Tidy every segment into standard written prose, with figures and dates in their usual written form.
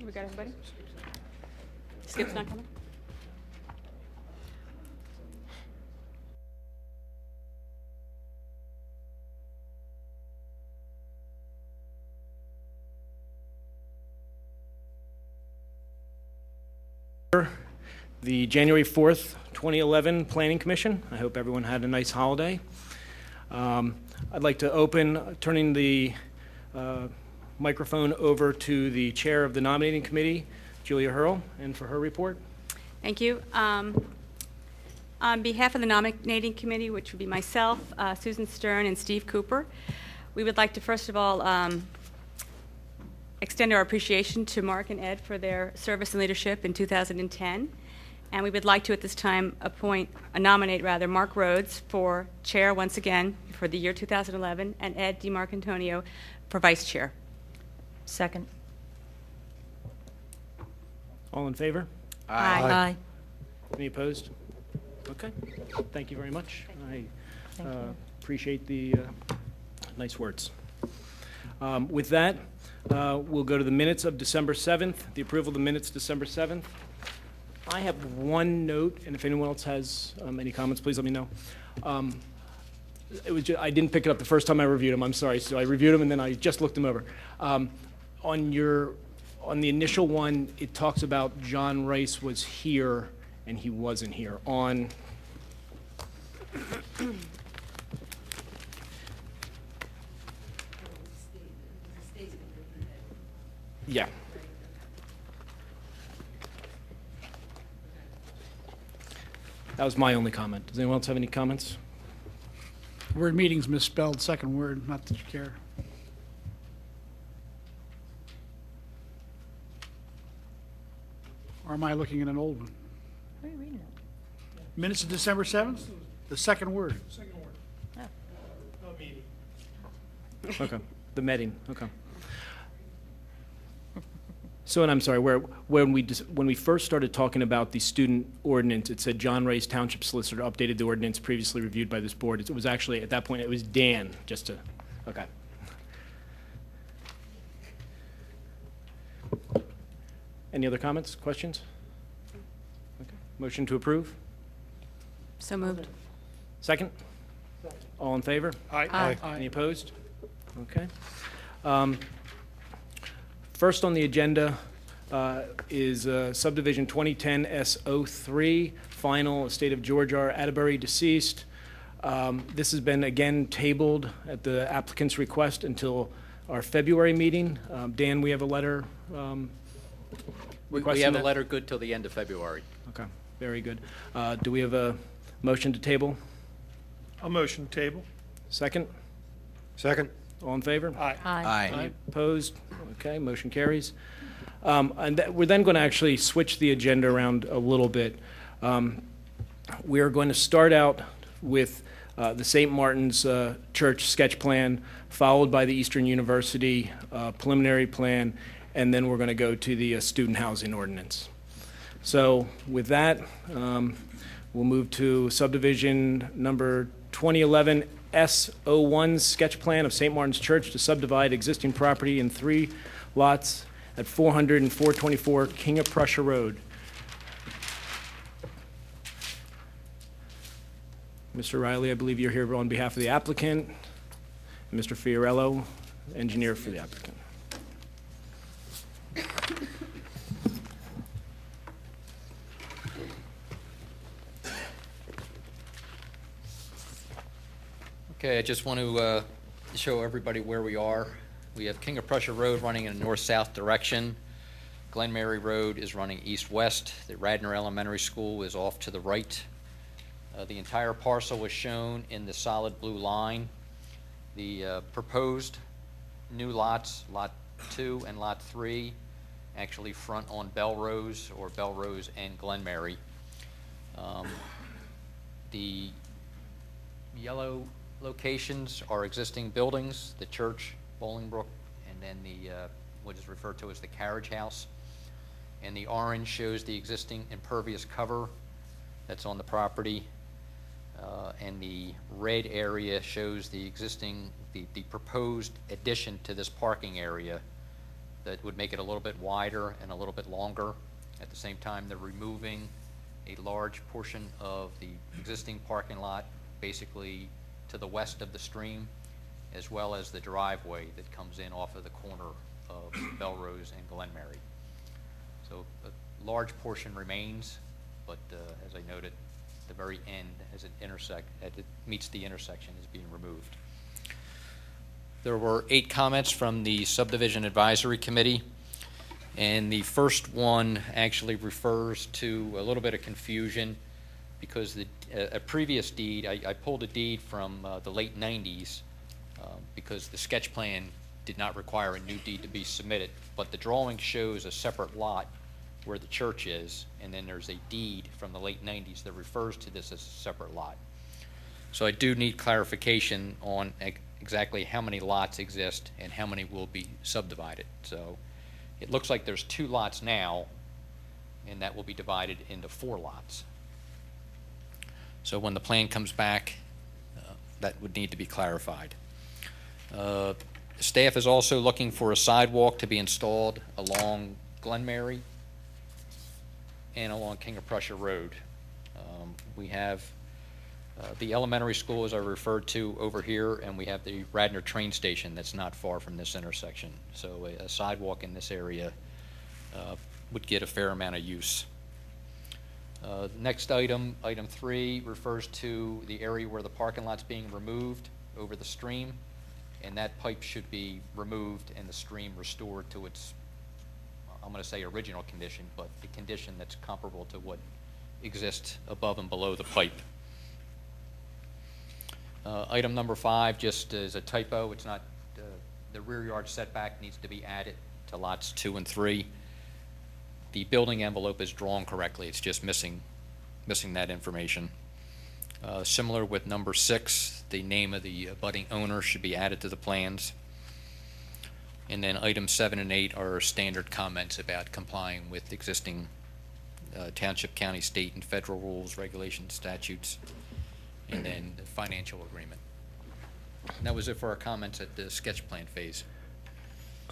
We got everybody? Skip's not coming? The January 4th, 2011 Planning Commission. I hope everyone had a nice holiday. I'd like to open, turning the microphone over to the chair of the nominating committee, Julia Hurl, and for her report. Thank you. On behalf of the nominating committee, which would be myself, Susan Stern, and Steve Cooper, we would like to first of all extend our appreciation to Mark and Ed for their service and leadership in 2010. And we would like to, at this time, nominate Mark Rhodes for chair once again for the year 2011, and Ed DiMarcantonio for vice chair. Second. All in favor? Aye. Any opposed? Okay. Thank you very much. I appreciate the nice words. With that, we'll go to the minutes of December 7th, the approval of the minutes December 7th. I have one note, and if anyone else has any comments, please let me know. I didn't pick it up the first time I reviewed them. I'm sorry. So I reviewed them, and then I just looked them over. On the initial one, it talks about John Rice was here, and he wasn't here. Yeah. That was my only comment. Does anyone else have any comments? Word meeting's misspelled, second word, not that you care. Or am I looking at an old one? What are you reading? Minutes of December 7th, the second word. Okay. The meeting. Okay. So, and I'm sorry, when we first started talking about the student ordinance, it said John Rice Township Solicitor updated the ordinance previously reviewed by this board. It was actually, at that point, it was Dan, okay. Any other comments, questions? Okay. Motion to approve? So moved. Second? All in favor? Aye. Any opposed? Okay. First on the agenda is subdivision 2010 S03, final State of George R. Atterbury, deceased. This has been again tabled at the applicant's request until our February meeting. Dan, we have a letter. We have a letter good till the end of February. Okay, very good. Do we have a motion to table? I'll motion table. Second? Second. All in favor? Aye. Any opposed? Okay, motion carries. We're then going to actually switch the agenda around a little bit. We are going to start out with the St. Martin's Church sketch plan, followed by the Eastern University preliminary plan, and then we're going to go to the student housing ordinance. So with that, we'll move to subdivision number 2011 S01 sketch plan of St. Martin's Church to subdivide existing property in 3 lots at 400 and 424 King of Prussia Road. Mr. Riley, I believe you're here on behalf of the applicant. And Mr. Fiorello, engineer for the applicant. Okay, I just want to show everybody where we are. We have King of Prussia Road running in a north-south direction. Glen Mary Road is running east-west. The Radnor Elementary School is off to the right. The entire parcel was shown in the solid blue line. The proposed new lots, Lot 2 and Lot 3, actually front on Belrose and Glen Mary. The yellow locations are existing buildings, the church, Bolingbrook, and then the what is referred to as the carriage house. And the orange shows the existing impervious cover that's on the property. And the red area shows the existing, the proposed addition to this parking area that would make it a little bit wider and a little bit longer. At the same time, they're removing a large portion of the existing parking lot, basically to the west of the stream, as well as the driveway that comes in off of the corner of Belrose and Glenmary. So a large portion remains, but as I noted, the very end, as it meets the intersection, is being removed. There were 8 comments from the Subdivision Advisory Committee, and the first one actually refers to a little bit of confusion because a previous deed, I pulled a deed from the late 90s because the sketch plan did not require a new deed to be submitted, but the drawing shows a separate lot where the church is, and then there's a deed from the late 90s that refers to this as a separate lot. So I do need clarification on exactly how many lots exist and how many will be subdivided. So it looks like there's 2 lots now, and that will be divided into 4 lots. So when the plan comes back, that would need to be clarified. Staff is also looking for a sidewalk to be installed along Glenmary and along King of Prussia Road. We have the elementary school, as I referred to, over here, and we have the Radnor train station that's not far from this intersection. So a sidewalk in this area would get a fair amount of use. Next item, item 3, refers to the area where the parking lot's being removed over the stream, and that pipe should be removed and the stream restored to its, I'm going to say original condition, but the condition that's comparable to what exists above and below the pipe. Item number 5, just as a typo, it's not, the rear yard setback needs to be added to lots 2 and 3. The building envelope is drawn correctly, it's just missing that information. Similar with number 6, the name of the abutting owner should be added to the plans. And then items 7 and 8 are standard comments about complying with existing township, county, state, and federal rules, regulations, statutes, and then the financial agreement. And that was it for our comments at the sketch plan phase.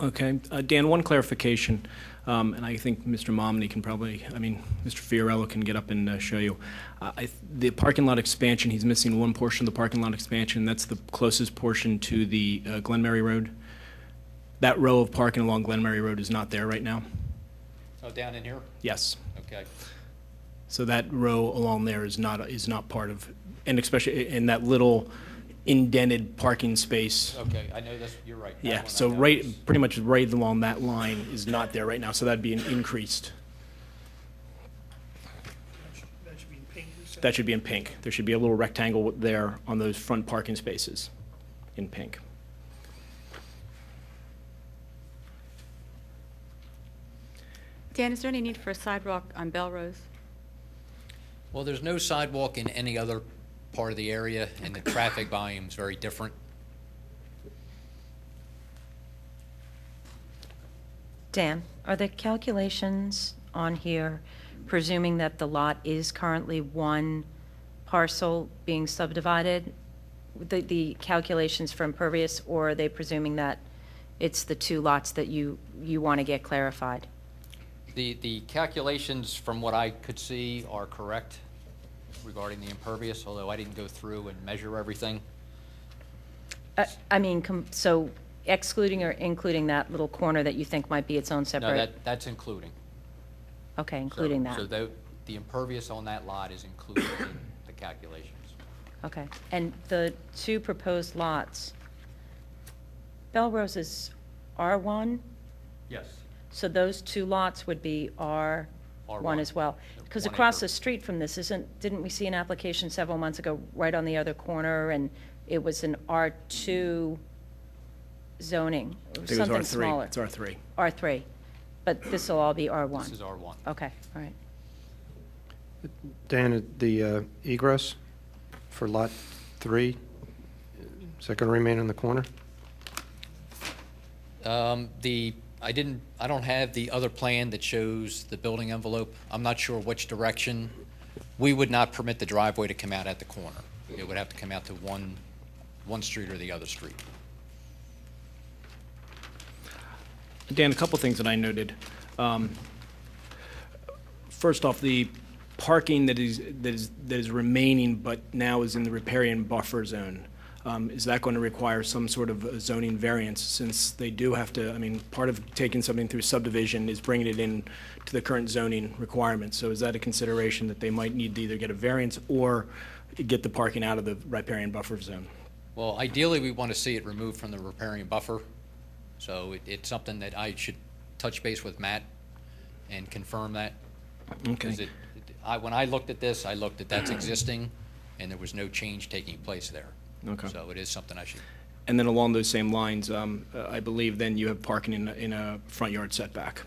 Okay, Dan, one clarification, and I think Mr. Momney can probably, Mr. Fiorello can get up and show you. The parking lot expansion, he's missing one portion of the parking lot expansion. That's the closest portion to the Glenmary Road. That row of parking along Glenmary Road is not there right now. Oh, down in here? Yes. Okay. So that row along there is not part of, and especially in that little indented parking space. Okay, I know this, you're right. That Yeah, one I so know right, is- pretty much right along that line is not there right now, so that'd be an increased. That should be in pink, you said? That should be in pink. There should be a little rectangle there on those front parking spaces in pink. Dan, is there any need for a sidewalk on Belrose? Well, there's no sidewalk in any other part of the area, and the traffic volume's very different. Dan, are the calculations on here presuming that the lot is currently one parcel being subdivided? The calculations for impervious, or are they presuming that it's the 2 lots that you want to get clarified? The calculations, from what I could see, are correct regarding the impervious, although I didn't go through and measure everything. So excluding or including that little corner that you think might be its own No, separate? that's including. Okay, including that. So the impervious on that lot is included in the calculations. Okay, and the 2 proposed lots, Belrose is R1? Yes. So those 2 lots would be R1 R1. as well? Because 1 across acre. the street from this, didn't we see an application several months ago right on the other corner, and it was an R2 zoning, or I think it was something R3. smaller? It's R3. R3, but this will all be R1? This is R1. Okay, all right. Dan, the egress for Lot 3, is that going to remain in the corner? I don't have the other plan that shows the building envelope. I'm not sure which direction. We would not permit the driveway to come out at the corner. It would have to come out to one street or the other street. Dan, a couple things that I noted. First off, the parking that is remaining but now is in the riparian buffer zone. Is that going to require some sort of a zoning variance, since they do have to, I mean, part of taking something through subdivision is bringing it in to the current zoning requirements. So is that a consideration that they might need to either get a variance or get the parking out of the riparian buffer zone? Well, ideally, we want to see it removed from the riparian buffer. So it's something that I should touch base with Matt and confirm that. Okay. Because when I looked at this, I looked at that's existing, and there was no change taking place there. Okay. So it is something I should, And then along those same lines, I believe then you have parking in a front yard setback,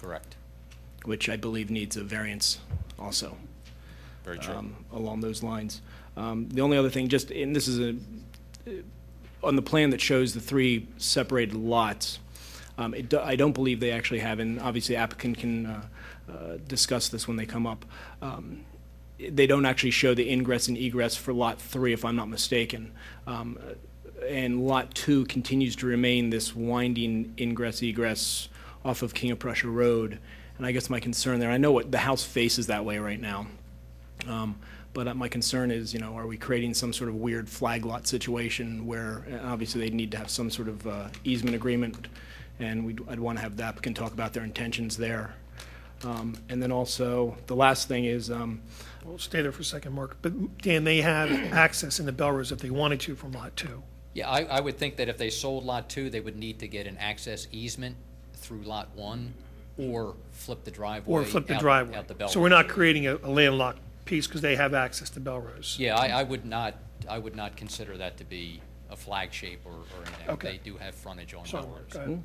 correct. which I believe needs a variance also. Very true. Along those lines. The only other thing, just, and this is on the plan that shows the 3 separated lots, I don't believe they actually have, and obviously applicant can discuss this when they come up. They don't actually show the ingress and egress for Lot 3, if I'm not mistaken. And Lot 2 continues to remain this winding ingress egress off of King of Prussia Road. And I guess my concern there, I know what the house faces that way right now. But my concern is, are we creating some sort of weird flag lot situation where obviously they need to have some sort of easement agreement, and I'd want to have the applicant talk about their intentions there. And then also, the last thing is, We'll stay there for a second, Mark. But Dan, they have access in the Belrose if they wanted to from Lot 2. Yeah, I would think that if they sold Lot 2, they would need to get an access easement through Lot 1 or flip the driveway. Or flip the out driveway. the Belrose. So we're not creating a landlocked piece because they have access to Belrose. Yeah, I would not consider that to be a flag shape or anything. Okay. They do have frontage on Sorry, Belrose. go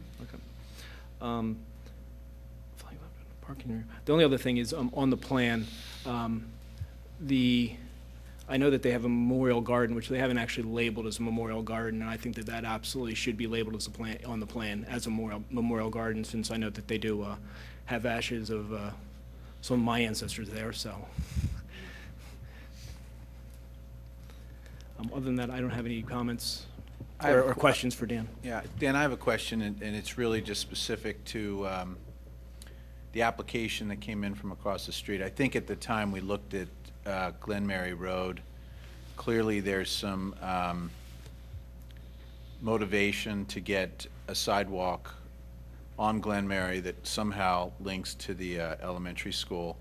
ahead. parking area. The only other thing is, on the plan, I know that they have a memorial garden, which they haven't actually labeled as a memorial garden, and I think that that absolutely should be labeled as on the plan as a memorial garden, since I know that they do have ashes of some of my ancestors there, so. Other than that, I don't have any comments or questions for Dan. Yeah, Dan, I have a question, and it's really just specific to the application that came in from across the street. I think at the time we looked at Glen Mary Road. Clearly, there's some motivation to get a sidewalk on Glen Mary that somehow links to the elementary school.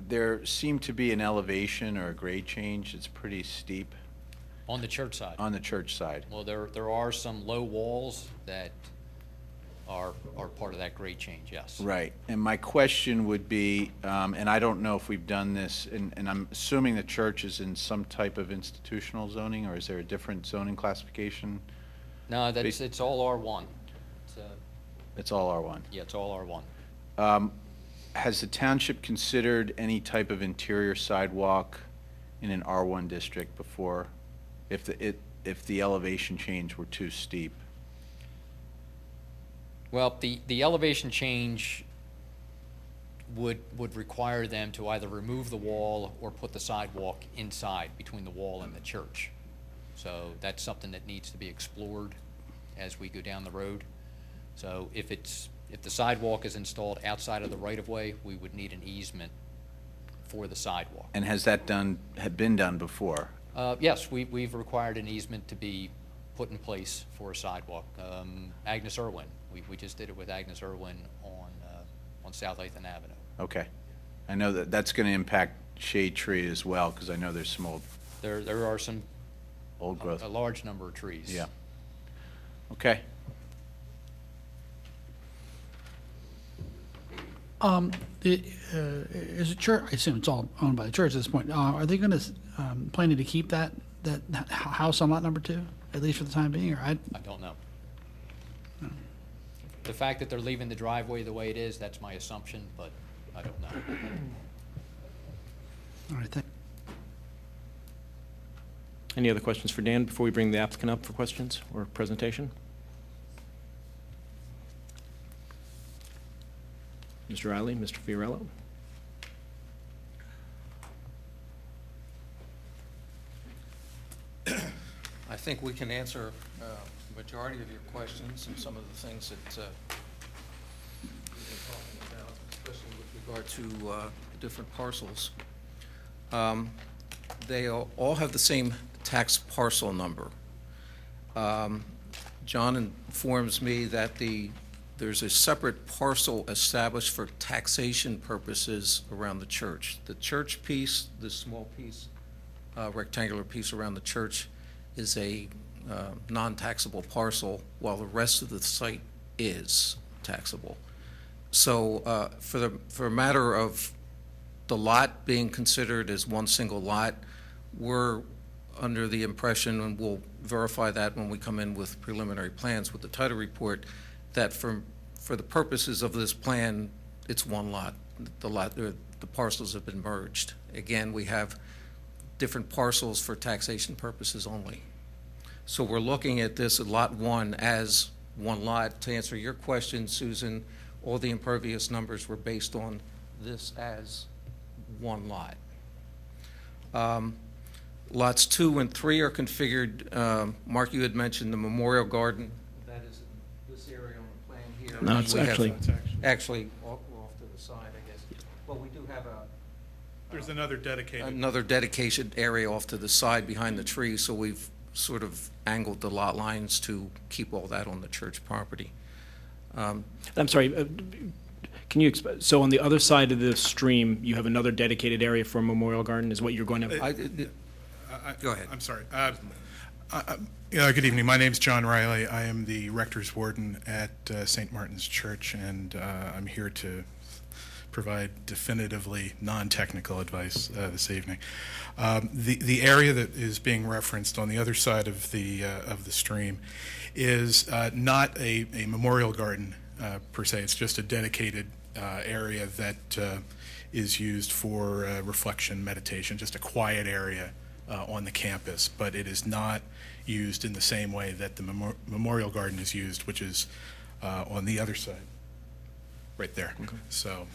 There seemed to be an elevation or a grade change. It's pretty steep On the church side. on the church side. Well, there are some low walls that are part of that grade change, yes. Right, and my question would be, and I don't know if we've done this, and I'm assuming the church is in some type of institutional zoning, or is there a different zoning classification? No, it's all R1. It's, It's all R1. yeah, it's all R1. Has the township considered any type of interior sidewalk in an R1 district before, if the elevation change were too steep? Well, the elevation change would require them to either remove the wall or put the sidewalk inside between the wall and the church. So that's something that needs to be explored as we go down the road. So if the sidewalk is installed outside of the right-of-way, we would need an easement for the sidewalk. And has that been done before? Yes, we've required an easement to be put in place for a sidewalk. Agnes Irwin, we just did it with Agnes Irwin on South Lathan Avenue. Okay. I know that's going to impact shade tree as well, because I know there's some There are some, old growth. a large number of trees. Yeah. Okay. Is the church, I assume it's all owned by the church at this point, are they gonna, planning to keep that house on lot number 2, at least for the time being, or I don't know. The fact that they're leaving the driveway the way it is, that's my assumption, but I don't know. all right, Any other questions for Dan before we bring the applicant up for questions or presentation? Mr. Riley, Mr. Fiorello? I think we can answer the majority of your questions and some of the things that we've been talking about, especially with regard to the different parcels. They all have the same tax parcel number. John informs me that there's a separate parcel established for taxation purposes around the church. The church piece, the small piece, rectangular piece around the church, is a non-taxable parcel, while the rest of the site is taxable. So for a matter of the lot being considered as one single lot, we're under the impression, and we'll verify that when we come in with preliminary plans with the title report, that for the purposes of this plan, it's one lot. The parcels have been merged. Again, we have different parcels for taxation purposes only. So we're looking at this at Lot 1 as one lot. To answer your question, Susan, all the impervious numbers were based on this as one lot. Lots 2 and 3 are configured. Mark, you had mentioned the Memorial Garden. That is in this area on the plan here. No, it's We have- actually off to the side, I guess. But we do have There's another dedicated. another dedicated area off to the side behind the tree, so we've sort of angled the lot lines to keep all that on the church property. I'm sorry, can you, so on the other side of the stream, you have another dedicated area for Memorial Garden, is what you're going to? Go ahead. I'm sorry. Good evening. My name's John Riley. I am the Rector's Warden at St. Martin's Church, and I'm here to provide definitively non-technical advice this evening. The area that is being referenced on the other side of the stream is not a memorial garden per se. It's just a dedicated area that is used for reflection meditation, just a quiet area on the campus, but it is not used in the same way that the memorial garden is used, which is on the other side, right there. Okay. So,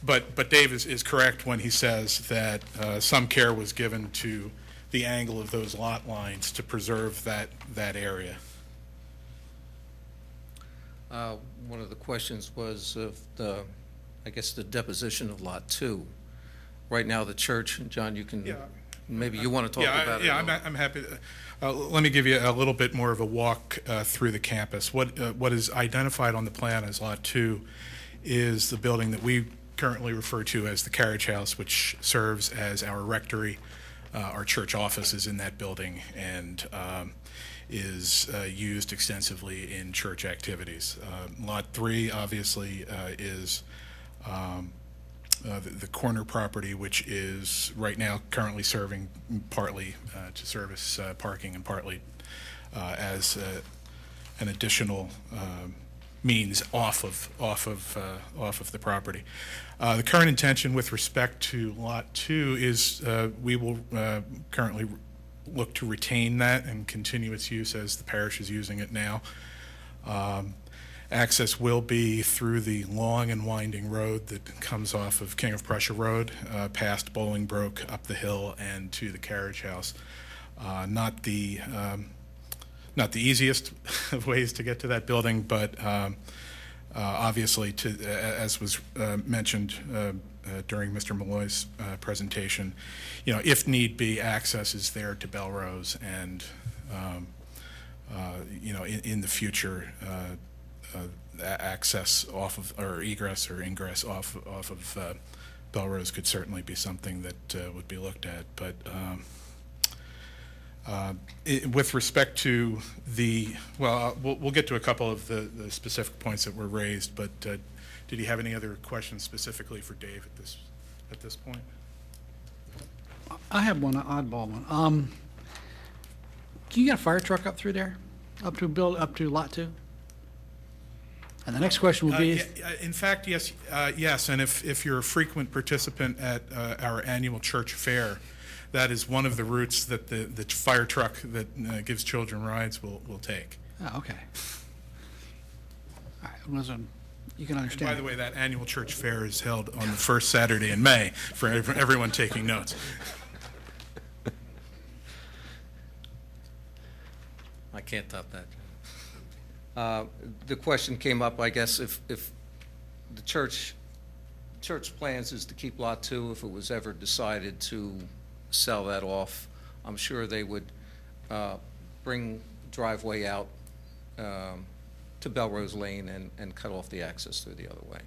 but Dave is correct when he says that some care was given to the angle of those lot lines to preserve that area. One of the questions was of I guess the deposition of Lot 2. Right now, the church, and John, you can, maybe you want to talk about it. Yeah, I'm happy. Let me give you a little bit more of a walk through the campus. What is identified on the plan as Lot 2 is the building that we currently refer to as the Carriage House, which serves as our rectory. Our church office is in that building and is used extensively in church activities. Lot 3, obviously, is the corner property, which is right now currently serving partly to service parking and partly as an additional means off of the property. The current intention with respect to Lot 2 is we will currently look to retain that and continue its use as the parish is using it now. Access will be through the long and winding road that comes off of King of Prussia Road, past Bolingbroke, up the hill, and to the Carriage House. Not the easiest of ways to get to that building, but obviously, as was mentioned during Mr. Malloy's presentation, if need be, access is there to Belrose, and in the future, access off of, or egress or ingress off of Belrose could certainly be something that would be looked at. But with respect to we'll get to a couple of the specific points that were raised, but did you have any other questions specifically for Dave at this point? I have one oddball one. Can you get a fire truck up through there, up to Lot 2? And the next question will be... in fact, yes, and if you're a frequent participant at our annual church fair, that is one of the routes that the fire truck that gives children rides will take. Oh, okay. All right, you can understand. And by the way, that annual church fair is held on the first Saturday in May, for everyone taking notes. I can't top that. The question came up, I guess, if the church plans is to keep Lot 2, if it was ever decided to sell that off, I'm sure they would bring driveway out to Belrose Lane and cut off the access through the other way.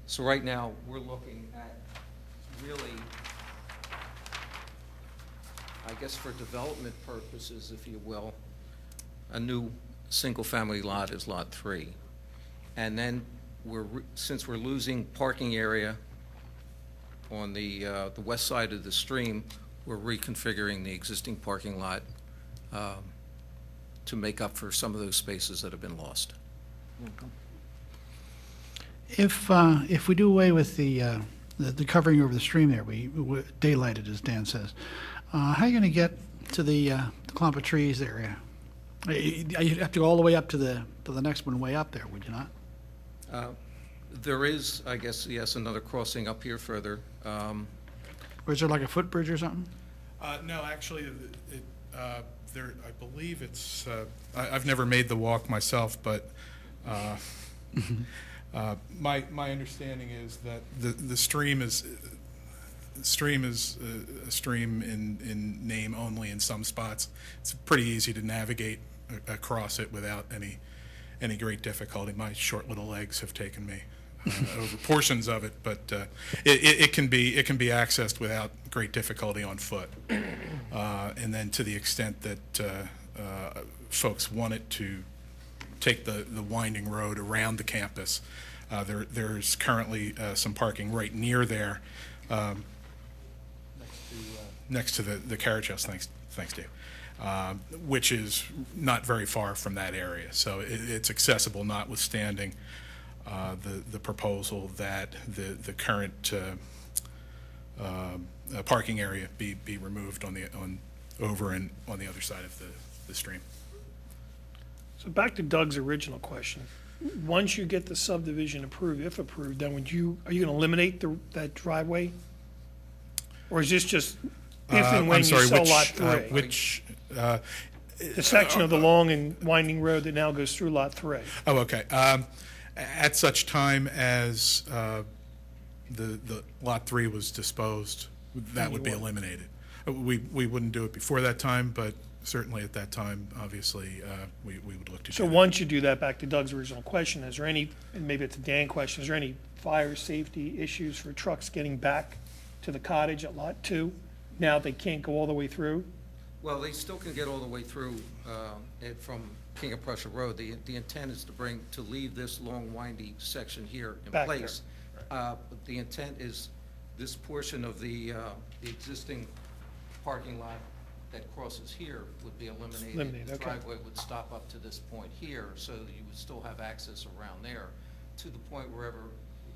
So right now, we're looking at really, I guess for development purposes, if you will, a new single-family lot is Lot 3. And then since we're losing parking area on the west side of the stream, we're reconfiguring the existing parking lot to make up for some of those spaces that have been lost. If we do away with the covering over the stream there, we daylight it, as Dan says, how are you going to get to the clump of trees area? You have to go all the way up to the next one way up there, would you not? There is, I guess, yes, another crossing up here further. Or is there like a footbridge or something? No, actually, there, I believe it's, I've never made the walk myself, but my understanding is that the stream is a stream in name only in some spots. It's pretty easy to navigate across it without any great difficulty. My short little legs have taken me over portions of it, but it can be accessed without great difficulty on foot. And then to the extent that folks wanted to take the winding road around the campus, there's currently some parking right near there, next to the carriage house. Thanks, Dave. Which is not very far from that area, so it's accessible, notwithstanding the proposal that the current parking area be removed over and on the other side of the stream. So back to Doug's original question. Once you get the subdivision approved, if approved, then are you going to eliminate that driveway? Or is this just if and when I'm sorry, you sell which, Lot 3? The section of the long and winding road that now goes through Lot 3. Oh, okay. At such time as the Lot 3 was disposed, that would be eliminated. We wouldn't do it before that time, but certainly at that time, obviously, we would look to do So that. once you do that, back to Doug's original question, is there any, and maybe it's a Dan question, is there any fire safety issues for trucks getting back to the cottage at Lot 2? Now they can't go all the way through? Well, they still can get all the way through from King of Prussia Road. The intent is to leave this long, windy section here in Back place. The intent is this portion of the existing parking lot that crosses here would be eliminated. Eliminated, The okay. driveway would stop up to this point here, so that you would still have access around there, to the point wherever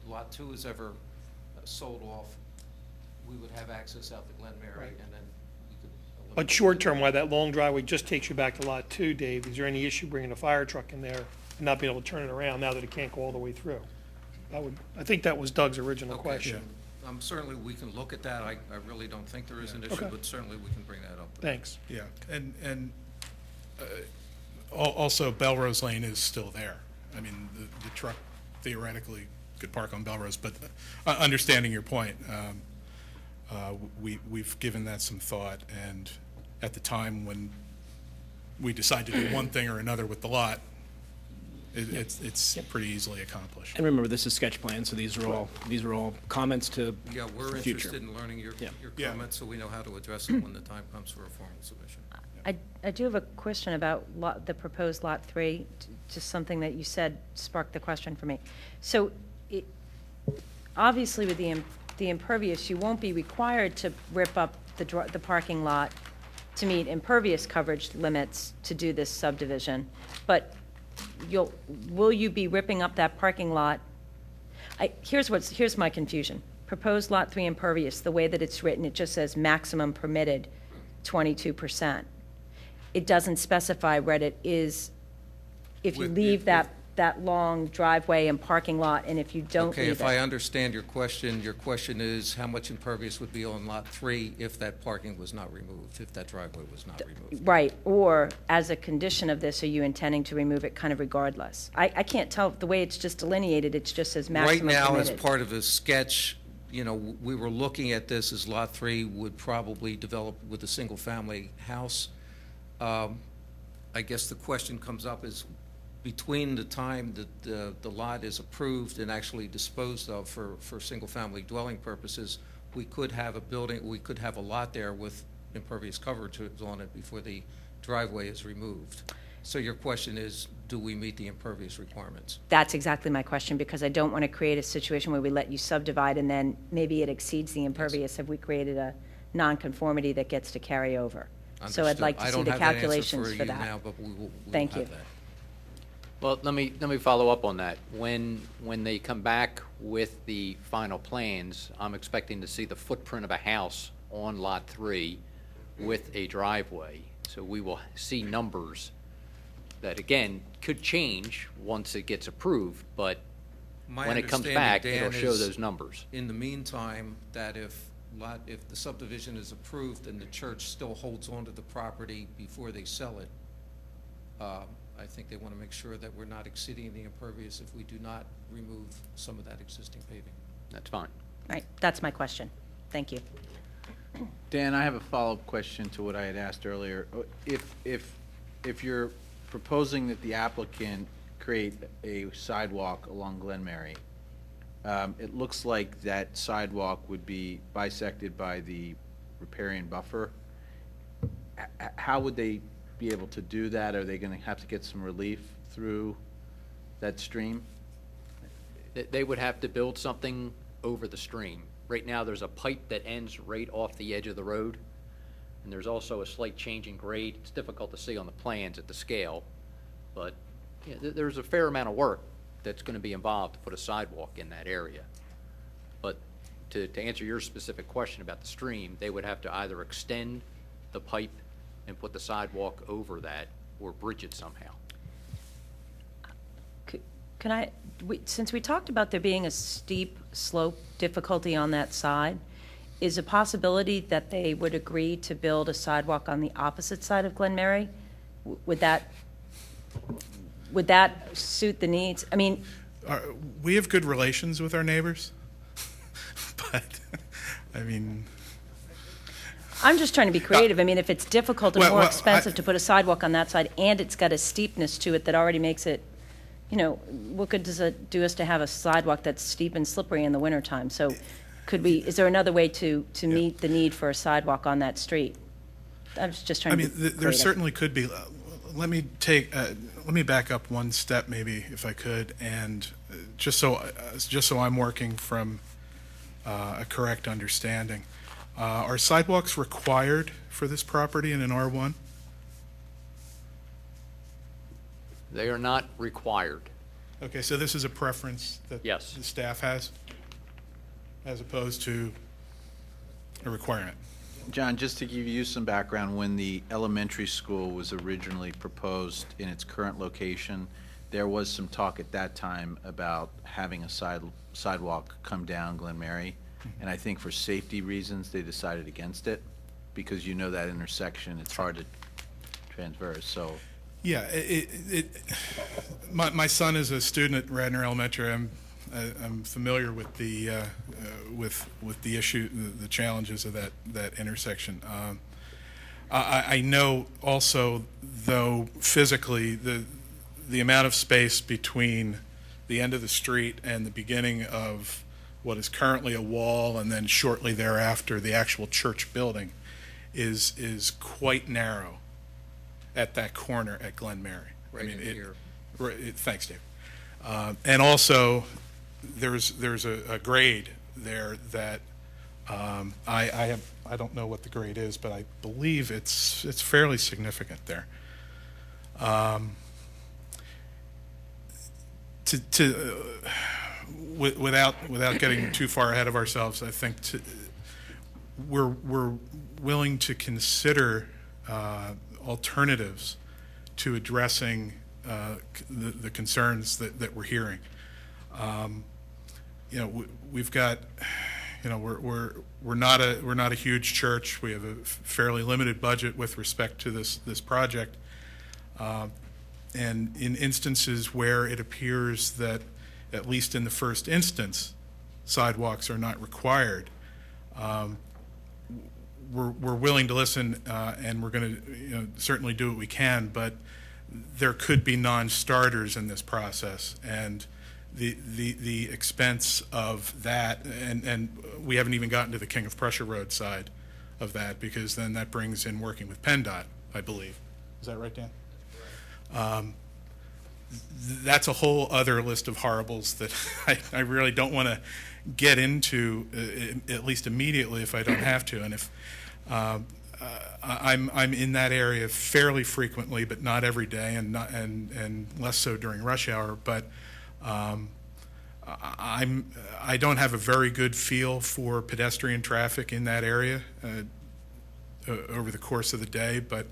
Lot 2 is ever sold off, we would have access out to Glen Mary, Right. and then we could eliminate. But short term, while that long driveway just takes you back to Lot 2, Dave, is there any issue bringing a fire truck in there and not being able to turn it around now that it can't go all the way through? I think that was Doug's original Okay. question. Certainly, we can look at that. I really don't think there is an issue, Okay. but certainly we can bring that up. Thanks. Yeah, and also Belrose Lane is still there. I mean, the truck theoretically could park on Belrose, but understanding your point, we've given that some thought, and at the time when we decide to do one thing or another with the lot, it's pretty easily accomplished. And remember, this is sketch plan, so these are all comments to Yeah, we're future. interested in learning your Yeah. comments, so we know how to address them when the time comes for a formal submission. I do have a question about the proposed Lot 3, just something that you said sparked the question for me. So obviously with the impervious, you won't be required to rip up the parking lot to meet impervious coverage limits to do this subdivision, but will you be ripping up that parking lot? Here's my confusion. Proposed Lot 3 impervious, the way that it's written, it just says maximum permitted 22%. It doesn't specify what it is if you leave that that long driveway and parking lot, and if you don't Okay, leave if I it. understand your question is how much impervious would be on Lot 3 if that parking was not removed, if that driveway was not removed? Right, or as a condition of this, are you intending to remove it kind of regardless? I can't tell, the way it's just delineated, it just says maximum Right now, permitted. as part of a sketch, you know, we were looking at this as Lot 3 would probably develop with a single-family house. I guess the question comes up is, between the time that the lot is approved and actually disposed of for single-family dwelling purposes, we could have a building, we could have a lot there with impervious coverage on it before the driveway is removed. So your question is, do we meet the impervious requirements? That's exactly my question, because I don't want to create a situation where we let you subdivide and then maybe it exceeds the impervious if we created a nonconformity that gets to carry over. So I'd Understood. like to see the calculations for I don't have that answer for you that. now, but we will Thank have you. that. Well, let me follow up on that. When they come back with the final plans, I'm expecting to see the footprint of a house on Lot 3 with a driveway. So we will see numbers that, again, could change once it gets approved, but My when it comes understanding, back, Dan, it'll show is those numbers. In the meantime, that if the subdivision is approved and the church still holds on to the property before they sell it, I think they want to make sure that we're not exceeding the impervious if we do not remove some of that existing paving. That's fine. Right, that's my question. Thank you. Dan, I have a follow-up question to what I had asked earlier. If you're proposing that the applicant create a sidewalk along Glen Mary, it looks like that sidewalk would be bisected by the riparian buffer. How would they be able to do that? Are they going to have to get some relief through that stream? They would have to build something over the stream. Right now, there's a pipe that ends right off the edge of the road, and there's also a slight change in grade. It's difficult to see on the plans at the scale, but yeah, there's a fair amount of work that's going to be involved to put a sidewalk in that area. But to answer your specific question about the stream, they would have to either extend the pipe and put the sidewalk over that, or bridge it somehow. Can I, since we talked about there being a steep slope difficulty on that side, is a possibility that they would agree to build a sidewalk on the opposite side of Glen Mary? Would that suit the needs? I mean, We have good relations with our neighbors, but, I mean, I'm just trying to be creative. I mean, if it's difficult and Well, more well, expensive to put a sidewalk on that side, and it's got a steepness to it that already makes it, you know, what good does it do us to have a sidewalk that's steep and slippery in the wintertime? So could we, is there another way to meet the need for a sidewalk on that street? I was just trying I to be mean, there creative. certainly could be. Let me back up one step, maybe, if I could, and just so I'm working from a correct understanding. Are sidewalks required for this property in an R1? They are not required. Okay, so this is a preference that Yes. the staff has, as opposed to a requirement? John, just to give you some background, when the elementary school was originally proposed in its current location, there was some talk at that time about having a sidewalk come down Glen Mary. And I think for safety reasons, they decided against it, because you know that intersection, it's hard to transverse, so. Yeah, my son is a student at Radnor Elementary. I'm familiar with the issue, the challenges of that intersection. I know also, though, physically, the amount of space between the end of the street and the beginning of what is currently a wall, and then shortly thereafter the actual church building, is quite narrow at that corner at Glen Mary. Right in here. Thanks, Dave. And also, there's a grade there that I don't know what the grade is, but I believe it's fairly significant there. Without getting too far ahead of ourselves, I think we're willing to consider alternatives to addressing the concerns that we're hearing. We've got, we're not a huge church. We have a fairly limited budget with respect to this project. And in instances where it appears that, at least in the first instance, sidewalks are not required, we're willing to listen, and we're going to certainly do what we can, but there could be non-starters in this process, and the expense of that, and we haven't even gotten to the King of Prussia Road side of that, because then that brings in working with PennDOT, I believe. Is that right, Dan? That's a whole other list of horribles that I really don't want to get into, at least immediately, if I don't have to. And if I'm in that area fairly frequently, but not every day, and less so during rush hour. But I don't have a very good feel for pedestrian traffic in that area over the course of the day. But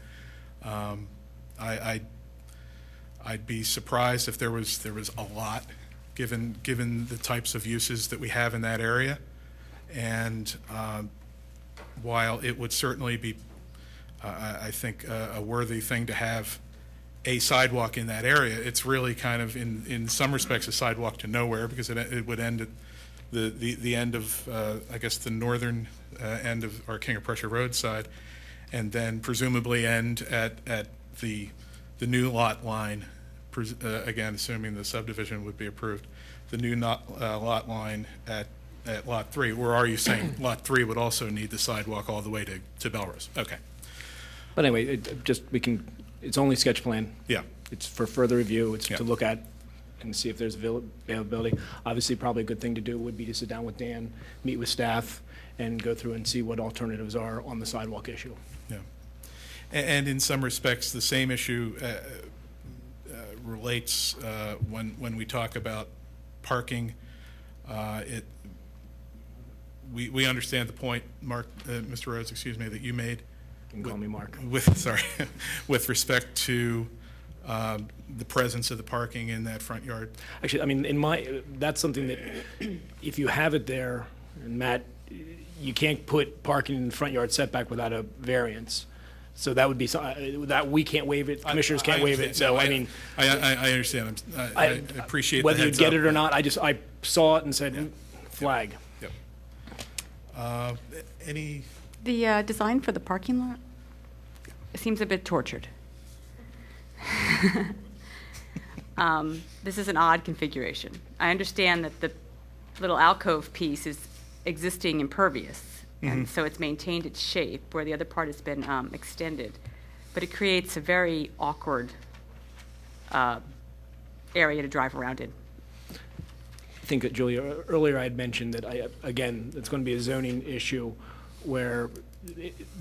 I'd be surprised if there was a lot, given the types of uses that we have in that area. And while it would certainly be, I think, a worthy thing to have a sidewalk in that area, it's really kind of, in some respects, a sidewalk to nowhere, because it would end at the end of, I guess, the northern end of our King of Prussia Road side, and then presumably end at the new lot line, again, assuming the subdivision would be approved, the new lot line at Lot 3. Or are you saying Lot 3 would also need the sidewalk all the way to Belrose? Okay. But anyway, it's only sketch plan. Yeah. It's for further review. It's Yeah. to look at and see if there's availability. Obviously, probably a good thing to do would be to sit down with Dan, meet with staff, and go through and see what alternatives are on the sidewalk issue. Yeah. And in some respects, the same issue relates when we talk about parking. We understand the point, Mark, Mr. Rhodes, excuse me, that you made. You can call me Mark. With respect to the presence of the parking in that front yard. Actually, I mean, that's something that, if you have it there, and Matt, you can't put parking in the front yard setback without a variance. So that would be, that we can't waive it, commissioners can't waive it, so I mean. I understand, I appreciate the whether you heads get up. it or not, I saw it and said, flag. Yep. Any, The design for the parking lot seems a bit tortured. This is an odd configuration. I understand that the little alcove piece is existing impervious, and so it's maintained its shape, where the other part has been extended. But it creates a very awkward area to drive around in. I think that, Julia, earlier I had mentioned that, again, it's going to be a zoning issue where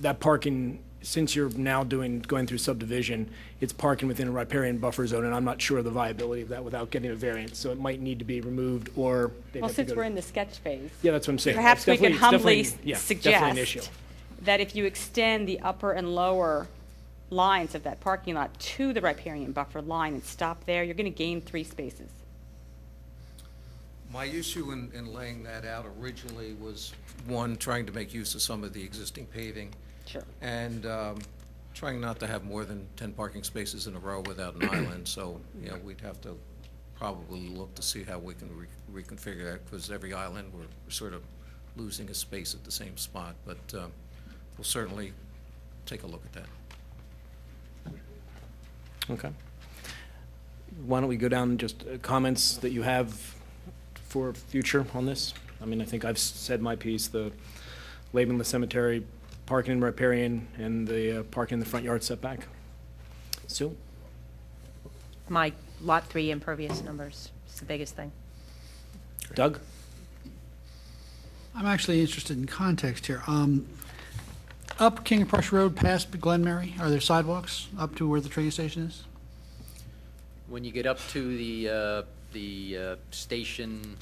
that parking, since you're now going through subdivision, it's parking within a riparian buffer zone, and I'm not sure of the viability of that without getting a variance. So it might need to be removed, or they'd Well, have to since go we're to- in the sketch phase, Yeah, that's what I'm saying. perhaps we can It's definitely- humbly yeah, definitely an issue. suggest that if you extend the upper and lower lines of that parking lot to the riparian buffer line and stop there, you're going to gain 3 spaces. My issue in laying that out originally was, one, trying to make use of some of the existing paving, Sure. and trying not to have more than 10 parking spaces in a row without an island. So, we'd have to probably look to see how we can reconfigure that, because every island, we're sort of losing a space at the same spot. But we'll certainly take a look at that. Okay. Why don't we go down just comments that you have for future on this? I mean, I think I've said my piece, the labeling the cemetery, parking in riparian, and the parking in the front yard setback. Sue? My Lot 3 impervious numbers is the biggest thing. Doug? I'm actually interested in context here. Up King of Prussia Road past Glen Mary, are there sidewalks up to where the train station is? When you get up to the station,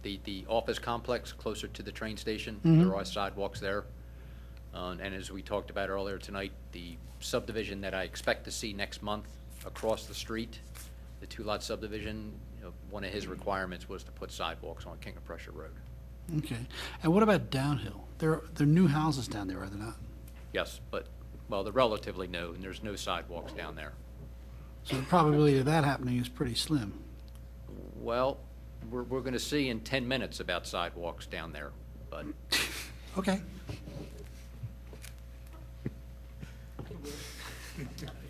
the office complex closer to the train station, there are sidewalks there. And as we talked about earlier tonight, the subdivision that I expect to see next month across the street the two-lot subdivision, one of his requirements was to put sidewalks on King of Prussia Road. Okay. And what about downhill? There are new houses down there, are there not? Yes, but, well, they're relatively new, and there's no sidewalks down there. So the probability of that happening is pretty slim. Well, we're going to see in 10 minutes about sidewalks down there, but Okay.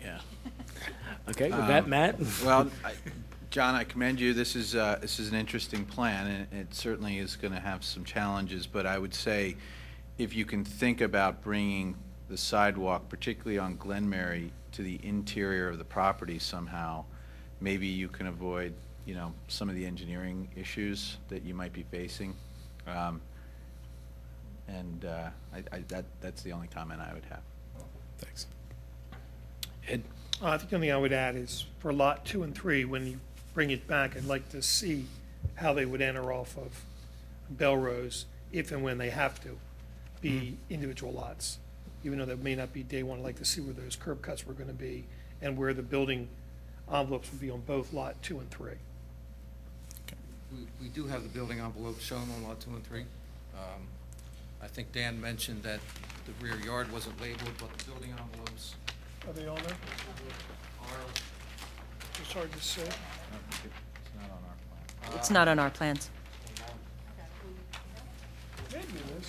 Yeah. Okay, with that, Matt? Well, John, I commend you. This is an interesting plan, and it certainly is going to have some challenges, but I would say if you can think about bringing the sidewalk, particularly on Glenmary, to the interior of the property somehow, maybe you can avoid, some of the engineering issues that you might be facing. That's the only comment I would have. Thanks. Ed? I think the only thing I would add is for Lot 2 and 3, when you bring it back, I'd like to see how they would enter off of Belrose if and when they have to be individual lots. Even though that may not be day one, I'd like to see where those curb cuts were going to be and where the building envelopes would be on both Lot 2 and 3. We do have the building envelope shown on lot 2 and 3. I think Dan mentioned that the rear yard wasn't labeled, but the building envelopes Are they on there? are, It's hard to say. It's not on our plan. It's not on our plans. Maybe it is.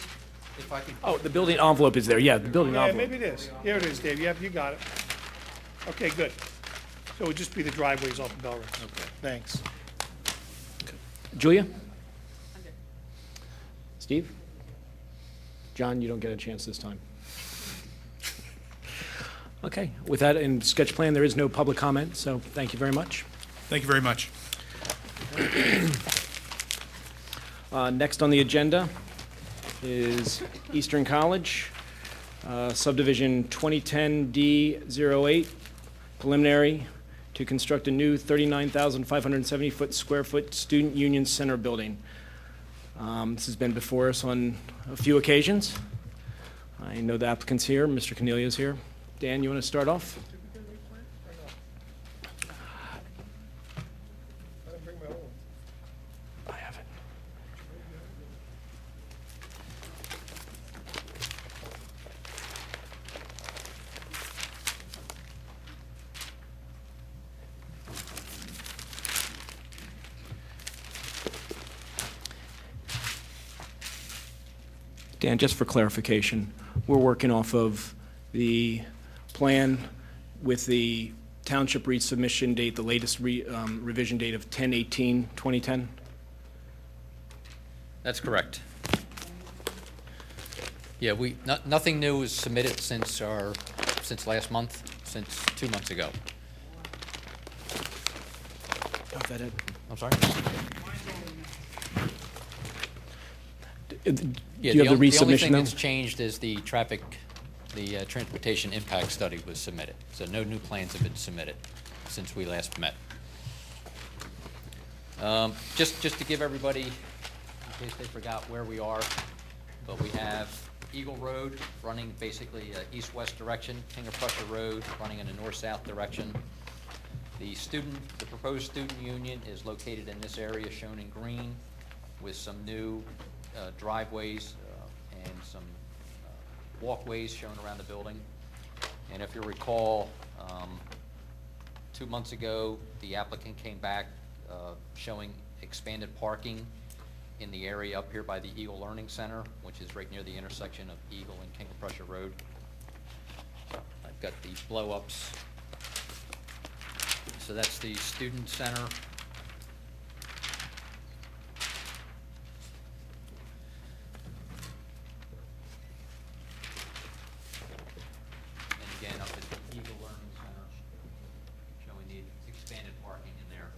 If I could. Oh, the building envelope is there, yeah, the building Yeah, envelope. maybe it is. Here it is, Dave. Yep, you got it. Okay, good. So it would just be the driveways off of Belrose. Okay. Thanks. Julia? Steve? John, you don't get a chance this time. Okay, with that in sketch plan, there is no public comment, so thank you very much. Thank you very much. Next on the agenda is Eastern College, subdivision 2010D08, preliminary to construct a new 39,570 square foot student union center building. This has been before us on a few occasions. I know the applicant's here, Mr. Cornelia's here. Dan, you want to start off? I haven't. Dan, just for clarification, we're working off of the plan with the Township resubmission date, the latest revision date of 10/18/2010? that's correct. Yeah, nothing new was submitted since last month, since 2 months ago. Got that, Ed? I'm sorry? Do Yeah, you have the the only resubmission thing now? that's changed is the transportation impact study was submitted. So no new plans have been submitted since we last met. Just to give everybody, in case they forgot where we are, but we have Eagle Road running basically east-west direction, King of Prussia Road running in a north-south direction. The proposed student union is located in this area shown in green with some new driveways and some walkways shown around the building. And if you recall, 2 months ago, the applicant came back showing expanded parking in the area up here by the Eagle Learning Center, which is right near the intersection of Eagle and King of Prussia Road. I've got the blow-ups. So that's the student center. And again, up at the Eagle Learning Center, showing the expanded parking in there.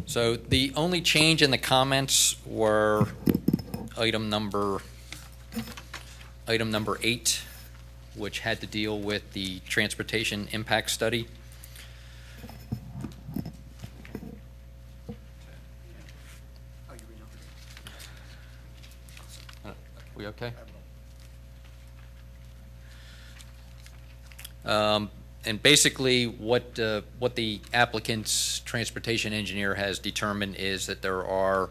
So the only change in the comments were item number 8, which had to deal with the transportation impact study. We okay? And basically, what the applicant's transportation engineer has determined is that there are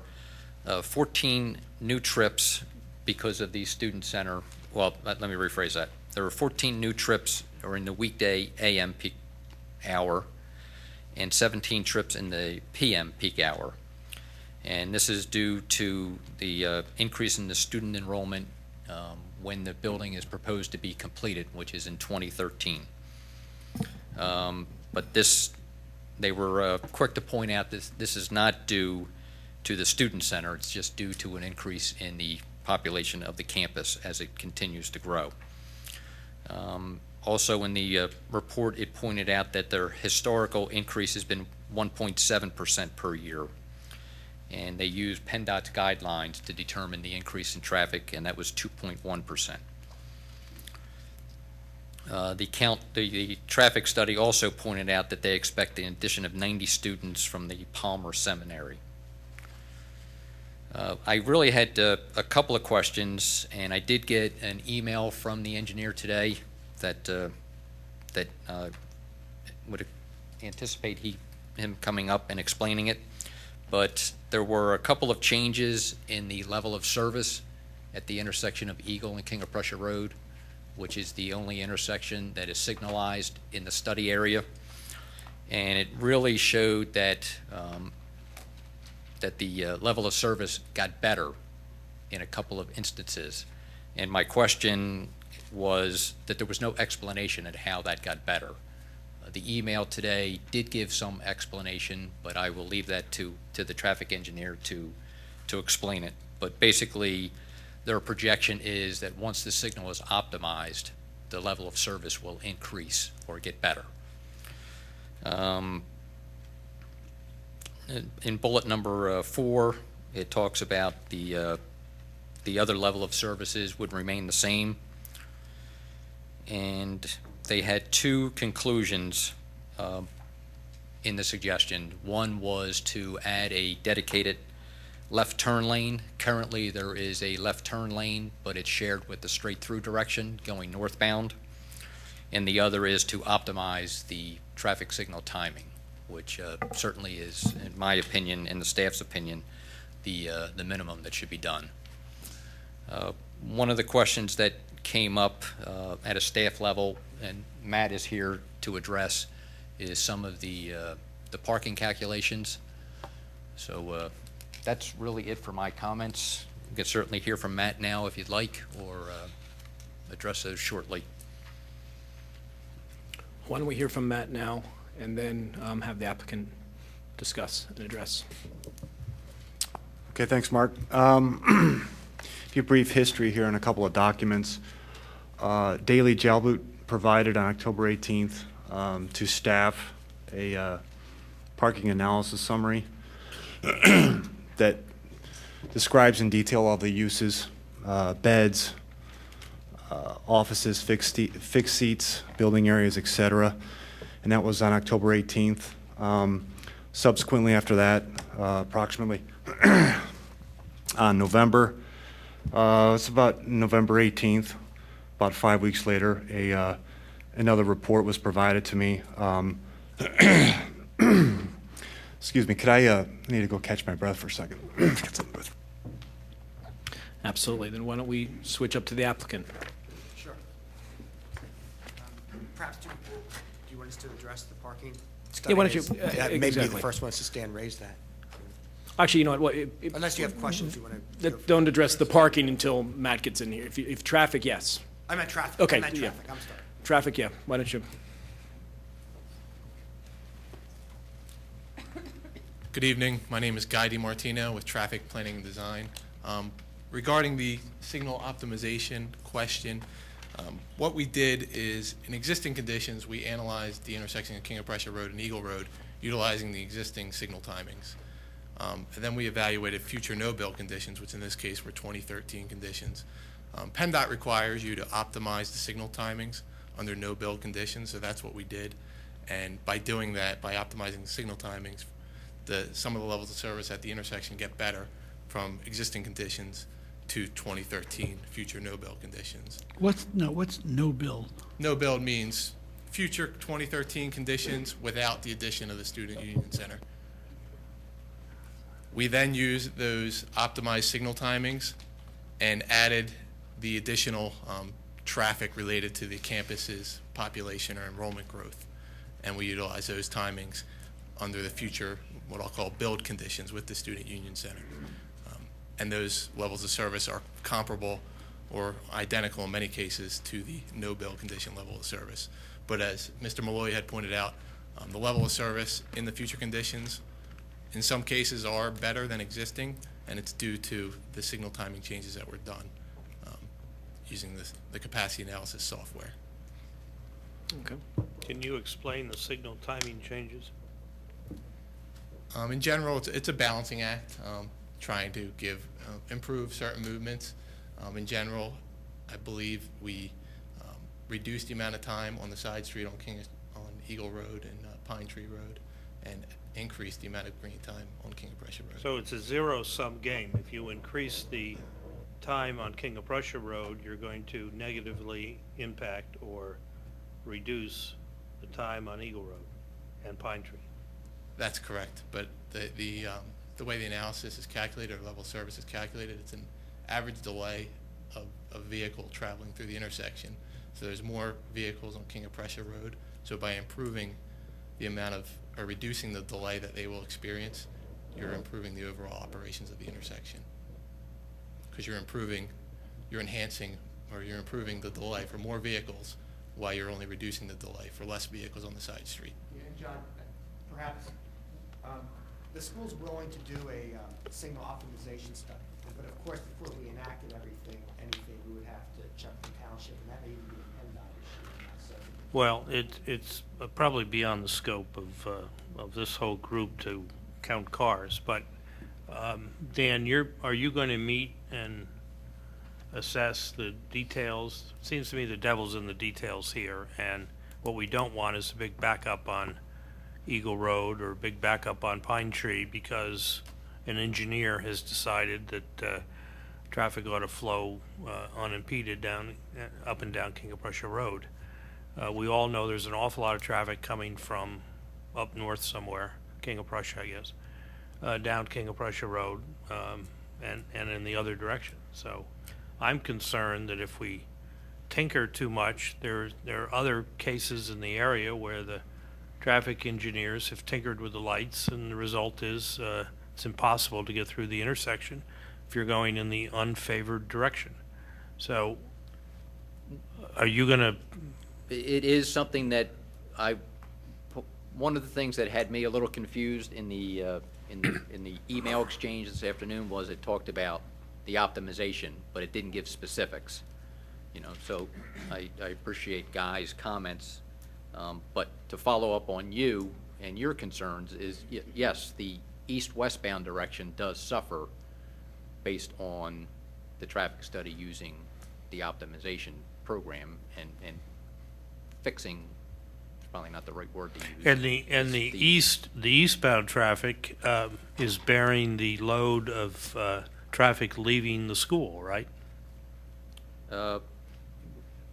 14 new trips because of the student center. Well, let me rephrase that. There are 14 new trips during the weekday AM peak hour and 17 trips in the PM peak hour. And this is due to the increase in the student enrollment when the building is proposed to be completed, which is in 2013. But they were quick to point out this is not due to the student center. It's just due to an increase in the population of the campus as it continues to grow. Also in the report, it pointed out that their historical increase has been 1.7% per year. And they used PennDOT's guidelines to determine the increase in traffic, and that was 2.1%. The traffic study also pointed out that they expect the addition of 90 students from the Palmer Seminary. I really had a couple of questions, and I did get an email from the engineer today that would anticipate him coming up and explaining it. But there were a couple of changes in the level of service at the intersection of Eagle and King of Prussia Road, which is the only intersection that is signalized in the study area. And it really showed that the level of service got better in a couple of instances. And my question was that there was no explanation at how that got better. The email today did give some explanation, but I will leave that to the traffic engineer to explain it. But basically, their projection is that once the signal is optimized, the level of service will increase or get better. In bullet number 4, it talks about the other level of services would remain the same. And they had 2 conclusions in the suggestion. One was to add a dedicated left turn lane. Currently, there is a left turn lane, but it's shared with the straight through direction going northbound. And the other is to optimize the traffic signal timing, which certainly is, in my opinion and the staff's opinion, the minimum that should be done. One of the questions that came up at a staff level, and Matt is here to address, is some of the parking calculations. So that's really it for my comments. You can certainly hear from Matt now if you'd like, or address those shortly. Why don't we hear from Matt now, and then have the applicant discuss and address. Okay, thanks, Mark. A few brief history here and a couple of documents. Daily Jalboot provided on October 18th to staff a parking analysis summary that describes in detail all the uses, beds, offices, fixed seats, building areas, etc. And that was on October 18th. Subsequently after that, approximately on November, it's about November 18th, about 5 weeks later, another report was provided to me. Excuse me, I need to go catch my breath for a second. Get some breath. Absolutely. Then why don't we switch up to the applicant? Sure. Perhaps do you want us to address the parking study? Yeah, why don't you? Maybe be exactly. the first ones to stand raise that. Actually, you know what? Unless you have questions you want to. Don't address the parking until Matt gets in here. If traffic, yes. I meant traffic. Okay, I meant yeah. traffic. I'm sorry. Traffic, yeah. Why don't you? Good evening. My name is Guy DiMartino with Traffic Planning and Design. Regarding the signal optimization question, what we did is, in existing conditions, we analyzed the intersection of King of Prussia Road and Eagle Road utilizing the existing signal timings. And then we evaluated future no-build conditions, which in this case were 2013 conditions. PennDOT requires you to optimize the signal timings under no-build conditions, so that's what we did. And by doing that, by optimizing the signal timings, some of the levels of service at the intersection get better from existing conditions to 2013 future no-build conditions. What's no build? No build means future 2013 conditions without the addition of the Student Union Center. We then used those optimized signal timings and added the additional traffic related to the campus's population or enrollment growth. And we utilize those timings under the future, what I'll call build conditions with the Student Union Center. And those levels of service are comparable or identical in many cases to the no build condition level of service. But as Mr. Malloy had pointed out, the level of service in the future conditions in some cases are better than existing, and it's due to the signal timing changes that were done using the capacity analysis software. Okay. Can you explain the signal timing changes? In general, it's a balancing act, trying to improve certain movements. In general, I believe we reduced the amount of time on the side street on Eagle Road and Pine Tree Road, and increased the amount of green time on King of Prussia Road. So it's a zero-sum game. If you increase the time on King of Prussia Road, you're going to negatively impact or reduce the time on Eagle Road and Pine Tree. That's correct, but the way the analysis is calculated, or level of service is calculated, it's an average delay of a vehicle traveling through the intersection. So there's more vehicles on King of Prussia Road. So by improving the amount of, or reducing the delay that they will experience, you're improving the overall operations of the intersection. Because you're enhancing, or you're improving the delay for more vehicles while you're only reducing the delay for less vehicles on the side street. Yeah, and John, perhaps the school's willing to do a signal optimization study, but of course, before we enacted anything, we would have to check the township, and that may even be an PennDOT issue. So. Well, it's probably beyond the scope of this whole group to count cars, but Dan, are you going to meet and assess the details? It seems to me the devil's in the details here, and what we don't want is a big backup on Eagle Road or a big backup on Pine Tree because an engineer has decided that traffic ought to flow unimpeded up and down King of Prussia Road. We all know there's an awful lot of traffic coming from up north somewhere, King of Prussia, I guess, down King of Prussia Road, and in the other direction. So I'm concerned that if we tinker too much, there are other cases in the area where the traffic engineers have tinkered with the lights, and the result is it's impossible to get through the intersection if you're going in the unfavored direction. So are you going to... It is something that one of the things that had me a little confused in the email exchange this afternoon was it talked about the optimization, but it didn't give specifics. So I appreciate Guy's comments, but to follow up on you and your concerns is, yes, the east-westbound direction does suffer based on the traffic study using the optimization program, and fixing is probably not the right word to use. And the eastbound traffic is bearing the load of traffic leaving the school, right?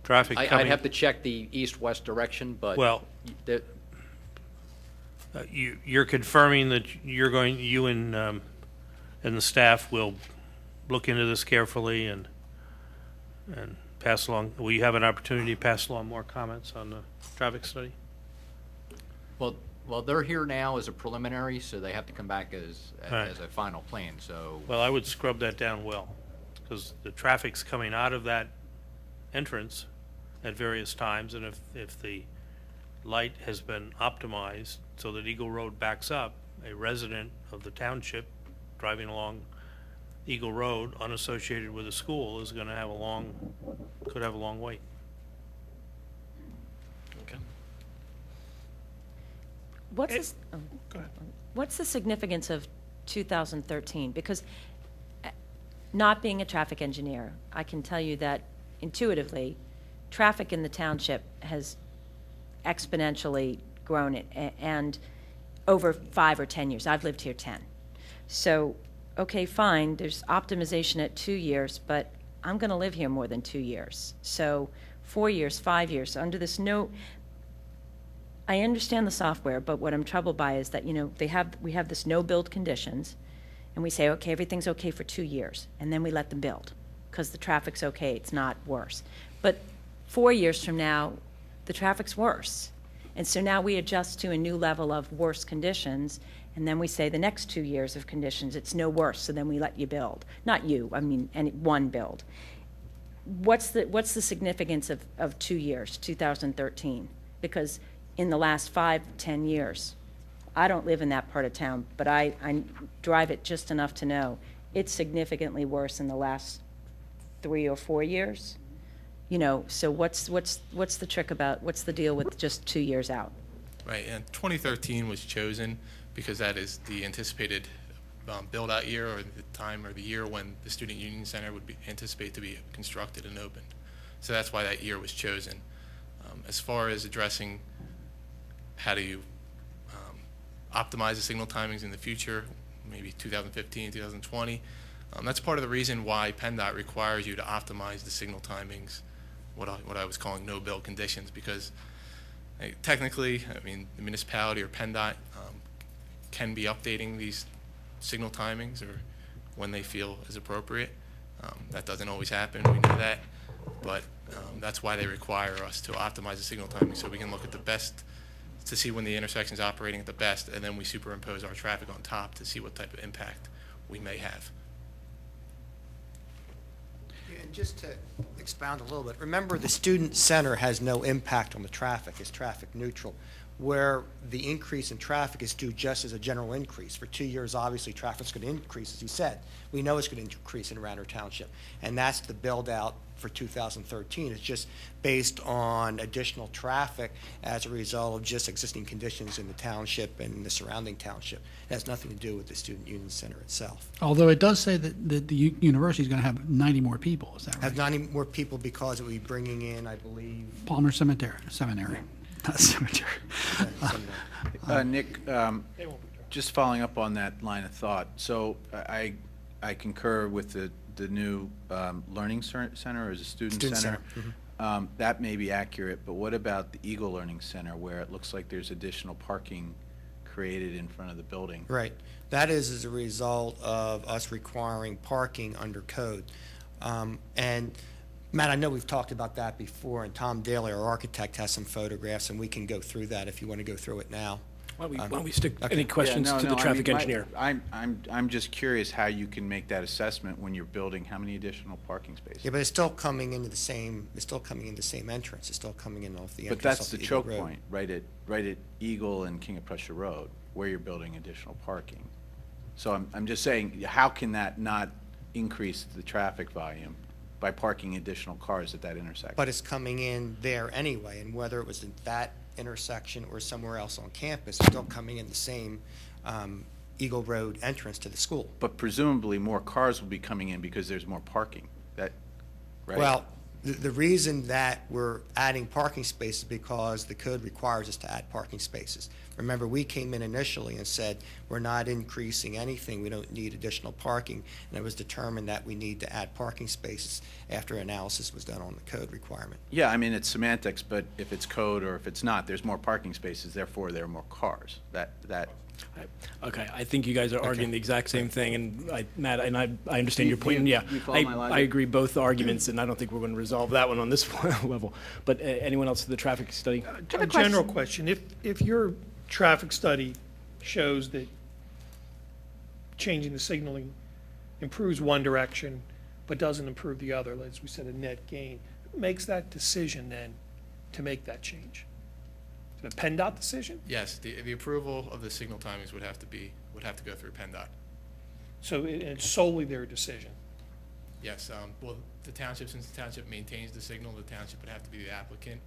Traffic coming. I'd have to check the east-west direction, but well, you're confirming that you and the staff will look into this carefully and pass along. Will you have an opportunity to pass along more comments on the traffic study? Well, they're here now as a preliminary, so they have to come back as a final plan. So. Well, I would scrub that down well, because the traffic's coming out of that entrance at various times, and if the light has been optimized so that Eagle Road backs up, a resident of the township driving along Eagle Road unassociated with a school is going to have could have a long wait. Okay. Go ahead. What's the significance of 2013? Because not being a traffic engineer, I can tell you that intuitively, traffic in the township has exponentially grown and over 5 or 10 years. I've lived here 10. So, okay, fine, there's optimization at 2 years, but I'm going to live here more than 2 years. So 4 years, 5 years, under this I understand the software, but what I'm troubled by is that, we have this no-build conditions, and we say, okay, everything's okay for 2 years, and then we let them build, because the traffic's okay, it's not worse. But 4 years from now, the traffic's worse. And so now we adjust to a new level of worse conditions, and then we say the next 2 years of conditions, it's no worse, so then we let you build. Not you, I mean, one build. What's the significance of 2 years, 2013? Because in the last 5, 10 years, I don't live in that part of town, but I drive it just enough to know it's significantly worse in the last 3 or 4 years. So what's the trick about, what's the deal with just 2 years out? Right, and 2013 was chosen because that is the anticipated build-out year, or the time or the year when the Student Union Center would be anticipated to be constructed and opened. So that's why that year was chosen. As far as addressing how do you optimize the signal timings in the future, maybe 2015, 2020, that's part of the reason why PennDOT requires you to optimize the signal timings, what I was calling no-build conditions, because technically, I mean, the municipality or PennDOT can be updating these signal timings or when they feel is appropriate. That doesn't always happen, we know that, but that's why they require us to optimize the signal timing, so we can look at the best to see when the intersection is operating at the best, and then we superimpose our traffic on top to see what type of impact we may have. And just to expound a little bit, remember the student center has no impact on the traffic, it's traffic neutral, where the increase in traffic is due just as a general increase. For 2 years, obviously, traffic's going to increase, as you said. We know it's going to increase in Radnor Township, and that's the build-out for 2013. It's just based on additional traffic as a result of just existing conditions in the township and the surrounding township. It has nothing to do with the Student Union Center itself. Although it does say that the university is going to have 90 more people, is that right? Has 90 more people because it will be bringing in, I believe, Palmer Seminary, not cemetery. Nick, just following up on that line of thought, so I concur with the new learning center, or is it student center? Mm-hmm. That may be accurate, but what about the Eagle Learning Center, where it looks like there's additional parking created in front of the building? Right. That is as a result of us requiring parking under code. And Matt, I know we've talked about that before, and Tom Daly, our architect, has some photographs, and we can go through that if you want to go through it now. Why don't we stick Okay. any questions to the traffic engineer? I'm just curious how you can make that assessment when you're building how many additional parking spaces? Yeah, but it's still coming into the same, it's still coming in the same entrance. It's still coming in off the But entrance that's off the Eagle choke Road. point, right at Eagle and King of Prussia Road, where you're building additional parking. So I'm just saying, how can that not increase the traffic volume by parking additional cars at that intersection? But it's coming in there anyway, and whether it was in that intersection or somewhere else on campus, it's still coming in the same Eagle Road entrance to the school. But presumably more cars will be coming in because there's more parking, right? Well, the reason that we're adding parking spaces is because the code requires us to add parking spaces. Remember, we came in initially and said, we're not increasing anything, we don't need additional parking, and it was determined that we need to add parking spaces after analysis was done on the code requirement. Yeah, I mean, it's semantics, but if it's code or if it's not, there's more parking spaces, therefore there are more cars. Okay, I think you guys are arguing the exact same thing, and Matt, and I understand your point, and You yeah, follow my logic? I agree both arguments, and I don't think we're going to resolve that one on this level. But anyone else to the traffic study? A general question. If your traffic study shows that changing the signaling improves one direction but doesn't improve the other, as we said, a net gain, who makes that decision then to make that change? Is it a PennDOT decision? Yes, the approval of the signal timings would have to go through PennDOT. So it's solely their decision? Yes, well, since the township maintains the signal, the township would have to be the applicant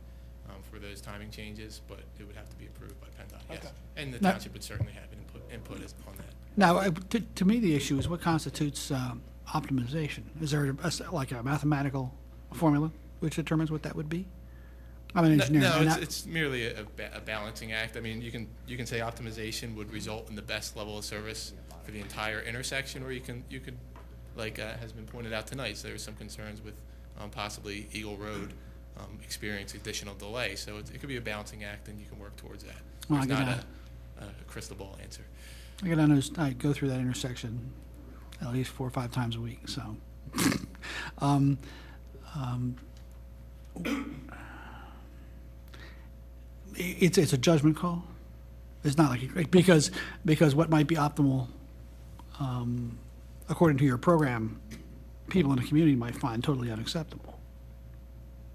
for those timing changes, but it would have to be approved by PennDOT, yes. Okay. And the Now- township would certainly have input on that. Now, to me, the issue is what constitutes optimization? Is there like a mathematical formula which determines what that would be? I'm an engineer. No, and I- it's merely a balancing act. I mean, you can say optimization would result in the best level of service for the entire intersection, or you could, like has been pointed out tonight, so there's some concerns with possibly Eagle Road experience additional delay. So it could be a balancing act, and you can work towards that. Well, There's I not get a crystal ball answer. I go through that intersection at least 4 or 5 times a week, so. It's a judgment call. It's not like, because what might be optimal, according to your program, people in the community might find totally unacceptable.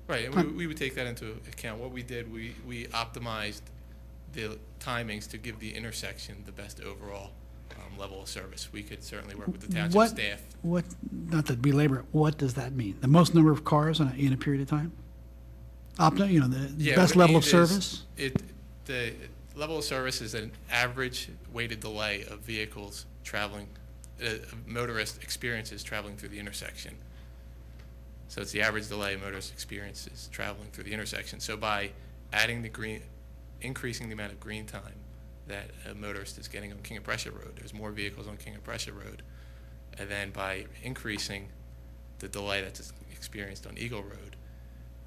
Right, and we would take that into account. What we did, we optimized the timings to give the intersection the best overall level of service. We could certainly work with the township staff. Not to belabor it, what does that mean? The most number of cars in a period of time? The best level of service? The level of service is an average weighted delay of vehicles traveling, motorist experiences traveling through the intersection. So it's the average delay motorist experiences traveling through the intersection. So by adding increasing the amount of green time that a motorist is getting on King of Prussia Road, there's more vehicles on King of Prussia Road. And then by increasing the delay that's experienced on Eagle Road,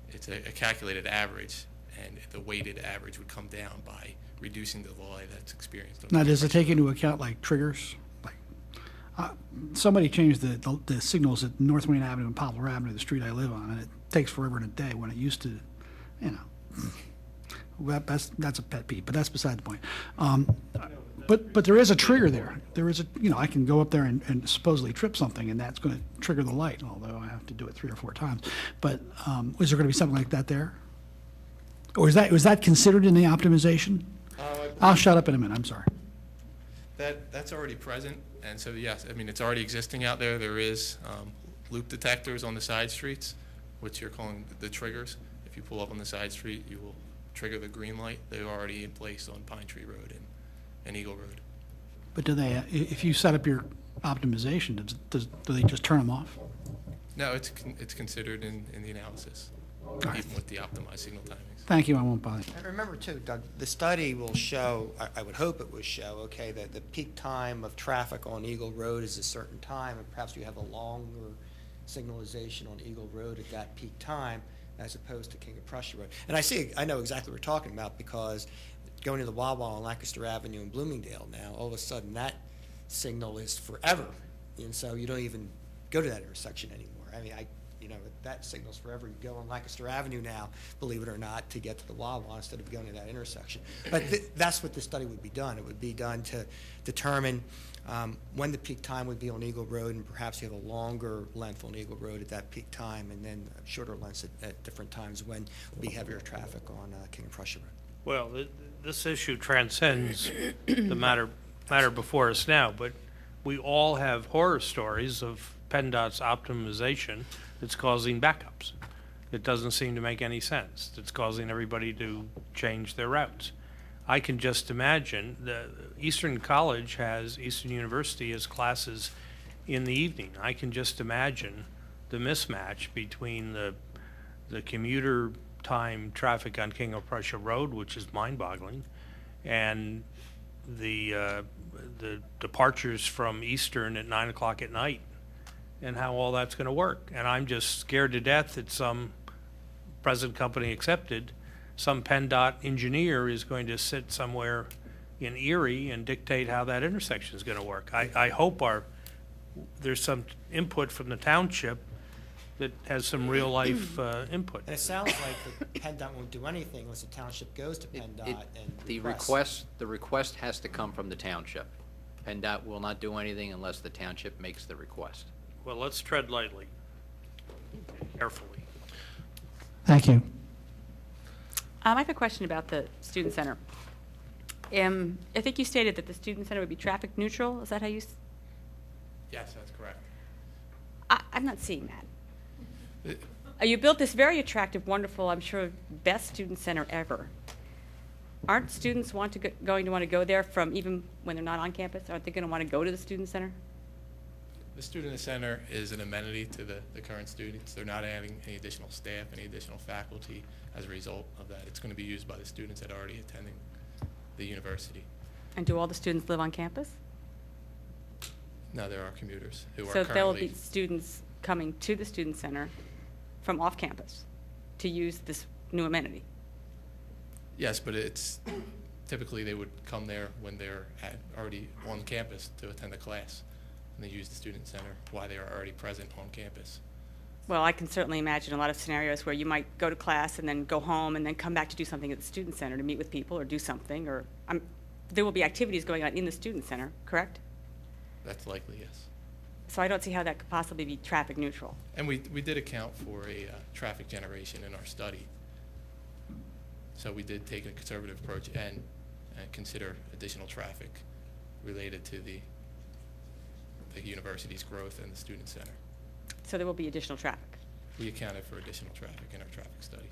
it's a calculated average, and the weighted average would come down by reducing the delay that's experienced on Now, King of does it Prussia take Road. into account like triggers? Like, somebody changed the signals at North Wayne Avenue and Poplar Avenue, the street I live on, and it takes forever and a day when it used to, that's a pet peeve, but that's beside the point. But there is a trigger there. There is I can go up there and supposedly trip something, and that's going to trigger the light, although I have to do it 3 or 4 times. But is there going to be something like that there? Or was that considered in the optimization? I'll shut up in a minute, I'm sorry. That's already present, and so yes, I mean, it's already existing out there. There is loop detectors on the side streets, which you're calling the triggers. If you pull up on the side street, you will trigger the green light. They're already in place on Pine Tree Road and Eagle Road. But do they, if you set up your optimization, do they just turn them off? No, it's considered in the analysis, right, even with the optimized signal timings. Thank you, I won't bother. And remember too, Doug, the study will show, I would hope it would show, okay, that the peak time of traffic on Eagle Road is a certain time, and perhaps you have a longer signalization on Eagle Road at that peak time as opposed to King of Prussia Road. And I know exactly what we're talking about, because going to the Wawa on Lancaster Avenue in Bloomingdale now, all of a sudden that signal is forever. And so you don't even go to that intersection anymore. I mean, that signal's forever. You go on Lancaster Avenue now, believe it or not, to get to the Wawa instead of going to that intersection. But that's what the study would be done. It would be done to determine when the peak time would be on Eagle Road, and perhaps you have a longer length on Eagle Road at that peak time, and then shorter lengths at different times when will be heavier traffic on King of Prussia Road. Well, this issue transcends the matter before us now, but we all have horror stories of PennDOT's optimization that's causing backups. It doesn't seem to make any sense. It's causing everybody to change their routes. I can just imagine Eastern University has classes in the evening. I can just imagine the mismatch between the commuter time traffic on King of Prussia Road, which is mind-boggling, and the departures from Eastern at 9 o'clock at night, and how all that's going to work. And I'm just scared to death that some, present company accepted, some PennDOT engineer is going to sit somewhere in Erie and dictate how that intersection is going to work. I hope there's some input from the township that has some real-life input. And it sounds like the PennDOT won't do anything unless the township goes to PennDOT and The request has to come from the township. PennDOT will not do anything unless the township makes the request. Well, let's tread lightly, carefully. Thank you. I have a question about the student center. I think you stated that the student center would be traffic neutral. Is that how you? Yes, that's correct. I'm not seeing that. You built this very attractive, wonderful, I'm sure, best student center ever. Aren't students going to want to go there from even when they're not on campus? Aren't they going to want to go to the student center? The student center is an amenity to the current students. They're not adding any additional staff, any additional faculty as a result of that. It's going to be used by the students that are already attending the university. And do all the students live on campus? No, there are commuters who are So there will currently. be students coming to the student center from off campus to use this new amenity. Yes, but it's, typically they would come there when they're already on campus to attend a class, and they use the student center while they are already present on campus. Well, I can certainly imagine a lot of scenarios where you might go to class and then go home and then come back to do something at the student center to meet with people or do something, or there will be activities going on in the student center, correct? That's likely, yes. So I don't see how that could possibly be traffic neutral. And we did account for a traffic generation in our study. So we did take a conservative approach and consider additional traffic related to the university's growth and the student center. So there will be additional traffic. We accounted for additional traffic in our traffic study.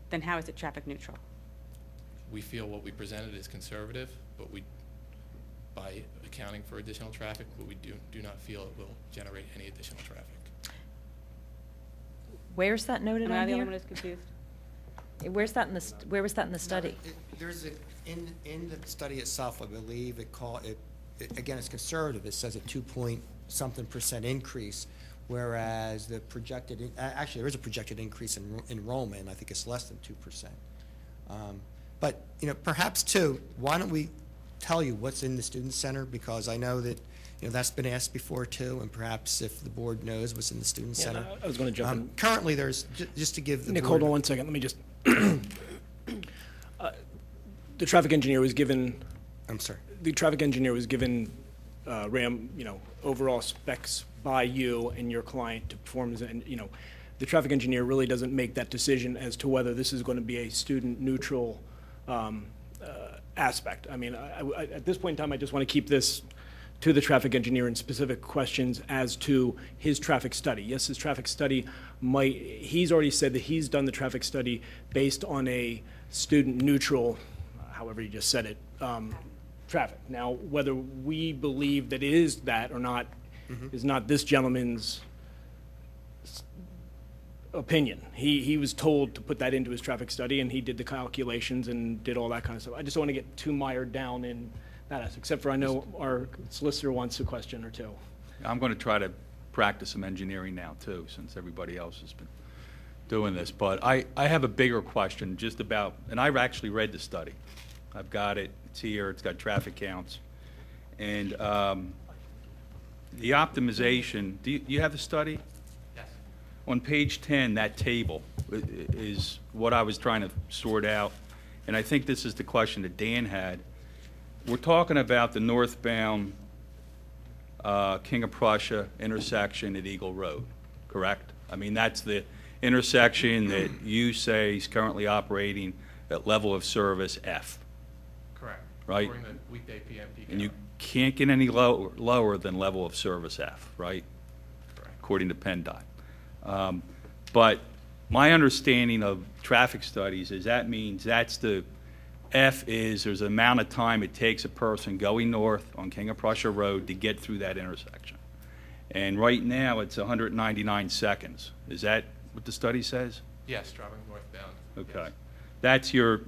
Then how is it traffic neutral? We feel what we presented is conservative, but by accounting for additional traffic, but we do not feel it will generate any additional traffic. Where's that noted Am I on the only here? one who's confused? Where was that in the study? There's in the study itself, I believe again, it's conservative. It says a 2-point-something% increase, whereas the projected, actually, there is a projected increase in enrollment. I think it's less than 2%. But, perhaps, too, why don't we tell you what's in the student center? Because I know that, that's been asked before, too, and perhaps if the board knows what's in the student center. I was going to jump in. Currently, there's, just to give the Nick, board. hold on one second. Let me just. The traffic engineer was given. I'm sorry. The traffic engineer was given overall specs by you and your client to perform as, and the traffic engineer really doesn't make that decision as to whether this is going to be a student neutral aspect. I mean, at this point in time, I just want to keep this to the traffic engineer in specific questions as to his traffic study. Yes, his traffic study he's already said that he's done the traffic study based on a student neutral, however you just said it, traffic. Now, whether we believe that it is that or not is not this gentleman's opinion. He was told to put that into his traffic study, and he did the calculations and did all that kind of stuff. I just don't want to get too mired down in that, except for I know our solicitor wants a question or two. I'm going to try to practice some engineering now, too, since everybody else has been doing this. But I have a bigger question just about, and I've actually read the study. I've got it. It's here. It's got traffic counts. And the optimization, do you have the study? Yes. On page 10, that table is what I was trying to sort out. And I think this is the question that Dan had. We're talking about the northbound King of Prussia intersection at Eagle Road, correct? I mean, that's the intersection that you say is currently operating at level of service F. Correct. Right? During the weekday PM peak And you hour. can't get any lower than level of service F, right? Correct. According to PennDOT. But my understanding of traffic studies is that means that's the F is there's an amount of time it takes a person going north on King of Prussia Road to get through that intersection. And right now, it's 199 seconds. Is that what the study says? Yes, driving northbound. Okay. Yes. That's your,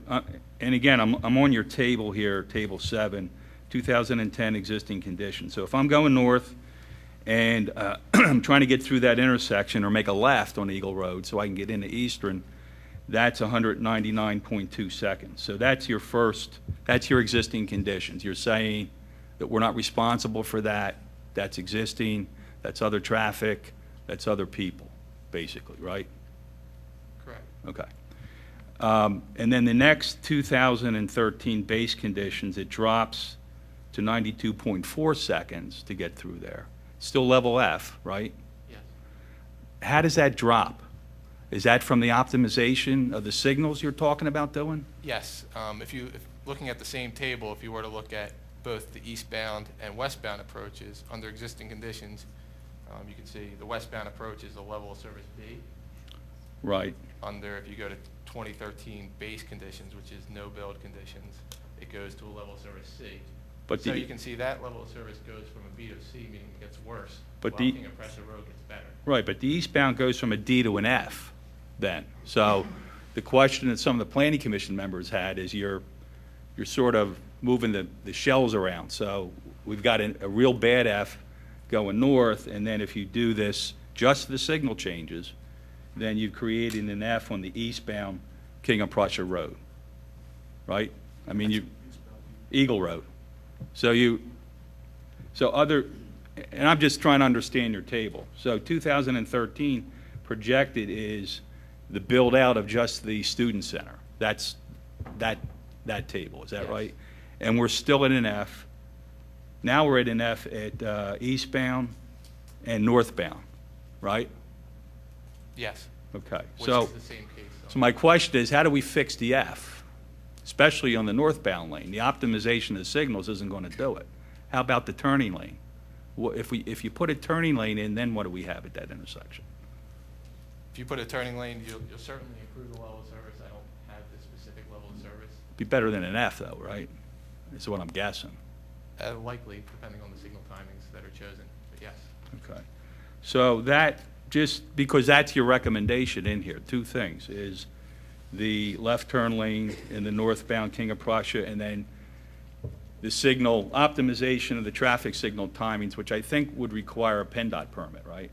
and again, I'm on your table here, table 7, 2010 existing conditions. So if I'm going north and I'm trying to get through that intersection or make a left on Eagle Road so I can get into Eastern, that's 199.2 seconds. So that's your existing conditions. You're saying that we're not responsible for that. That's existing, that's other traffic, that's other people, basically, right? Correct. Okay. And then the next 2013 base conditions, it drops to 92.4 seconds to get through there. Still level F, right? Yes. How does that drop? Is that from the optimization of the signals you're talking about doing? Yes. If looking at the same table, if you were to look at both the eastbound and westbound approaches under existing conditions, you can see the westbound approach is a level of service B. Right. If you go to 2013 base conditions, which is no build conditions, it goes to a level of service C. But So you can see that level of service goes from a B to a C, meaning it gets worse, But while the- King of Prussia Road gets better. Right, but the eastbound goes from a D to an F then. So the question that some of the planning commission members had is you're sort of moving the shells around. So we've got a real bad F going north, and then if you do this, just the signal changes, then you created an F on the eastbound King of Prussia Road, right? I mean, Eagle Road. So and I'm just trying to understand your table. So 2013 projected is the build-out of just the student center. That's that table, is that Yes. right? And we're still at an F. Now we're at an F at eastbound and northbound, right? Yes, Okay. which So, is the same case. so my question is, how do we fix the F, especially on the northbound lane? The optimization of the signals isn't going to do it. How about the turning lane? If you put a turning lane in, then what do we have at that intersection? If you put a turning lane, you'll certainly improve the level of service. I don't have the specific level of service. Be better than an F, though, right? Is what I'm guessing. Likely, depending on the signal timings that are chosen, but yes. Okay. So that, just because that's your recommendation in here, two things, is the left turn lane in the northbound King of Prussia, and then the signal optimization of the traffic signal timings, which I think would require a PennDOT permit, right?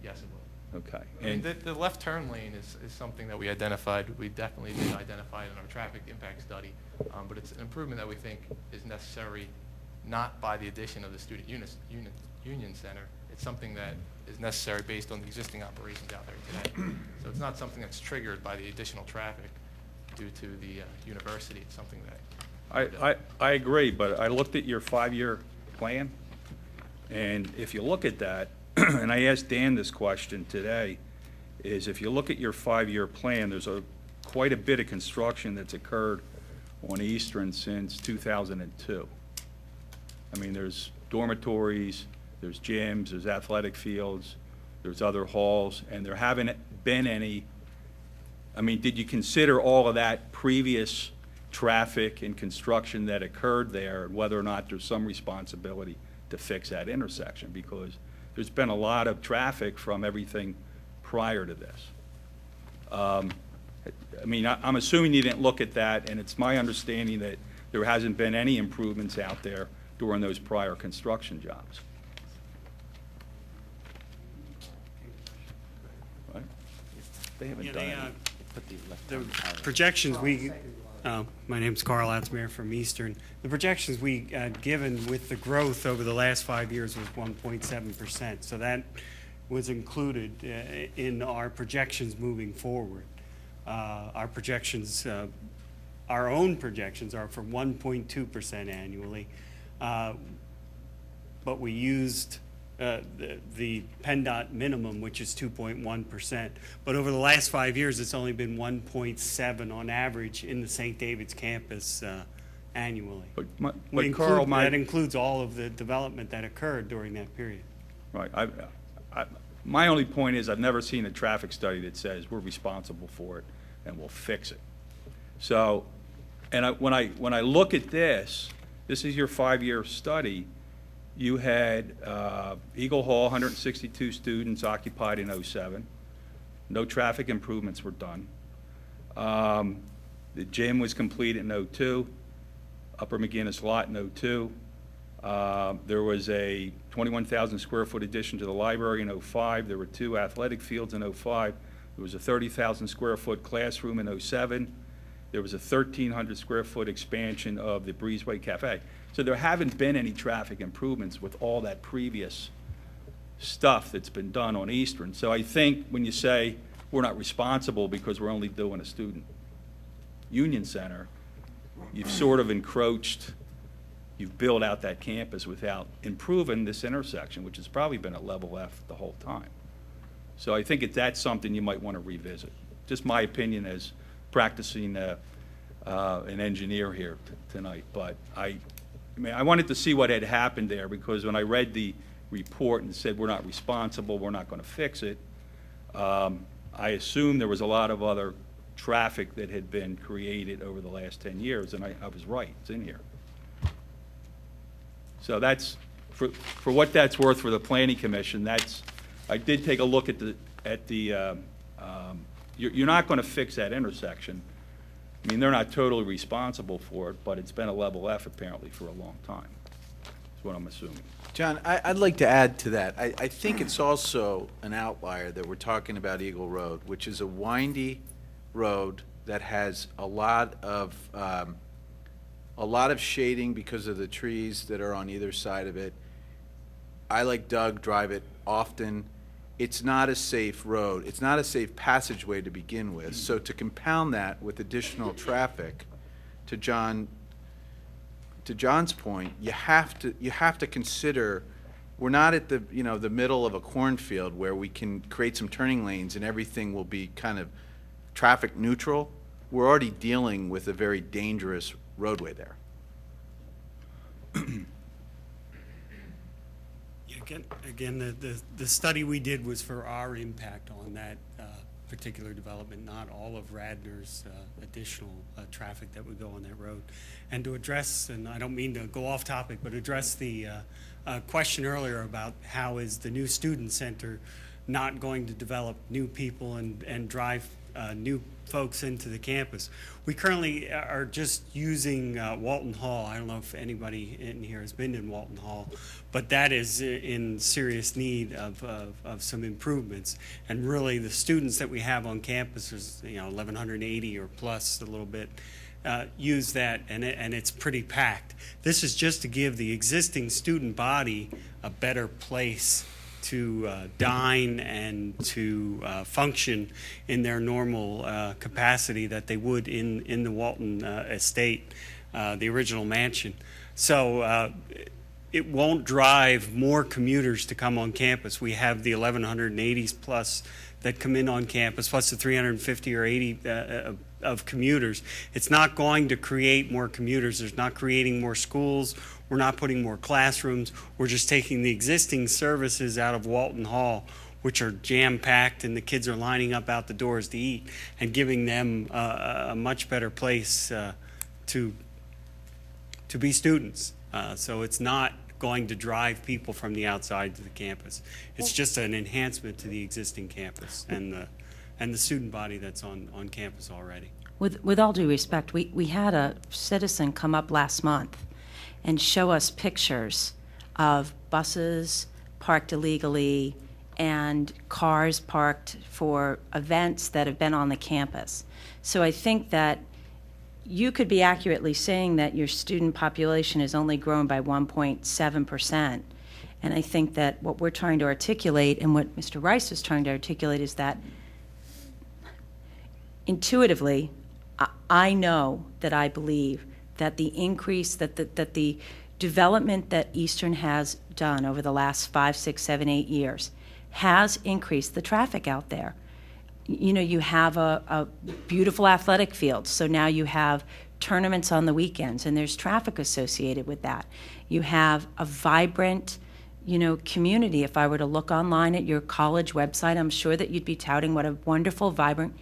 Yes, it will. Okay. I mean, And the left turn lane is something that we identified. We definitely did identify it in our traffic impact study, but it's an improvement that we think is necessary, not by the addition of the student union center. It's something that is necessary based on the existing operations out there today. So it's not something that's triggered by the additional traffic due to the university. It's something that I agree, but I looked at your 5-year plan, and if you look at that, and I asked Dan this question today, is if you look at your 5-year plan, there's quite a bit of construction that's occurred on Eastern since 2002. I mean, there's dormitories, there's gyms, there's athletic fields, there's other halls, and there haven't been any, I mean, did you consider all of that previous traffic and construction that occurred there, and whether or not there's some responsibility to fix that intersection? Because there's been a lot of traffic from everything prior to this. I mean, I'm assuming you didn't look at that, and it's my understanding that there hasn't been any improvements out there during those prior construction jobs. Right? They haven't done any. The projections my name's Carl Atzmeyer from Eastern. The projections we had given with the growth over the last 5 years was 1.7%. So that was included in our projections moving forward. Our projections, our own projections are for 1.2% annually. But we used the PennDOT minimum, which is 2.1%. But over the last 5 years, it's only been 1.7 on average in the St. David's campus annually. But Carl, that includes all of the development that occurred during that period. Right. My only point is I've never seen a traffic study that says we're responsible for it and we'll fix it. So, and when I look at this is your 5-year study. You had Eagle Hall, 162 students occupied in '07. No traffic improvements were done. The gym was complete in '02. Upper McGinnis lot in '02. There was a 21,000 square foot addition to the library in '05. There were 2 athletic fields in '05. There was a 30,000 square foot classroom in '07. There was a 1,300 square foot expansion of the Breezeway Cafe. So there haven't been any traffic improvements with all that previous stuff that's been done on Eastern. So I think when you say we're not responsible because we're only doing a student union center, you've sort of encroached, you've built out that campus without improving this intersection, which has probably been at level F the whole time. So I think that's something you might want to revisit. Just my opinion as practicing an engineer here tonight, but I mean, I wanted to see what had happened there, because when I read the report and said we're not responsible, we're not going to fix it, I assumed there was a lot of other traffic that had been created over the last 10 years, and I was right. It's in here. So that's, for what that's worth for the Planning Commission, I did take a look at you're not going to fix that intersection. I mean, they're not totally responsible for it, but it's been a level F apparently for a long time. is what I'm assuming. John, I'd like to add to that. I think it's also an outlier that we're talking about Eagle Road, which is a windy road that has a lot of shading because of the trees that are on either side of it. I, like Doug, drive it often. It's not a safe road. It's not a safe passageway to begin with. So to compound that with additional traffic, to John's point, you have to consider, we're not at the middle of a cornfield where we can create some turning lanes and everything will be kind of traffic neutral. We're already dealing with a very dangerous roadway there. Again, the study we did was for our impact on that particular development, not all of Radnor's additional traffic that would go on that road. And to address, and I don't mean to go off topic, but address the question earlier about how is the new student center not going to develop new people and drive new folks into the campus. We currently are just using Walton Hall. I don't know if anybody in here has been in Walton Hall, but that is in serious need of some improvements. And really, the students that we have on campus, there's 1,180 or plus a little bit, use that, and it's pretty packed. This is just to give the existing student body a better place to dine and to function in their normal capacity that they would in the Walton estate, the original mansion. So it won't drive more commuters to come on campus. We have the 1,180s plus that come in on campus, plus the 350 or 80 of commuters. It's not going to create more commuters. There's not creating more schools. We're not putting more classrooms. We're just taking the existing services out of Walton Hall, which are jam-packed and the kids are lining up out the doors to eat, and giving them a much better place to be students. So it's not going to drive people from the outside to the campus. It's just an enhancement to the existing campus and the student body that's on campus already. With all due respect, we had a citizen come up last month and show us pictures of buses parked illegally and cars parked for events that have been on the campus. So I think that you could be accurately saying that your student population has only grown by 1.7%. And I think that what we're trying to articulate and what Mr. Rice was trying to articulate is that intuitively, I know that I believe that the increase, that the development that Eastern has done over the last 5, 6, 7, 8 years has increased the traffic out there. You have a beautiful athletic field, so now you have tournaments on the weekends, and there's traffic associated with that. You have a vibrant, community. If I were to look online at your college website, I'm sure that you'd be touting what a wonderful, vibrant,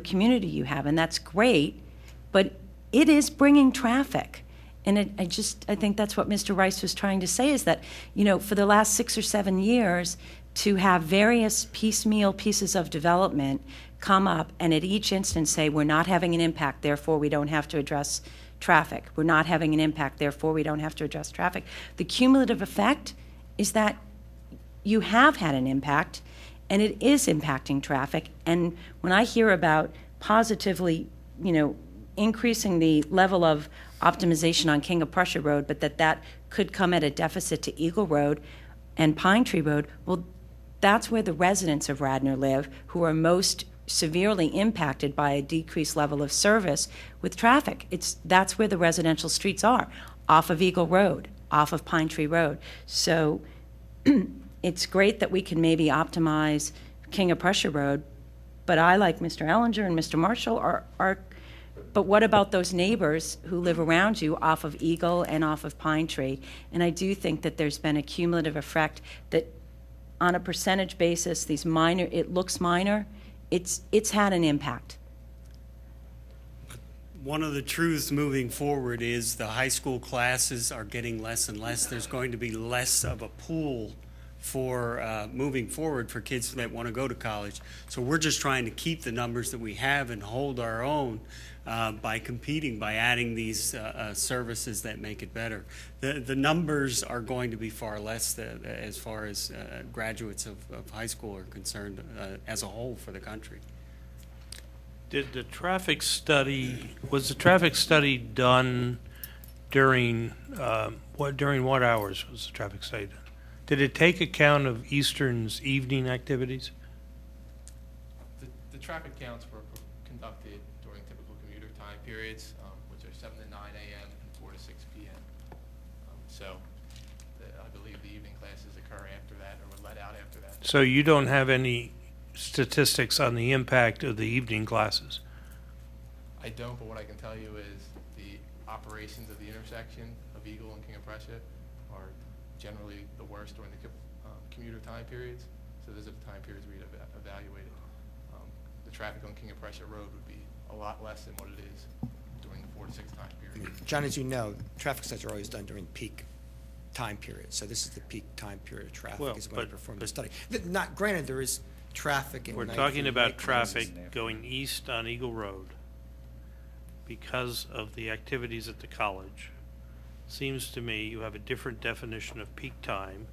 community you have, and that's great, but it is bringing traffic. And I think that's what Mr. Rice was trying to say, is that, for the last 6 or 7 years, to have various piecemeal pieces of development come up and at each instance say, we're not having an impact, therefore we don't have to address traffic. We're not having an impact, therefore we don't have to address traffic. The cumulative effect is that you have had an impact, and it is impacting traffic. And when I hear about positively, increasing the level of optimization on King of Prussia Road, but that could come at a deficit to Eagle Road and Pine Tree Road, well, that's where the residents of Radnor live, who are most severely impacted by a decreased level of service with traffic. That's where the residential streets are, off of Eagle Road, off of Pine Tree Road. So it's great that we can maybe optimize King of Prussia Road, but I, like Mr. Ellinger and Mr. Marshall, but what about those neighbors who live around you off of Eagle and off of Pine Tree? And I do think that there's been a cumulative effect that on a percentage basis, it looks minor, it's had an impact. One of the truths moving forward is the high school classes are getting less and less. There's going to be less of a pool for moving forward for kids that want to go to college. So we're just trying to keep the numbers that we have and hold our own by competing, by adding these services that make it better. The numbers are going to be far less as far as graduates of high school are concerned as a whole for the country. Was the traffic study done during what hours was the traffic study done? Did it take account of Eastern's evening activities? The traffic counts were conducted during typical commuter time periods, which are 7 to 9 a.m. and 4 to 6 p.m. I believe the evening classes occur after that or were let out after that. So you don't have any statistics on the impact of the evening classes? I don't, but what I can tell you is the operations of the intersection of Eagle and King of Prussia are generally the worst during the commuter time periods. So those are the time periods we'd evaluated. The traffic on King of Prussia Road would be a lot less than what it is during the 4 to 6 time period. John, as you know, traffic studies are always done during peak time periods. So this is the peak time period of traffic Well, is when we but- perform the study. Not granted, there is traffic in We're night talking through about night classes. traffic going east on Eagle Road because of the activities at the college. Seems to me you have a different definition of peak time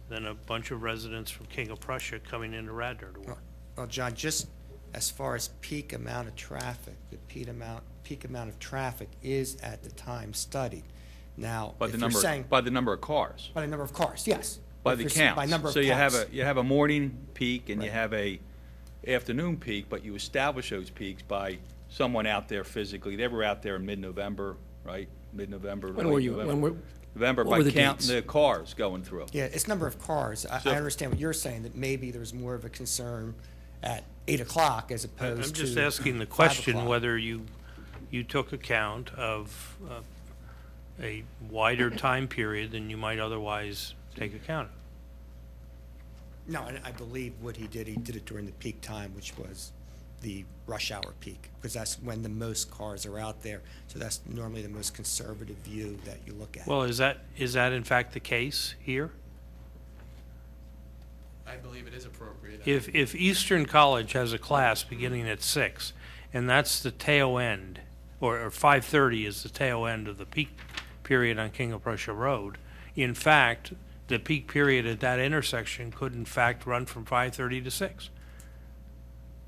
than a bunch of residents from King of Prussia coming into Radnor to work. Well, John, just as far as peak amount of traffic, the peak amount of traffic is at the time studied. Now, By if the you're number, saying by the number of cars, by the number of cars, yes. by If the you're s- count. By number of So you have cars. a morning peak and you Right. have a afternoon peak, but you establish those peaks by someone out there physically. They were out there in mid-November, right? Mid-November. When were late you, November. when were, November what by were the counting dates? the cars going through. Yeah, it's number of cars. I So- understand what you're saying, that maybe there's more of a concern at 8 o'clock as opposed I'm to just asking the 5 question o'clock. whether you took account of a wider time period than you might otherwise take account of. No, and I believe what he did it during the peak time, which was the rush hour peak, because that's when the most cars are out there. So that's normally the most conservative view that you look at. Well, is that in fact the case here? I believe it is appropriate. If Eastern College has a class beginning at 6, and that's the tail end, or 5:30 is the tail end of the peak period on King of Prussia Road, in fact, the peak period at that intersection could in fact run from 5:30 to 6.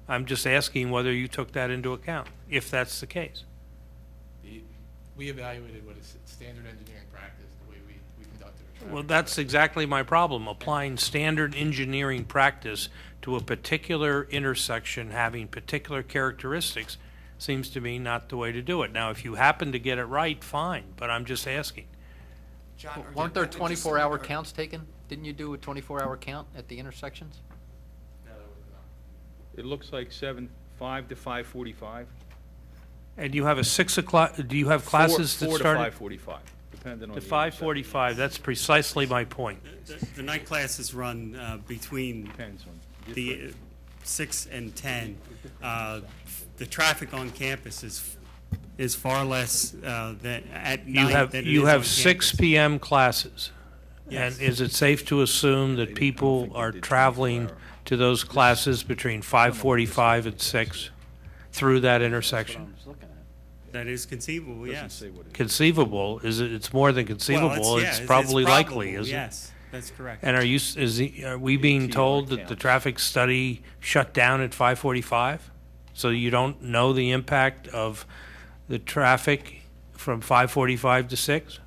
I'm just asking whether you took that into account, if that's the case. We evaluated what is standard engineering practice, the way we conducted our traffic. Well, that's exactly my problem. Applying standard engineering practice to a particular intersection having particular characteristics seems to me not the way to do it. Now, if you happen to get it right, fine, but I'm just asking. John, are Weren't there images 24-hour or- counts taken? Didn't you do a 24-hour count at the intersections? No, there was not. It looks like 5 to 5:45. And you have a 6 o'clock, do you have classes that 4 start to at 5:45, depending on to the 5:45? That's precisely my point. The night classes run between Depends on. the 6 and 10. The traffic on campus is far less than at You night have, than it you is have on 6 campus. p.m. classes. Yes. And is it safe to assume that people are traveling to those classes between 5:45 and 6 through that intersection? That is conceivable, Doesn't yes. say what it is. Conceivable, it's more than conceivable, yeah, it's probably likely, probable, isn't it? Yes, that's correct. And are we being 18 told hour that the counts. traffic study shut down at 5:45? So you don't know the impact of the traffic from 5:45 to 6?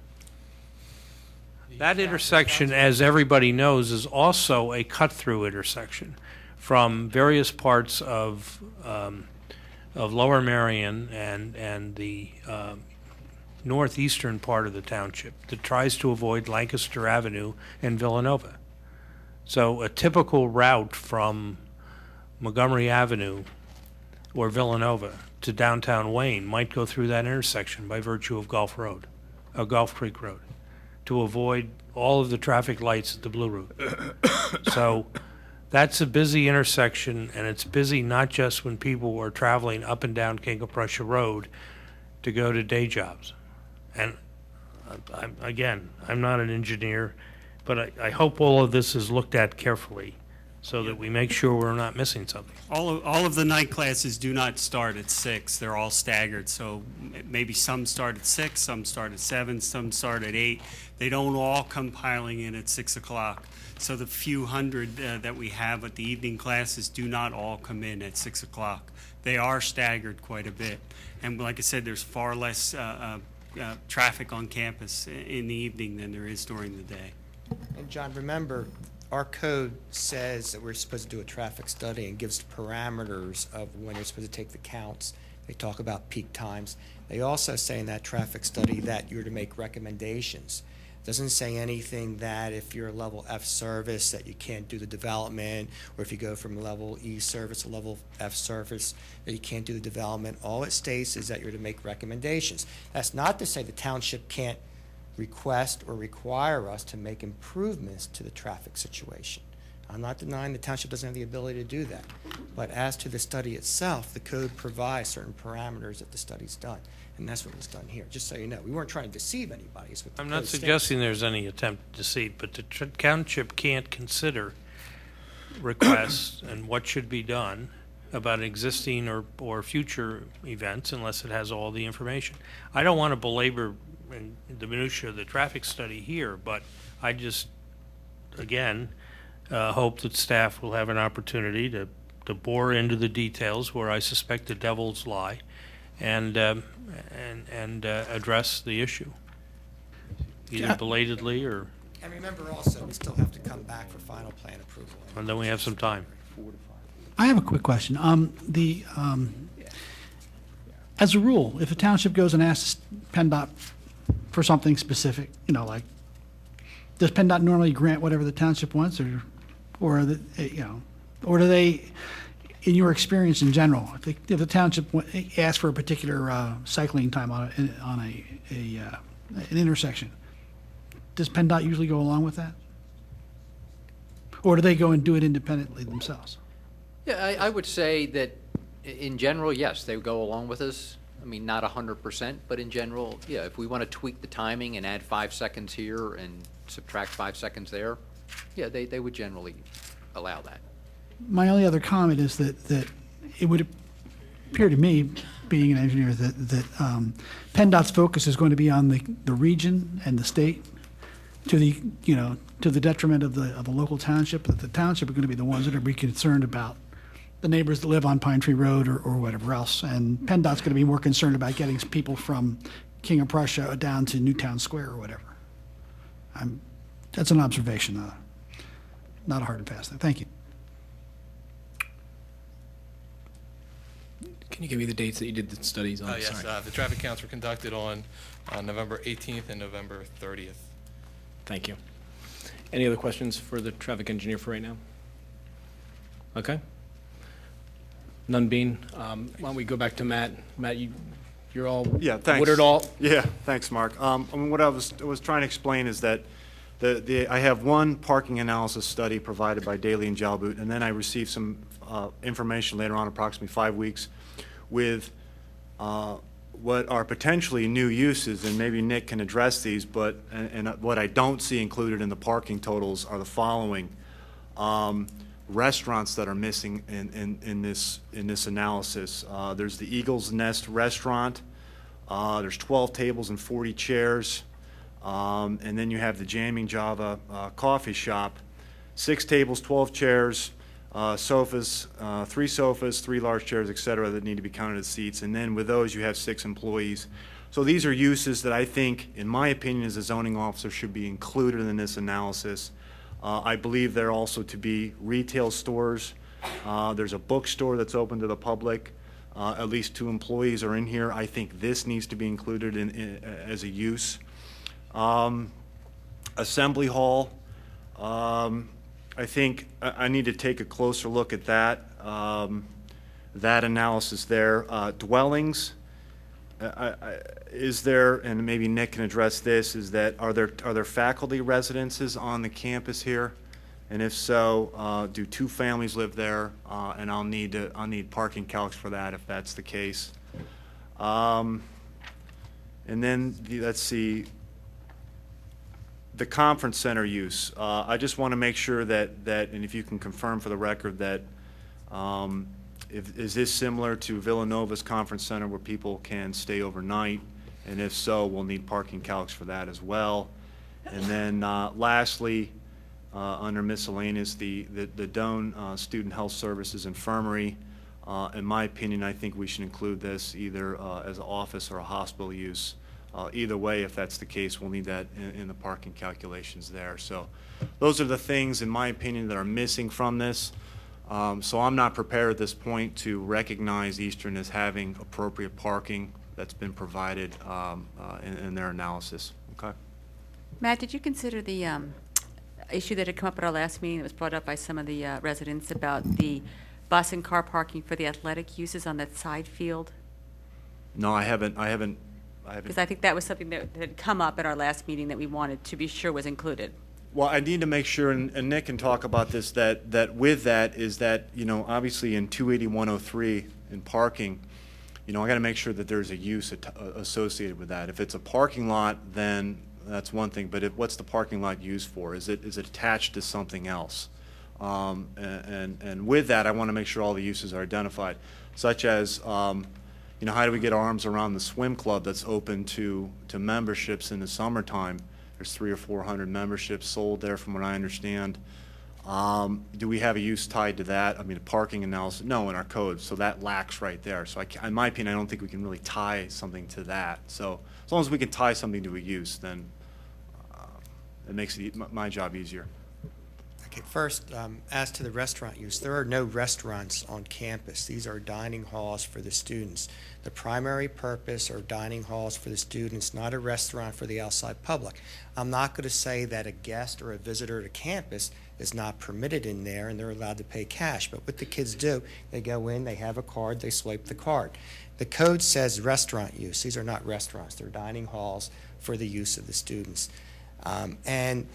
That intersection, as everybody knows, is also a cut-through intersection from various parts of Lower Marion and the northeastern part of the township that tries to avoid Lancaster Avenue and Villanova. So a typical route from Montgomery Avenue or Villanova to downtown Wayne might go through that intersection by virtue of Gulf Creek Road, to avoid all of the traffic lights at the Blue Route. So that's a busy intersection, and it's busy not just when people are traveling up and down King of Prussia Road to go to day jobs. And I'm not an engineer. But I hope all of this is looked at carefully so that we make sure we're not missing something. All of the night classes do not start at 6. They're all staggered, so maybe some start at 6, some start at 7, some start at 8. They don't all come piling in at 6 o'clock. So the few hundred that we have at the evening classes do not all come in at 6 o'clock. They are staggered quite a bit. And like I said, there's far less traffic on campus in the evening than there is during the day. And John, remember, our code says that we're supposed to do a traffic study and gives parameters of when you're supposed to take the counts. They talk about peak times. They also say in that traffic study that you're to make recommendations. Doesn't say anything that if you're a level F service that you can't do the development, or if you go from level E service to level F service that you can't do the development. All it states is that you're to make recommendations. That's not to say the township can't request or require us to make improvements to the traffic situation. I'm not denying the township doesn't have the ability to do that. But as to the study itself, the code provides certain parameters that the study's done. And that's what was done here, just so you know. We weren't trying to deceive anybody. Is what the I'm not code states. suggesting there's any attempt to deceive, but the township can't consider requests and what should be done about existing or future events unless it has all the information. I don't want to belabor in the minutia of the traffic study here, but I just, again, hope that staff will have an opportunity to bore into the details where I suspect the devils lie and address the issue, either belatedly or, And remember also, we still have to come back for final plan approval. and then we have some time. I have a quick question. As a rule, if a township goes and asks PennDOT for something specific, like, does PennDOT normally grant whatever the township wants, or do they, in your experience in general, if the township asks for a particular cycling time on an intersection, does PennDOT usually go along with that? Or do they go and do it independently themselves? Yeah, I would say that in general, yes, they would go along with us. I mean, not 100%, but in general, yeah, if we want to tweak the timing and add 5 seconds here and subtract 5 seconds there, yeah, they would generally allow that. My only other comment is that it would appear to me, being an engineer, that PennDOT's focus is going to be on the region and the state to the detriment of the local township. That the township are going to be the ones that are be concerned about the neighbors that live on Pine Tree Road or whatever else. And PennDOT's going to be more concerned about getting people from King of Prussia down to Newtown Square or whatever. That's an observation, not a hard and fast thing. Thank you. Can you give me the dates that you did the studies on? Yes, Sorry. the traffic counts were conducted on November 18th and November 30th. Thank you. Any other questions for the traffic engineer for right now? Okay. None being, why don't we go back to Matt? Matt, you're all Yeah, thanks. Woodard. Yeah, thanks, Mark. I mean, what I was trying to explain is that I have one parking analysis study provided by Daly and Jalboot, and then I received some information later on, approximately 5 weeks, with what are potentially new uses, and maybe Nick can address these, but and what I don't see included in the parking totals are the following. Restaurants that are missing in this analysis. There's the Eagle's Nest Restaurant. There's 12 tables and 40 chairs. And then you have the Jamming Java Coffee Shop. 6 tables, 12 chairs, sofas, 3 sofas, 3 large chairs, et cetera, that need to be counted as seats. And then with those, you have 6 employees. So these are uses that I think, in my opinion, as a zoning officer, should be included in this analysis. I believe there are also to be retail stores. There's a bookstore that's open to the public. At least 2 employees are in here. I think this needs to be included as a use. Assembly hall. I think I need to take a closer look at that. That analysis there. Dwellings. Is there, and maybe Nick can address this, is that are there faculty residences on the campus here? And if so, do 2 families live there? And I'll need parking calcs for that if that's the case. And then let's see. The conference center use, I just want to make sure that, and if you can confirm for the record that, is this similar to Villanova's conference center where people can stay overnight? And if so, we'll need parking calcs for that as well. And then lastly, under miscellaneous, the Doan Student Health Services Infirmary. In my opinion, I think we should include this either as an office or a hospital use. Either way, if that's the case, we'll need that in the parking calculations there. So those are the things, in my opinion, that are missing from this. So I'm not prepared at this point to recognize Eastern as having appropriate parking that's been provided in their analysis. Okay. Matt, did you consider the issue that had come up at our last meeting that was brought up by some of the residents about the bus and car parking for the athletic uses on that side field? No, I haven't. Because I think that was something that had come up at our last meeting that we wanted to be sure was included. Well, I need to make sure, and Nick can talk about this, that with that is that, obviously in 280-103 in parking, I got to make sure that there's a use associated with that. If it's a parking lot, then that's one thing, but what's the parking lot used for? Is it attached to something else? And with that, I want to make sure all the uses are identified, such as, how do we get our arms around the swim club that's open to memberships in the summertime? There's 300 or 400 memberships sold there, from what I understand. Do we have a use tied to that? I mean, a parking analysis? No, in our code, so that lacks right there. So in my opinion, I don't think we can really tie something to that. So as long as we can tie something to a use, then it makes my job easier. Okay, first, as to the restaurant use, there are no restaurants on campus. These are dining halls for the students. The primary purpose are dining halls for the students, not a restaurant for the outside public. I'm not going to say that a guest or a visitor to campus is not permitted in there and they're allowed to pay cash, but what the kids do, they go in, they have a card, they swipe the card. The code says restaurant use. These are not restaurants. They're dining halls for the use of the students. And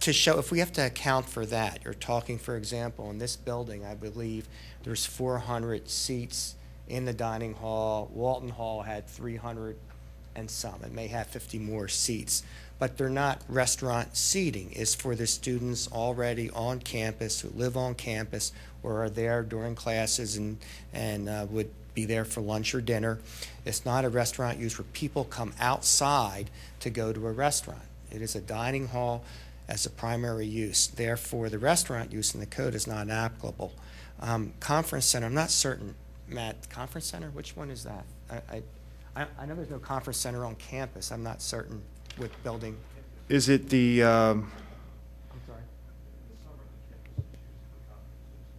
to show, if we have to account for that, you're talking, for example, in this building, I believe there's 400 seats in the dining hall. Walton Hall had 300 and some. It may have 50 more seats. But they're not restaurant seating. It's for the students already on campus, who live on campus, or are there during classes and would be there for lunch or dinner. It's not a restaurant use where people come outside to go to a restaurant. It is a dining hall as a primary use. Therefore, the restaurant use in the code is not applicable. Conference center, I'm not certain, Matt, conference center, which one is that? I know there's no conference center on campus. I'm not certain what building. Is it the, I'm sorry.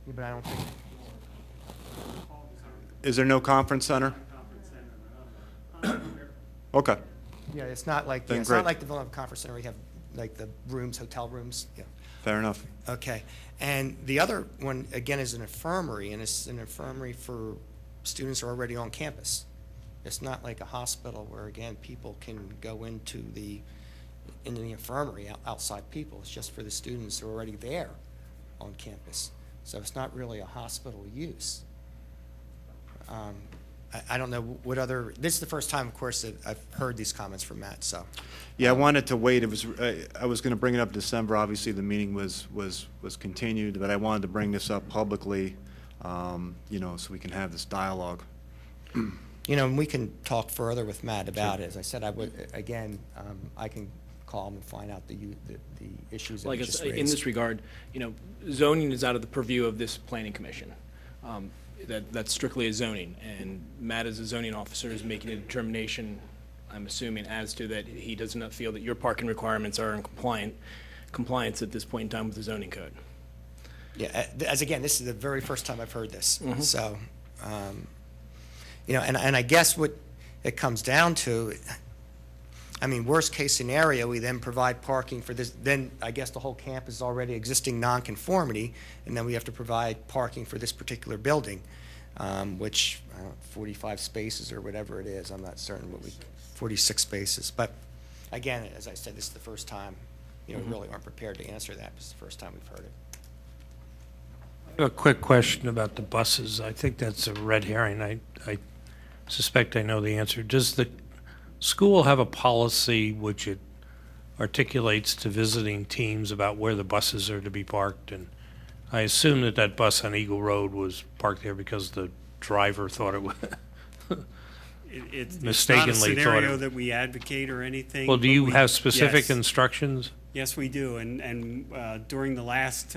Yeah, but I don't think. is there no conference center? Okay. Yeah, it's not like, Then it's great. not like the Villanova Conference Center where you have like the rooms, hotel rooms. Yeah. Fair enough. Okay. And the other one, again, is an infirmary, and it's an infirmary for students who are already on campus. It's not like a hospital where, again, people can go into the infirmary, outside people. It's just for the students who are already there on campus. So it's not really a hospital use. I don't know what other, this is the first time, of course, that I've heard these comments from Matt, so. Yeah, I wanted to wait. It was, I was going to bring it up in December. Obviously, the meeting was continued, but I wanted to bring this up publicly, so we can have this dialogue. And we can talk further with Matt about it. As I said, I would, again, I can call him and find out the issues that Like he just in raised. this regard, zoning is out of the purview of this planning commission. That's strictly a zoning, and Matt, as a zoning officer, is making a determination, I'm assuming, as to that he does not feel that your parking requirements are in compliance at this point in time with the zoning code. Yeah, as again, this is the very first time I've heard this. Mhm. So, and I guess what it comes down to, I mean, worst case scenario, we then provide parking for this, then I guess the whole campus is already existing nonconformity, and then we have to provide parking for this particular building, which, 45 spaces or whatever it is, I'm not certain what 46 spaces. But again, as I said, this is the first time, we really aren't prepared to answer that. It's the first time we've heard it. I have a quick question about the buses. I think that's a red herring. I suspect I know the answer. Does the school have a policy which it articulates to visiting teams about where the buses are to be parked. And I assume that that bus on Eagle Road was parked there because the driver thought it was, It's mistakenly not a thought scenario it. that we advocate or anything. Well, do but you we- have specific yes. instructions? Yes, we do, and during the last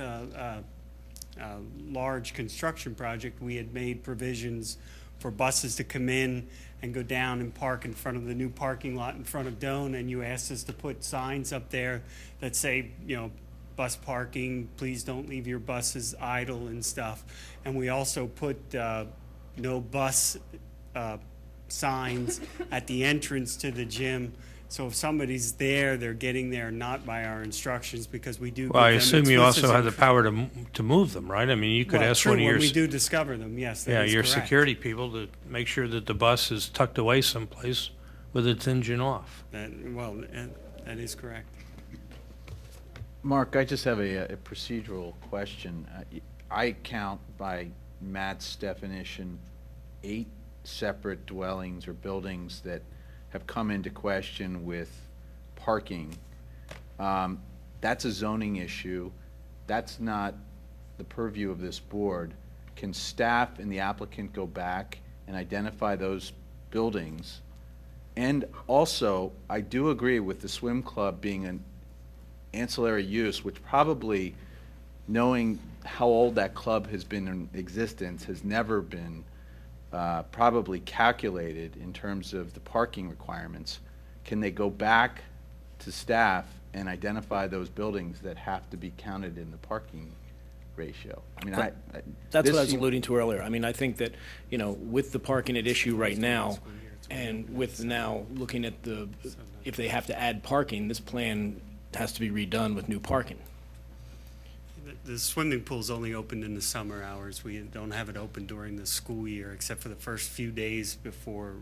large construction project, we had made provisions for buses to come in and go down and park in front of the new parking lot in front of Doan, and you asked us to put signs up there that say, bus parking, please don't leave your buses idle and stuff. And we also put no bus signs at the entrance to the gym. So if somebody's there, they're getting there not by our instructions, because we do. Well, I give them assume you also explicit- have the power to move them, right? I mean, you could Well, ask true, one of your. when we do discover them, yes, that Yeah, is your correct. security people to make sure that the bus is tucked away someplace with its engine off. That is correct. Mark, I just have a procedural question. I count by Matt's definition 8 separate dwellings or buildings that have come into question with parking. That's a zoning issue. That's not the purview of this board. Can staff and the applicant go back and identify those buildings? And also, I do agree with the swim club being an ancillary use, which probably, knowing how old that club has been in existence, has never been probably calculated in terms of the parking requirements. Can they go back to staff and identify those buildings that have to be counted in the parking ratio? I mean, That's what I was alluding to earlier. I mean, I think that, with the parking at issue right now, and with now looking at if they have to add parking, this plan has to be redone with new parking. The swimming pool's only open in the summer hours. We don't have it open during the school year, except for the first few days before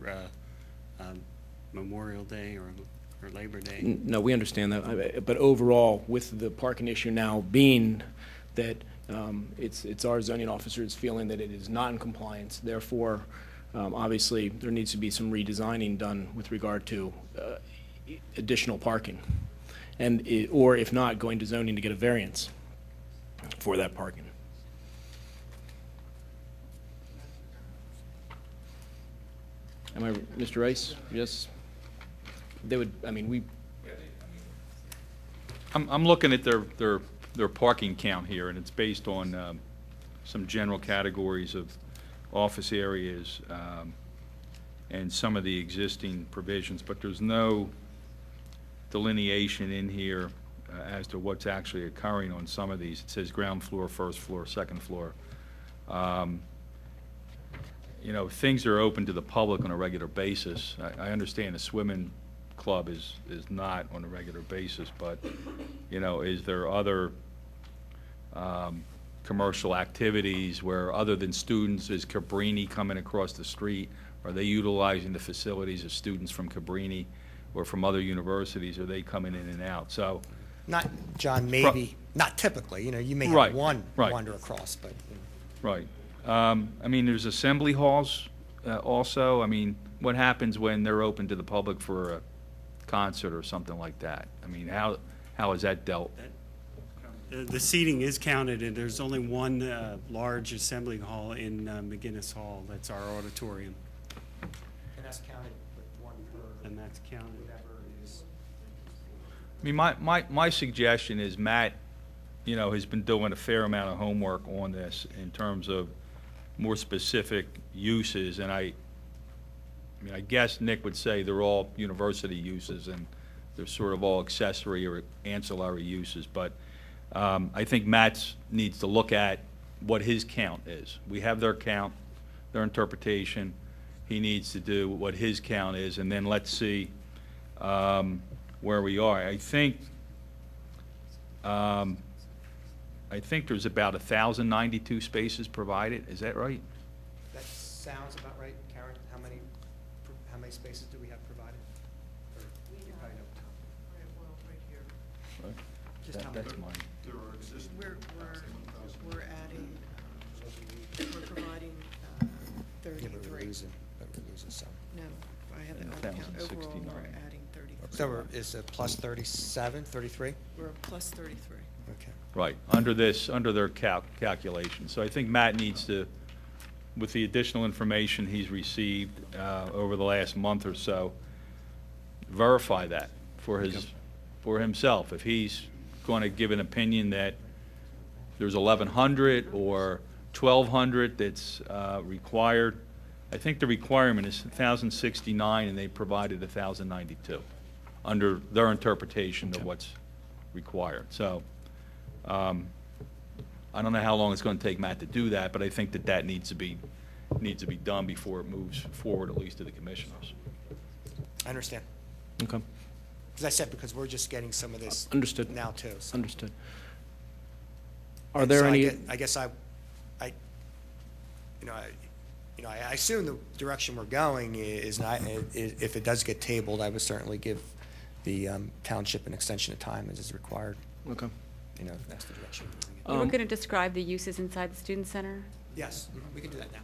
Memorial Day or Labor Day. No, we understand that, but overall, with the parking issue now being that it's our zoning officers feeling that it is not in compliance, therefore, obviously, there needs to be some redesigning done with regard to additional parking, or if not, going to zoning to get a variance for that parking. Am I, Mr. Rice? Yes? They would, I mean, I'm looking at their parking count here, and it's based on some general categories of office areas and some of the existing provisions, but there's no delineation in here as to what's actually occurring on some of these. It says ground floor, first floor, second floor. Things are open to the public on a regular basis. I understand the swimming club is not on a regular basis, but, is there other commercial activities where, other than students, is Cabrini coming across the street? Are they utilizing the facilities of students from Cabrini or from other universities? Are they coming in and out? So, Not, John, maybe, not typically, you may have Right, one right. wander across, but. right. I mean, there's assembly halls also. I mean, what happens when they're open to the public for a concert or something like that? I mean, how is that dealt? The seating is counted, and there's only one large assembly hall in McGinnis Hall. That's our auditorium, And that's counted with one per. and that's counted. Whatever it is. I mean, my suggestion is Matt, has been doing a fair amount of homework on this in terms of more specific uses, and I guess Nick would say they're all university uses and they're sort of all accessory or ancillary uses, but I think Matt needs to look at what his count is. We have their count, their interpretation. He needs to do what his count is, and then let's see where we are. I think there's about 1,092 spaces provided. Is that right? That sounds about right, Karen. How many spaces do we have provided? Or you probably know. Just how many? That's mine. We're adding, we're providing Yeah, but 33. we're losing some. No, I have the And other count. Overall, 1,069. we're adding 33. So is it plus 37, 33? We're plus 33. Okay. Right, under their calculation. So I think Matt needs to, with the additional information he's received over the last month or so, verify that for himself. If he's going to give an opinion that there's 1,100 or 1,200 that's required, I think the requirement is 1,069, and they provided 1,092 under their interpretation of what's required. So I don't know how long it's going to take Matt to do that, but I think that needs to be done before it moves forward, at least to the commissioners. I understand. Okay. As I said, because we're just getting some of this Understood. now too. So. Understood. Are And there so any? I guess I assume the direction we're going is not. If it does get tabled, I would certainly give the township an extension of time as is required. Okay. If that's the direction. You were going to describe the uses inside the student center? Yes, we can do that now.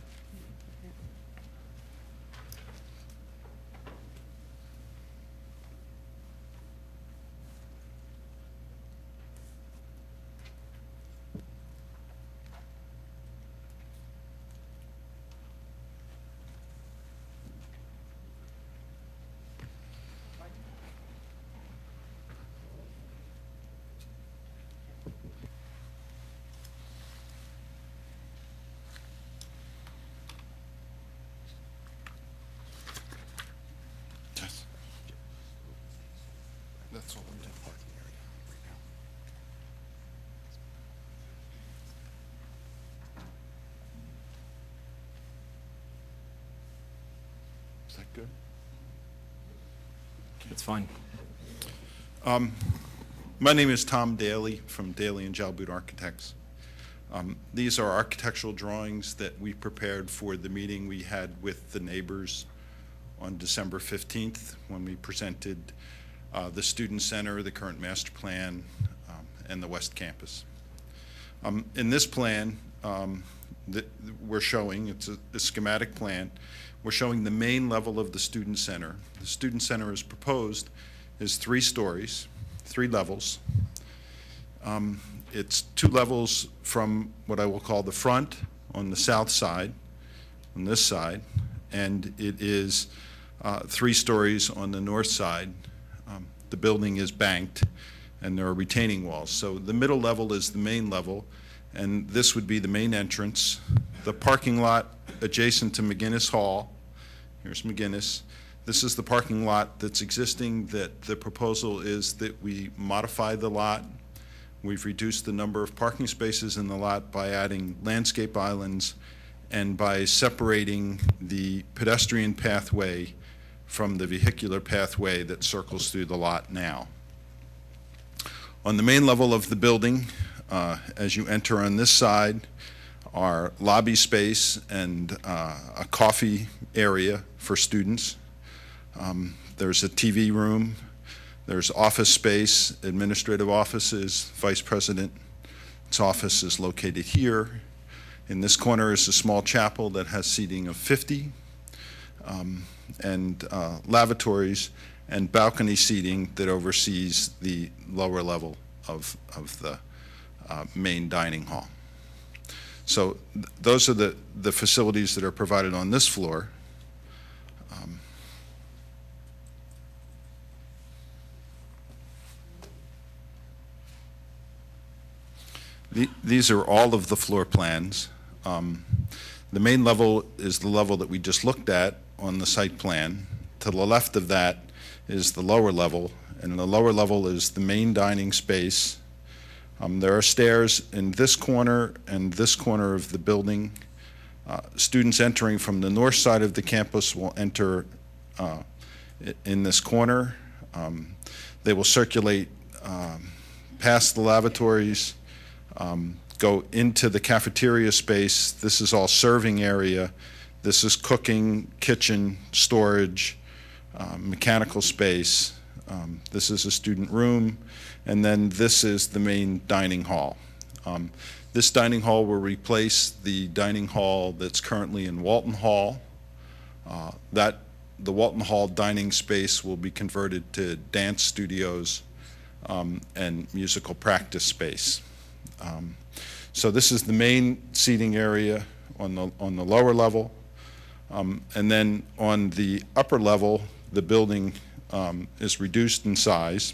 That's all we did. Is that good? It's fine. My name is Tom Daly from Daly and Jalboot Architects. These are architectural drawings that we prepared for the meeting we had with the neighbors on December 15th when we presented the Student Center, the current master plan, and the West Campus. In this plan that we're showing, it's a schematic plan, we're showing the main level of the Student Center. The Student Center is proposed is 3 stories, 3 levels. It's 2 levels from what I will call the front on the south side, on this side, and it is 3 stories on the north side. The building is banked, and there are retaining walls. So the middle level is the main level, and this would be the main entrance. The parking lot adjacent to McGinnis Hall, here's McGinnis. This is the parking lot that's existing, that the proposal is that we modify the lot. We've reduced the number of parking spaces in the lot by adding landscape islands and by separating the pedestrian pathway from the vehicular pathway that circles through the lot now. On the main level of the building, as you enter on this side, are lobby space and a coffee area for students. There's a TV room. There's office space, administrative offices, vice president's office is located here. In this corner is a small chapel that has seating of 50, and lavatories and balcony seating that oversees the lower level of the main dining hall. So those are the facilities that are provided on this floor. These are all of the floor plans. The main level is the level that we just looked at on the site plan. To the left of that is the lower level, and the lower level is the main dining space. There are stairs in this corner and this corner of the building. Students entering from the north side of the campus will enter in this corner. They will circulate past the lavatories, go into the cafeteria space. This is all serving area. This is cooking, kitchen, storage, mechanical space. This is a student room, and then this is the main dining hall. This dining hall will replace the dining hall that's currently in Walton Hall. That the Walton Hall dining space will be converted to dance studios and musical practice space. So this is the main seating area on the lower level. And then on the upper level, the building is reduced in size.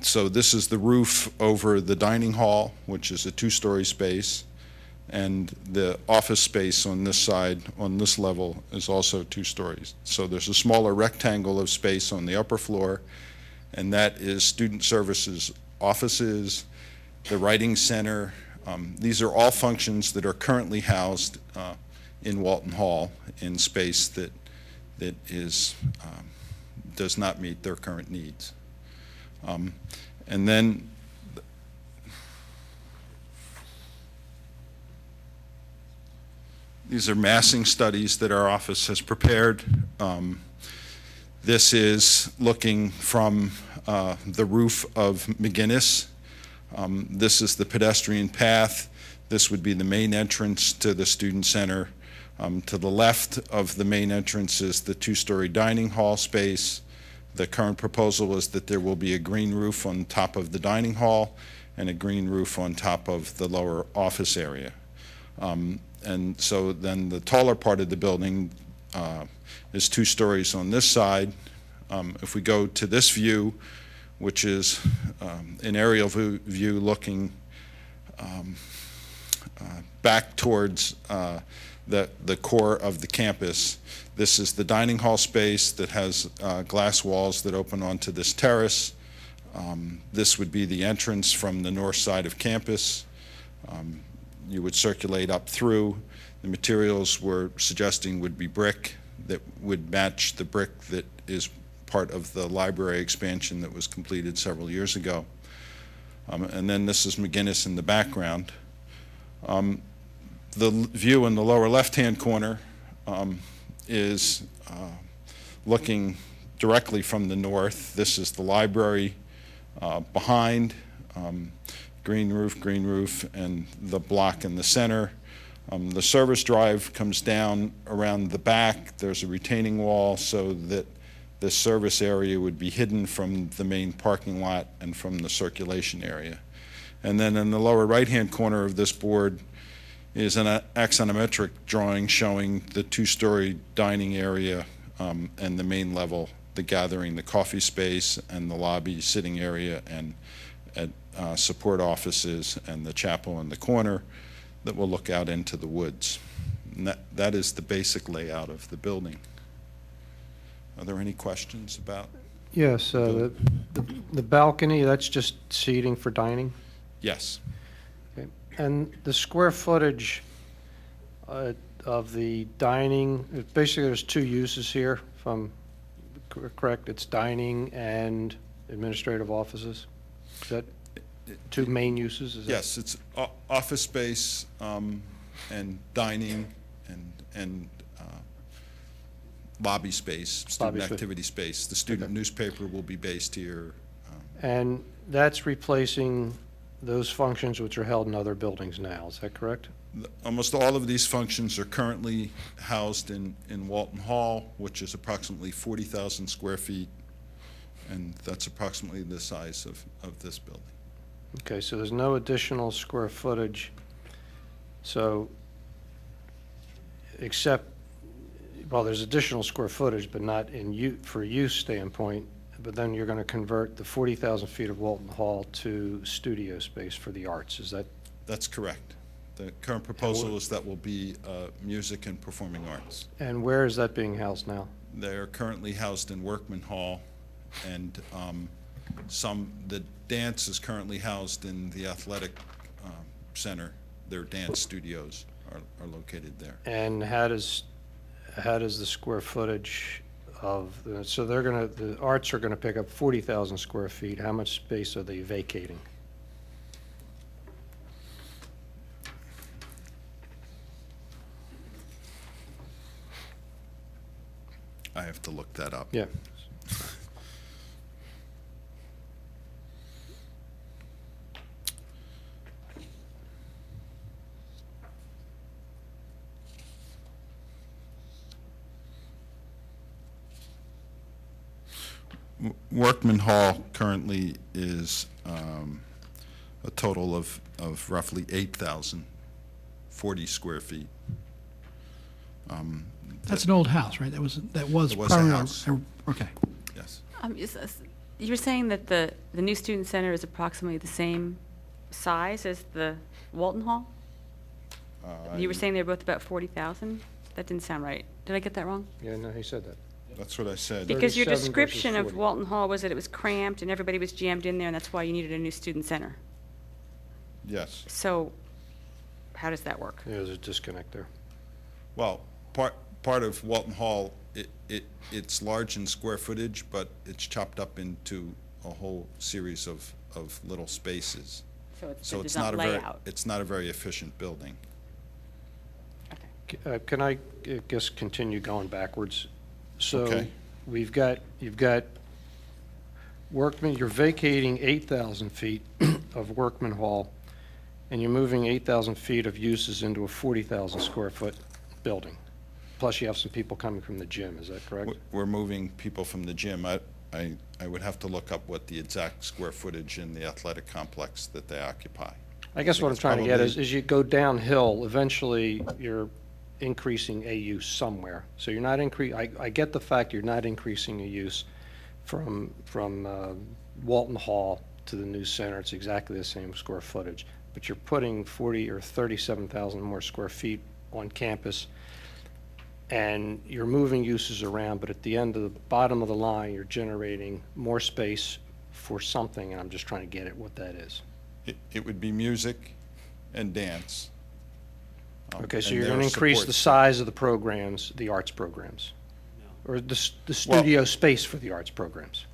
So this is the roof over the dining hall, which is a 2-story space. And the office space on this side, on this level, is also 2 stories. So there's a smaller rectangle of space on the upper floor, and that is student services offices, the writing center. These are all functions that are currently housed in Walton Hall in space that is does not meet their current needs. And then these are massing studies that our office has prepared. This is looking from the roof of McGinnis. This is the pedestrian path. This would be the main entrance to the student center. To the left of the main entrance is the 2-story dining hall space. The current proposal is that there will be a green roof on top of the dining hall and a green roof on top of the lower office area. And so then the taller part of the building is 2 stories on this side. If we go to this view, which is an aerial view looking back towards the core of the campus, this is the dining hall space that has glass walls that open onto this terrace. This would be the entrance from the north side of campus. You would circulate up through. The materials we're suggesting would be brick that would match the brick that is part of the library expansion that was completed several years ago. And then this is McGinnis in the background. The view in the lower left-hand corner is looking directly from the north. This is the library behind, green roof, and the block in the center. The service drive comes down around the back. There's a retaining wall so that the service area would be hidden from the main parking lot and from the circulation area. And then in the lower right-hand corner of this board is an axonometric drawing showing the 2-story dining area and the main level, the gathering, the coffee space, and the lobby sitting area, and support offices, and the chapel in the corner that will look out into the woods. And that is the basic layout of the building. Are there any questions about? Yes, the balcony, that's just seating for dining? Yes. Okay. And the square footage of the dining, basically there's 2 uses here, if I'm correct? It's dining and administrative offices? Is that 2 main uses? Is yes, it's office space and dining and lobby space, student activity space. The student newspaper will be based here. And that's replacing those functions which are held in other buildings now, is that correct? Almost all of these functions are currently housed in Walton Hall, which is approximately 40,000 square feet, and that's approximately the size of this building. Okay, so there's no additional square footage, so except, well, there's additional square footage, but not for use standpoint, but then you're going to convert the 40,000 feet of Walton Hall to studio space for the arts, is that? That's correct. The current proposal is that will be music and performing arts. And where is that being housed now? They're currently housed in Workman Hall, and the dance is currently housed in the athletic center. Their dance studios are located there. And how does the square footage of, so the arts are going to pick up 40,000 square feet. How much space are they vacating? I have to look that up. Yeah. Workman Hall currently is a total of roughly 8,040 square feet. That's an old house, right? That was It was a primarily- house. Okay. Yes. You were saying that the new student center is approximately the same size as the Walton Hall? You were saying they're both about 40,000? That didn't sound right. Did I get that wrong? Yeah, no, he said that. That's what I said. Because your 37 versus description of 40. Walton Hall was that it was cramped and everybody was jammed in there, and that's why you needed a new student center. Yes. So how does that work? Yeah, there's a disconnect there. Well, part of Walton Hall, it's large in square footage, but it's chopped up into a whole series of little spaces. So it's not not a very, layout. it's not a very efficient building. Can I guess continue going backwards? So Okay. you've got Workman, you're vacating 8,000 feet of Workman Hall, and you're moving 8,000 feet of uses into a 40,000 square foot building. Plus you have some people coming from the gym, is that correct? We're moving people from the gym. I would have to look up what the exact square footage in the athletic complex that they occupy. I guess what I'm it's trying to get is, probably- as you go downhill, eventually you're increasing a use somewhere. So you're not I get the fact you're not increasing a use from Walton Hall to the new center. It's exactly the same square footage, but you're putting 40 or 37,000 more square feet on campus, and you're moving uses around, but at the end of the bottom of the line, you're generating more space for something, and I'm just trying to get at what that is. It would be music and dance. Okay, so and you're their going to increase support the staff. size of the programs, the arts programs? Or the studio space for the arts programs?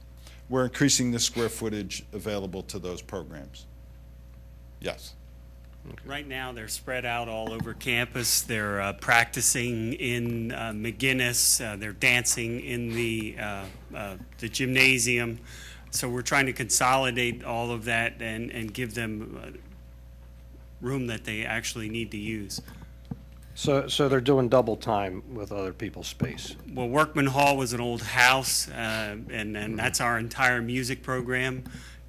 We're increasing the square footage available to those programs. Yes. Right now, they're spread out all over campus. They're practicing in McGinnis. They're dancing in the gymnasium. So we're trying to consolidate all of that and give them room that they actually need to use. So they're doing double time with other people's space? Well, Workman Hall was an old house, and that's our entire music program.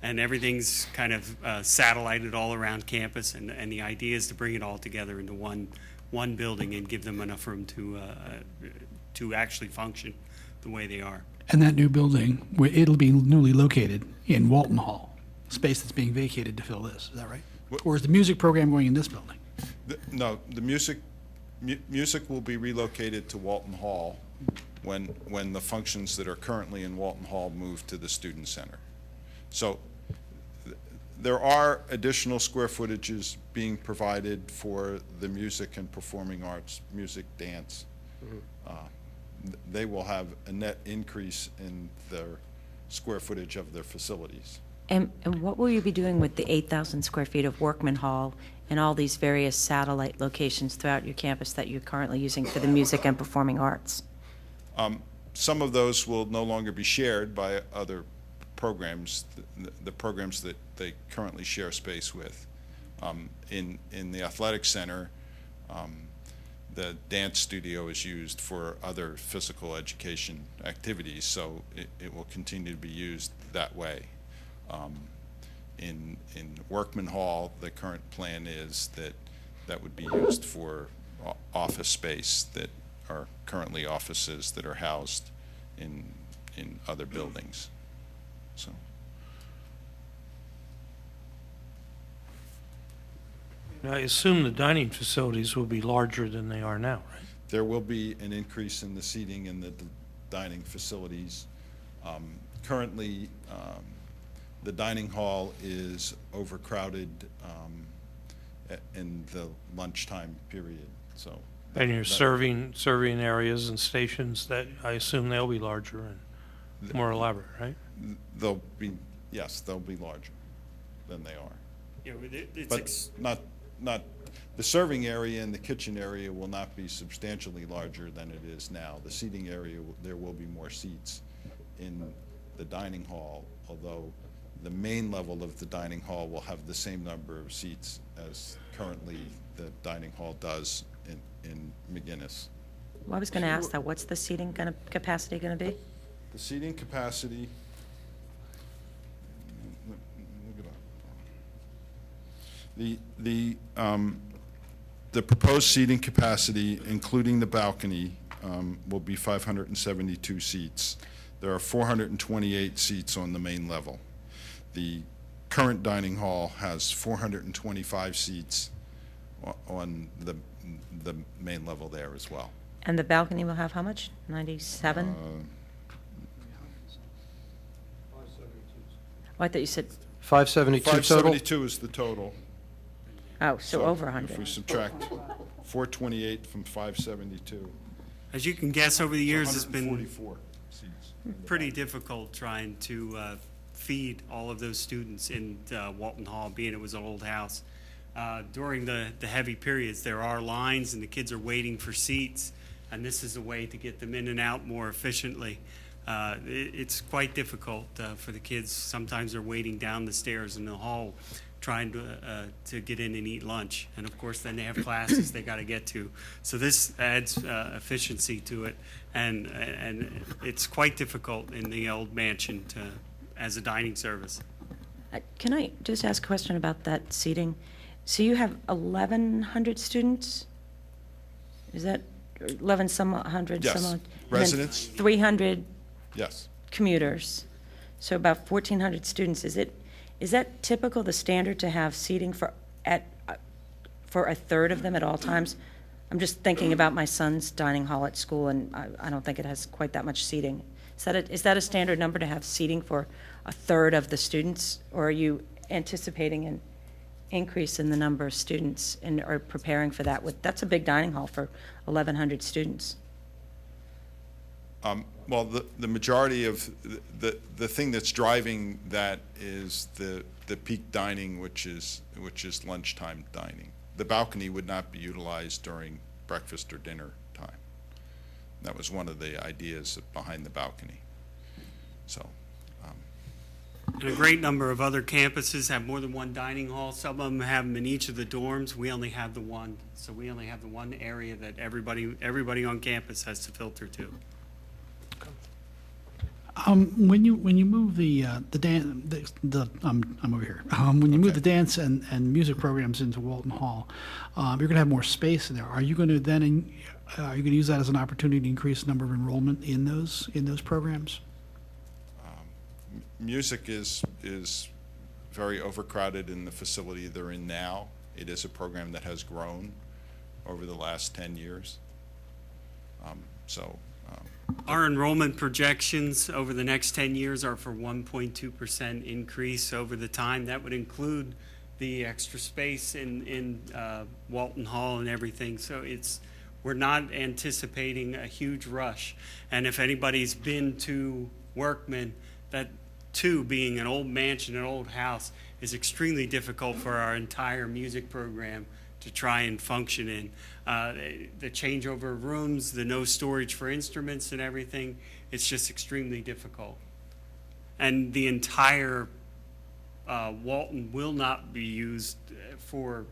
And everything's kind of satellited all around campus, and the idea is to bring it all together into one building and give them enough room to actually function the way they are. And that new building, it'll be newly located in Walton Hall, space that's being vacated to fill this, is that right? Or is the music program going in this building? No, the music will be relocated to Walton Hall when the functions that are currently in Walton Hall move to the student center. So there are additional square footages being provided for the music and performing arts, music, dance. They will have a net increase in their square footage of their facilities. And what will you be doing with the 8,000 square feet of Workman Hall and all these various satellite locations throughout your campus that you're currently using for the music and performing arts? Some of those will no longer be shared by other programs, the programs that they currently share space with. In the athletic center, the dance studio is used for other physical education activities, so it will continue to be used that way. In Workman Hall, the current plan is that would be used for office space that are currently offices that are housed in other buildings. So. I assume the dining facilities will be larger than they are now, right? There will be an increase in the seating in the dining facilities. Currently, the dining hall is overcrowded in the lunchtime period, so. And you're serving areas and stations that I assume they'll be larger and more elaborate, right? They'll be, yes, they'll be larger than they are. Yeah, But not, the serving area and the kitchen area will not be substantially larger than it is now. The seating area, there will be more seats in the dining hall, although the main level of the dining hall will have the same number of seats as currently the dining hall does in McGinnis. Well, I was going to ask that. What's the seating capacity going to be? The seating capacity The proposed seating capacity, including the balcony, will be 572 seats. There are 428 seats on the main level. The current dining hall has 425 seats on the main level there as well. And the balcony will have how much? 97? Oh, I thought you said, 572 total? 572 is the total. oh, so over 100. If we subtract 428 from 572. As you can guess, over the years, it's been 144 seats. pretty difficult trying to feed all of those students in Walton Hall, being it was an old house. During the heavy periods, there are lines and the kids are waiting for seats, and this is a way to get them in and out more efficiently. It's quite difficult for the kids. Sometimes they're waiting down the stairs in the hall trying to get in and eat lunch. And of course, then they have classes they got to get to. So this adds efficiency to it, and it's quite difficult in the old mansion as a dining service. Can I just ask a question about that seating? So you have 1,100 students? Is that 11 some hundred? Yes. Some odd? And then Residents? 300 Yes. commuters, so about 1,400 students. Is that typical, the standard, to have seating for a third of them at all times? I'm just thinking about my son's dining hall at school, and I don't think it has quite that much seating. Is that a standard number to have seating for a third of the students, or are you anticipating an increase in the number of students and are preparing for that? That's a big dining hall for 1,100 students. Well, the majority of the thing that's driving that is the peak dining, which is lunchtime dining. The balcony would not be utilized during breakfast or dinner time. That was one of the ideas behind the balcony. So. And a great number of other campuses have more than one dining hall. Some of them have them in each of the dorms. We only have the one. So we only have the one area that everybody on campus has to filter to. When you move the dance, I'm over here. When you move the dance and music programs into Walton Hall, you're going to have more space in there. Are you going to then use that as an opportunity to increase the number of enrollment in those programs? Music is very overcrowded in the facility they're in now. It is a program that has grown over the last 10 years. Our enrollment projections over the next 10 years are for 1.2% increase over the time. That would include the extra space in Walton Hall and everything. So we're not anticipating a huge rush. And if anybody's been to Workman, that too, being an old mansion, an old house, is extremely difficult for our entire music program to try and function in. The changeover of rooms, the no storage for instruments and everything, it's just extremely difficult. And the entire Walton will not be used for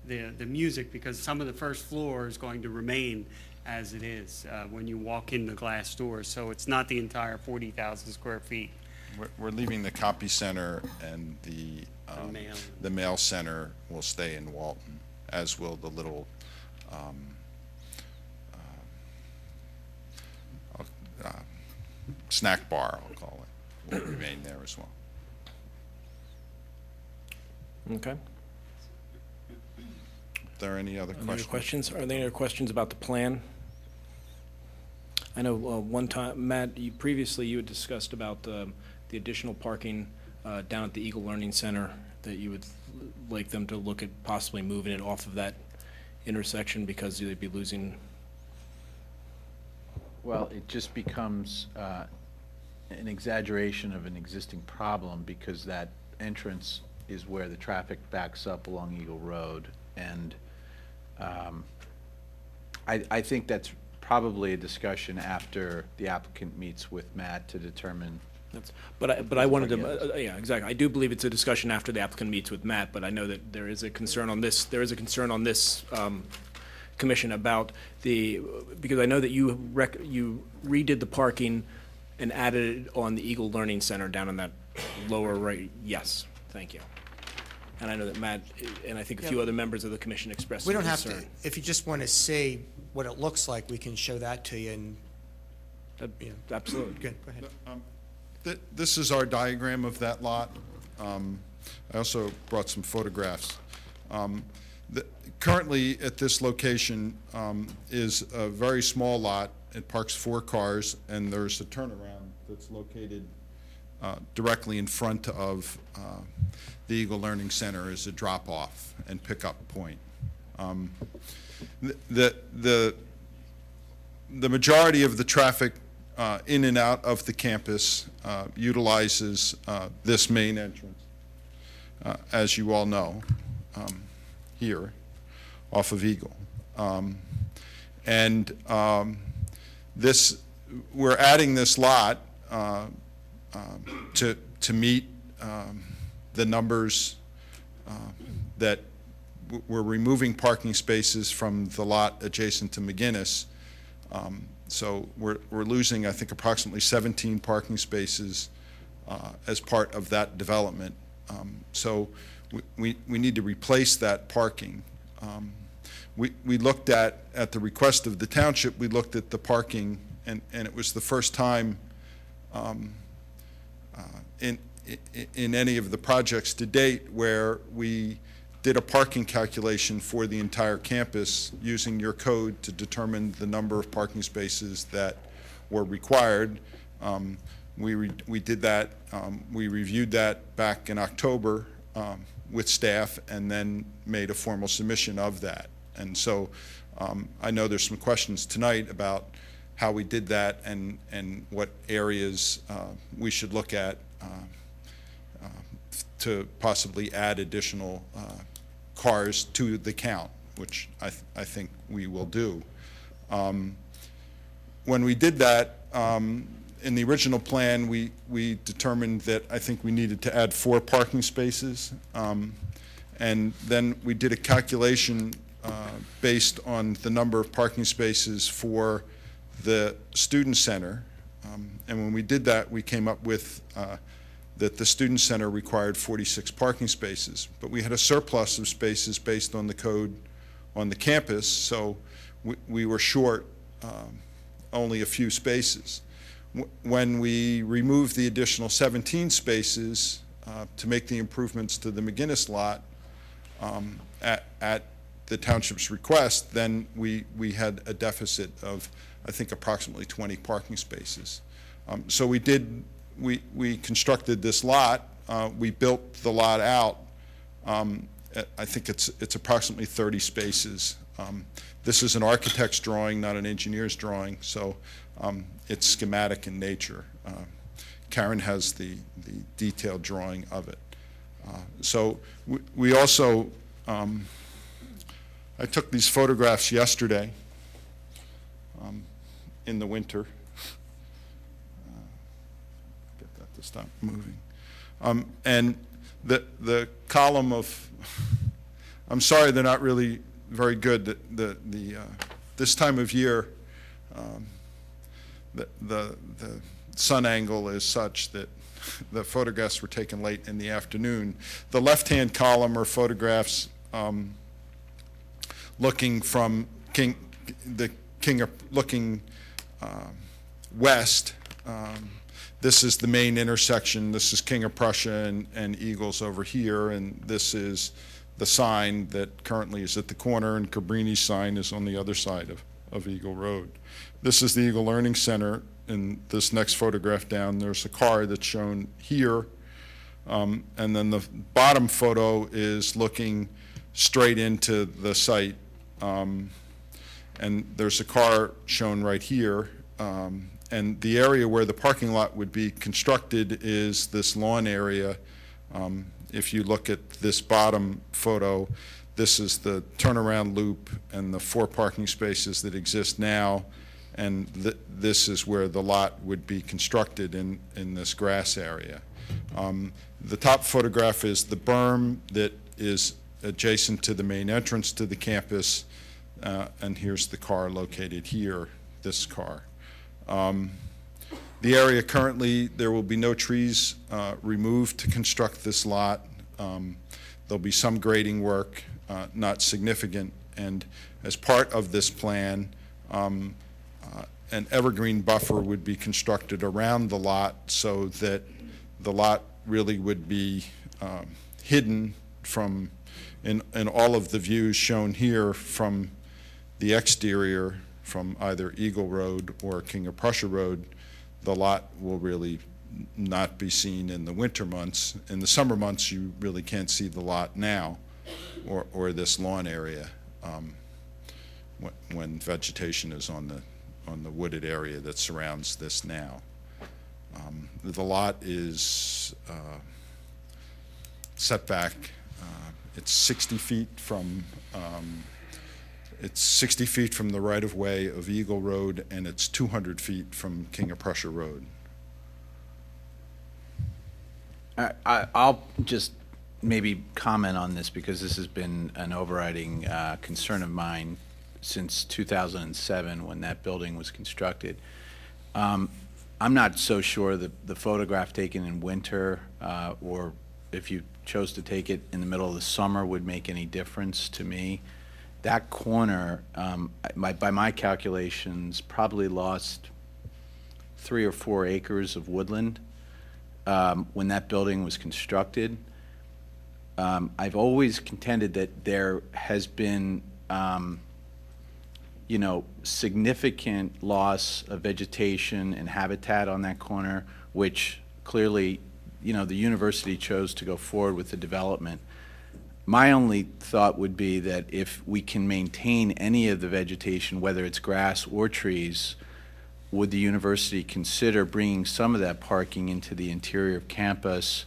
the music, because some of the first floor is going to remain as it is when you walk in the glass doors. So it's not the entire 40,000 square feet. We're leaving the copy center, and the mail center will stay in Walton, as will the little snack bar, I'll call it, will remain there as well. Okay. Are there any other Any other questions? questions? Are there any other questions about the plan? I know one time, Matt, previously you had discussed about the additional parking down at the Eagle Learning Center, that you would like them to look at possibly moving it off of that intersection because they'd be losing. Well, it just becomes an exaggeration of an existing problem, because that entrance is where the traffic backs up along Eagle Road. And I think that's probably a discussion after the applicant meets with Matt to determine. But I wanted to, yeah, exactly. I do believe it's a discussion after the applicant meets with Matt, but I know that there is a concern on this. There is a concern on this commission about because I know that you redid the parking and added it on the Eagle Learning Center down in that lower right. Yes, thank you. and I know that Matt and I think a few other members of the commission expressed We some don't have to, concern. if you just want to see what it looks like, we can show that to you and, Absolutely. good, go ahead. This is our diagram of that lot. I also brought some photographs. Currently, at this location is a very small lot. It parks 4 cars, and there's a turnaround that's located directly in front of the Eagle Learning Center as a drop-off and pickup point. The majority of the traffic in and out of the campus utilizes this main entrance, as you all know, here off of Eagle. We're adding this lot to meet the numbers that we're removing parking spaces from the lot adjacent to McGinnis. So we're losing, I think, approximately 17 parking spaces as part of that development. So we need to replace that parking. We looked at the request of the township, we looked at the parking, and it was the first time in any of the projects to date where we did a parking calculation for the entire campus using your code to determine the number of parking spaces that were required. We did that, we reviewed that back in October with staff and then made a formal submission of that. And so I know there's some questions tonight about how we did that and what areas we should look at to possibly add additional cars to the count, which I think we will do. When we did that, in the original plan, we determined that I think we needed to add 4 parking spaces. And then we did a calculation based on the number of parking spaces for the student center. And when we did that, we came up with that the student center required 46 parking spaces. But we had a surplus of spaces based on the code on the campus, so we were short only a few spaces. When we removed the additional 17 spaces to make the improvements to the McGinnis lot at the township's request, then we had a deficit of, I think, approximately 20 parking spaces. So we constructed this lot. We built the lot out. I think it's approximately 30 spaces. This is an architect's drawing, not an engineer's drawing, so it's schematic in nature. Karen has the detailed drawing of it. So we also, I took these photographs yesterday in the winter. Get that to stop moving. And the column of, I'm sorry they're not really very good. This time of year, the sun angle is such that the photographs were taken late in the afternoon. The left-hand column are photographs looking from looking west. This is the main intersection. This is King of Prussia and Eagles over here, and this is the sign that currently is at the corner, and Cabrini's sign is on the other side of Eagle Road. This is the Eagle Learning Center. In this next photograph down, there's a car that's shown here, and then the bottom photo is looking straight into the site, and there's a car shown right here. And the area where the parking lot would be constructed is this lawn area. If you look at this bottom photo, this is the turnaround loop and the 4 parking spaces that exist now, and this is where the lot would be constructed in this grass area. The top photograph is the berm that is adjacent to the main entrance to the campus, and here's the car located here, this car. The area currently, there will be no trees removed to construct this lot. There'll be some grading work, not significant, and as part of this plan, an evergreen buffer would be constructed around the lot so that the lot really would be hidden from, in all of the views shown here from the exterior, from either Eagle Road or King of Prussia Road. The lot will really not be seen in the winter months. In the summer months, you really can't see the lot now, or this lawn area, when vegetation is on the wooded area that surrounds this now. The lot is setback. It's 60 feet from the right-of-way of Eagle Road, and it's 200 feet from King of Prussia Road. I'll just maybe comment on this because this has been an overriding concern of mine since 2007 when that building was constructed. I'm not so sure that the photograph taken in winter or if you chose to take it in the middle of the summer would make any difference to me. That corner, by my calculations, probably lost 3 or 4 acres of woodland when that building was constructed. I've always contended that there has been significant loss of vegetation and habitat on that corner, which clearly, the university chose to go forward with the development. My only thought would be that if we can maintain any of the vegetation, whether it's grass or trees, would the university consider bringing some of that parking into the interior of campus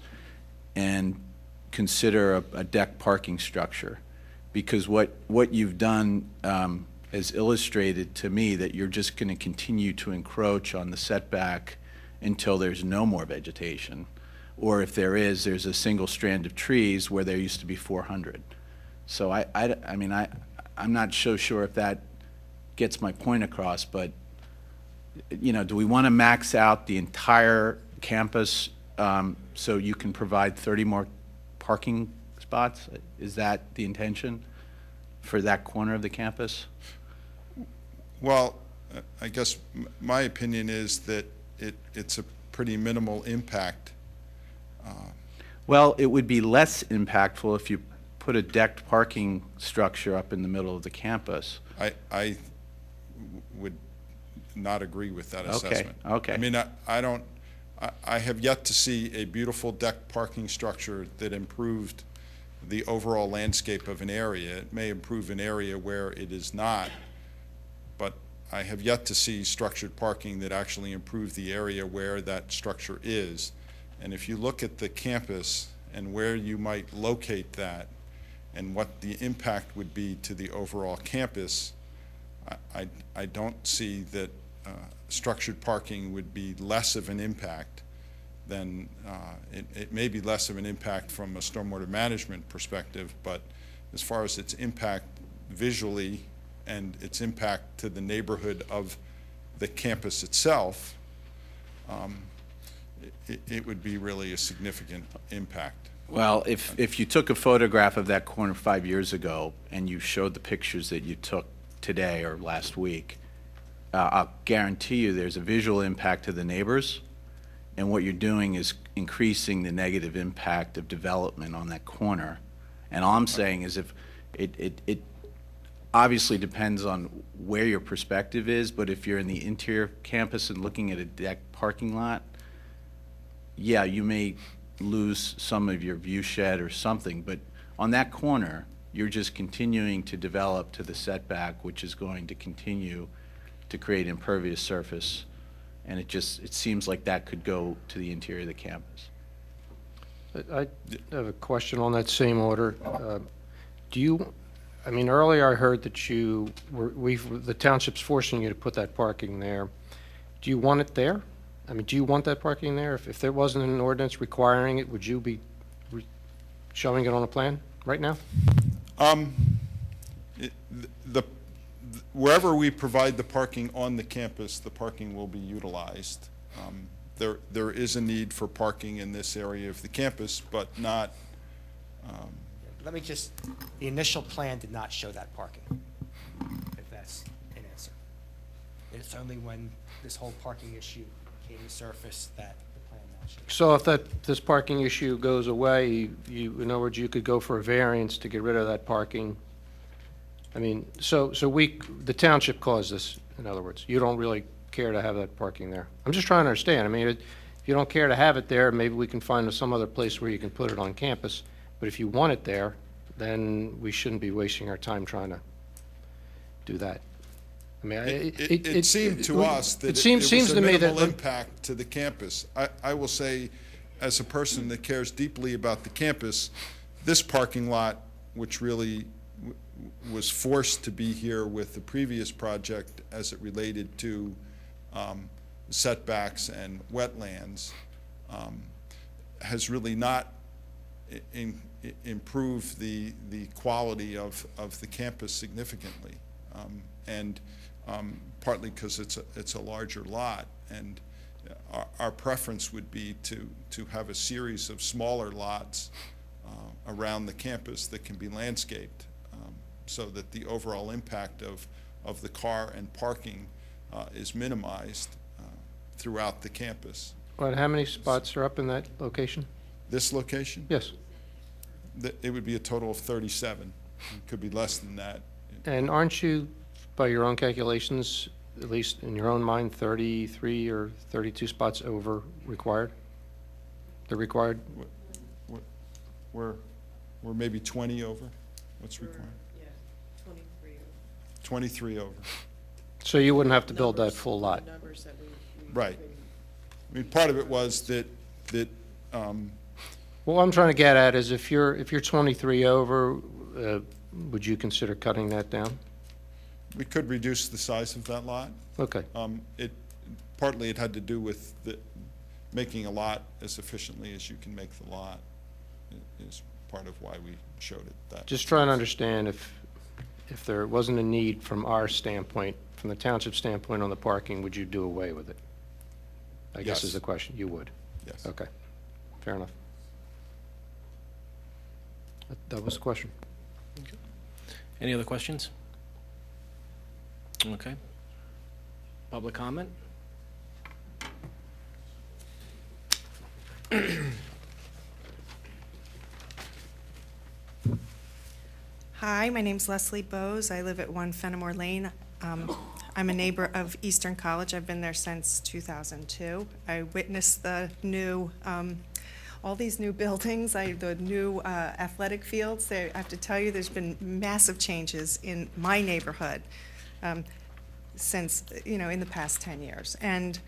and consider a deck parking structure? Because what you've done has illustrated to me that you're just going to continue to encroach on the setback until there's no more vegetation. Or if there's a single strand of trees where there used to be 400. So I'm not so sure if that gets my point across, but do we want to max out the entire campus so you can provide 30 more parking spots? Is that the intention for that corner of the campus? Well, I guess my opinion is that it's a pretty minimal impact. Well, it would be less impactful if you put a decked parking structure up in the middle of the campus. I would not agree with that assessment. Okay. I mean, I have yet to see a beautiful decked parking structure that improved the overall landscape of an area. It may improve an area where it is not, but I have yet to see structured parking that actually improved the area where that structure is. And if you look at the campus and where you might locate that and what the impact would be to the overall campus, I don't see that structured parking would be less of an impact than, it may be less of an impact from a stormwater management perspective, but as far as its impact visually and its impact to the neighborhood of the campus itself, it would be really a significant impact. Well, if you took a photograph of that corner 5 years ago and you showed the pictures that you took today or last week, I'll guarantee you there's a visual impact to the neighbors, and what you're doing is increasing the negative impact of development on that corner. And all I'm saying is if it obviously depends on where your perspective is, but if you're in the interior campus and looking at a deck parking lot, yeah, you may lose some of your view shed or something, but on that corner, you're just continuing to develop to the setback, which is going to continue to create impervious surface, and it seems like that could go to the interior of the campus. I have a question on that same order. Earlier I heard that the township's forcing you to put that parking there. Do you want it there? Do you want that parking there? If there wasn't an ordinance requiring it, would you be showing it on a plan right now? Wherever we provide the parking on the campus, the parking will be utilized. There is a need for parking in this area of the campus, but not let me just, the initial plan did not show that parking, if that's an answer. It's only when this whole parking issue came to surface that the plan now shows. So if this parking issue goes away, in other words, you could go for a variance to get rid of that parking? I mean, the township caused this, in other words. You don't really care to have that parking there. I'm just trying to understand. I mean, if you don't care to have it there, maybe we can find some other place where you can put it on campus. But if you want it there, then we shouldn't be wasting our time trying to do that. I mean, It seemed to us that it seems was to a me that minimal impact to the campus. I will say, as a person that cares deeply about the campus, this parking lot, which really was forced to be here with the previous project as it related to setbacks and wetlands, has really not improved the quality of the campus significantly. And partly because it's a larger lot, and our preference would be to have a series of smaller lots around the campus that can be landscaped, so that the overall impact of the car and parking is minimized throughout the campus. Well, how many spots are up in that location? This location? Yes. It would be a total of 37. It could be less than that. And aren't you, by your own calculations, at least in your own mind, 33 or 32 spots over required? The required? We're maybe 20 over. What's required? Yeah, 23. 23 over. So you wouldn't have to build that full lot? Numbers that we Right. I mean, part of it was that Well, what I'm trying to get at is if you're 23 over, would you consider cutting that down? we could reduce the size of that lot. Okay. Partly it had to do with making a lot as efficiently as you can make the lot is part of why we showed it that. Just trying to understand if there wasn't a need from our standpoint, from the township standpoint on the parking, would you do away with it? I guess Yes. is the question. You would? Yes. Okay. Fair enough. That was the question. Any other questions? Okay. Public comment? Hi, my name's Leslie Bowes. I live at 1 Fenimore Lane. I'm a neighbor of Eastern College. I've been there since 2002. I witnessed the new, all these new buildings, the new athletic fields. I have to tell you, there's been massive changes in my neighborhood since, in the past 10 years. And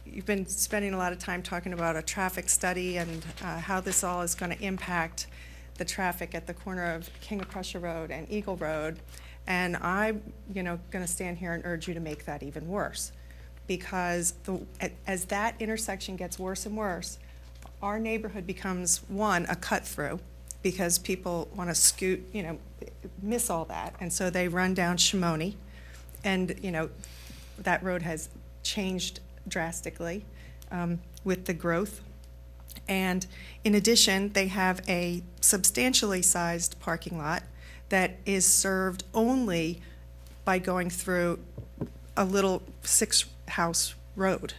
you've been spending a lot of time talking about a traffic study and how this all is going to impact the traffic at the corner of King of Prussia Road and Eagle Road. And I'm, going to stand here and urge you to make that even worse. Because as that intersection gets worse and worse, our neighborhood becomes, one, a cut-through, because people want to scoot, miss all that. And so they run down Shimoni. And, that road has changed drastically with the growth. And in addition, they have a substantially sized parking lot that is served only by going through a little 6-house road.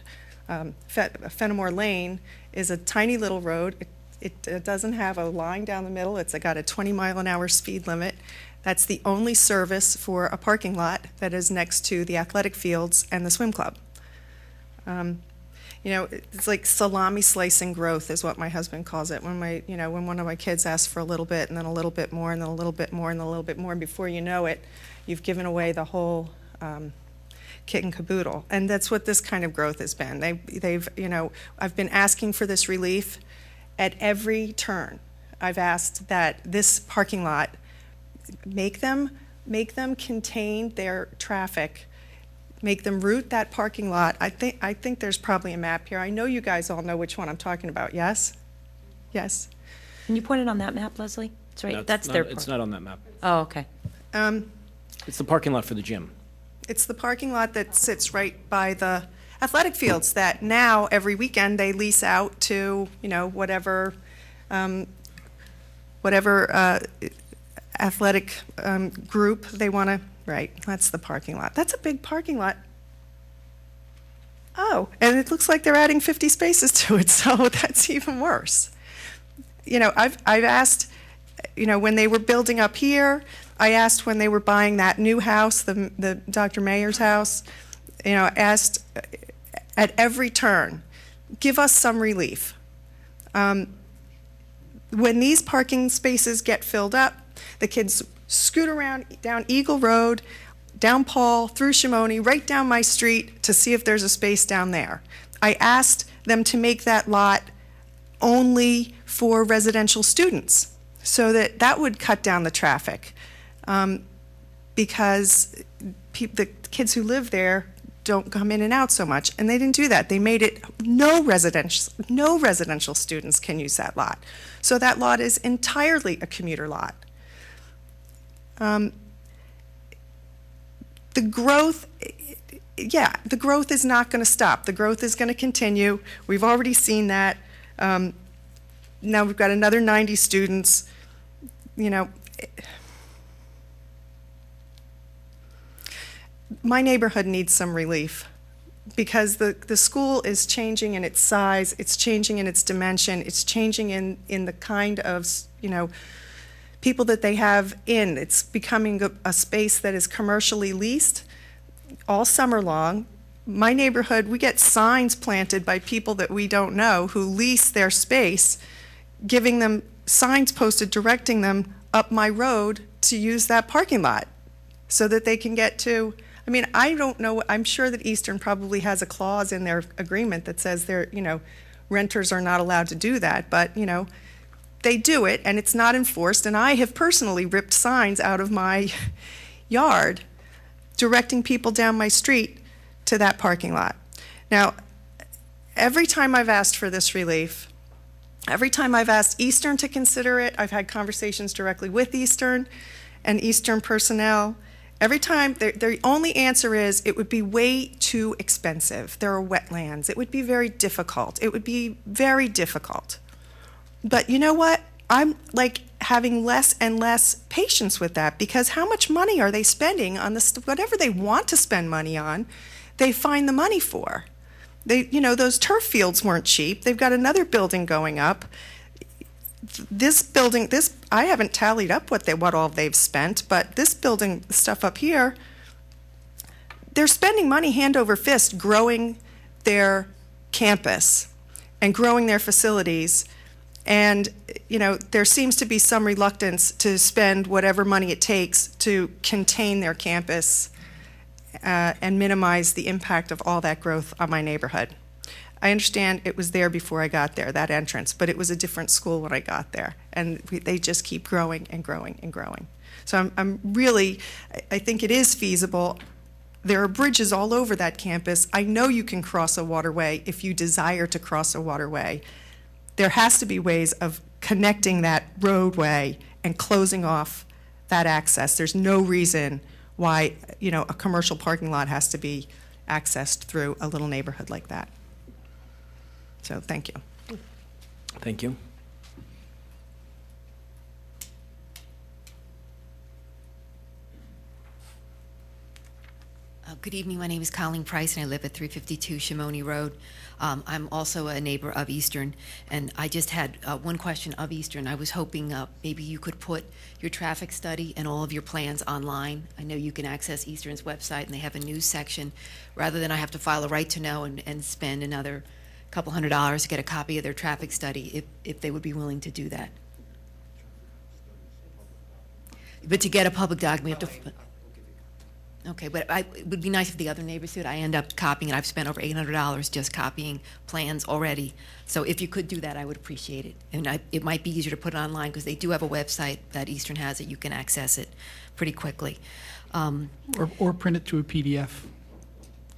Fenimore Lane is a tiny little road. It doesn't have a line down the middle. It's got a 20-mile-an-hour speed limit. That's the only service for a parking lot that is next to the athletic fields and the swim club. It's like salami slicing growth is what my husband calls it. When when one of my kids asks for a little bit, and then a little bit more, and then a little bit more, and then a little bit more, and before you know it, you've given away the whole kit and caboodle. And that's what this kind of growth has been. I've been asking for this relief at every turn. I've asked that this parking lot make them contain their traffic. Make them route that parking lot. I think there's probably a map here. I know you guys all know which one I'm talking about, yes? Yes? Can you point it on that map, Leslie? It's right, No, that's not- their. It's not on that map. Oh, okay. It's the parking lot for the gym. It's the parking lot that sits right by the athletic fields that now, every weekend, they lease out to, whatever whatever athletic group they want to, right, that's the parking lot. That's a big parking lot. Oh, and it looks like they're adding 50 spaces to it, so that's even worse. You know, I've asked, you know, when they were building up here, I asked when they were buying that new house, the Dr. Mayer's house, you know, asked at every turn, give us some relief. When these parking spaces get filled up, the kids scoot around down Eagle Road, down Paul, through Shimoni, right down my street to see if there's a space down there. I asked them to make that lot only for residential students so that that would cut down the traffic because the kids who live there don't come in and out so much, and they didn't do that. They made it no residential students can use that lot. So that lot is entirely a commuter lot. The growth, yeah, the growth is not going to stop. The growth is going to continue. We've already seen that. Now we've got another 90 students. You know, my neighborhood needs some relief because the school is changing in its size, it's changing in its dimension, it's changing in the kind of, you know, people that they have in. It's becoming a space that is commercially leased all summer long. My neighborhood, we get signs planted by people that we don't know who lease their space, giving them signs posted directing them up my road to use that parking lot so that they can get to, I mean, I don't know, I'm sure that Eastern probably has a clause in their agreement that says they're, you know, renters are not allowed to do that, but, you know, they do it, and it's not enforced, and I have personally ripped signs out of my yard directing people down my street to that parking lot. Now, every time I've asked for this relief, every time I've asked Eastern to consider it, I've had conversations directly with Eastern and Eastern personnel. Every time, the only answer is it would be way too expensive. There are wetlands. It would be very difficult. It would be very difficult. But you know what? I'm like having less and less patience with that because how much money are they spending on this? Whatever they want to spend money on, they find the money for. They, you know, those turf fields weren't cheap. They've got another building going up. This building, I haven't tallied up what all they've spent, but this building stuff up here, they're spending money hand over fist growing their campus and growing their facilities. And, you know, there seems to be some reluctance to spend whatever money it takes to contain their campus and minimize the impact of all that growth on my neighborhood. I understand it was there before I got there, that entrance, but it was a different school when I got there. And they just keep growing and growing and growing. So I'm really, I think it is feasible. There are bridges all over that campus. I know you can cross a waterway if you desire to cross a waterway. There has to be ways of connecting that roadway and closing off that access. There's no reason why, you know, a commercial parking lot has to be accessed through a little neighborhood like that. So thank you. Thank you. Good evening. My name is Colleen Price, and I live at 352 Shimoni Road. I'm also a neighbor of Eastern, and I just had one question of Eastern. I was hoping maybe you could put your traffic study and all of your plans online. I know you can access Eastern's website, and they have a news section. Rather than I have to file a right to know and spend another couple $100 to get a copy of their traffic study, if they would be willing to do that. But to get a public document, you have to... Okay, but it would be nice if the other neighbors did. I end up copying, and I've spent over $800 just copying plans already. So if you could do that, I would appreciate it. And it might be easier to put it online because they do have a website that Eastern has that you can access it pretty quickly. Or print it to a PDF.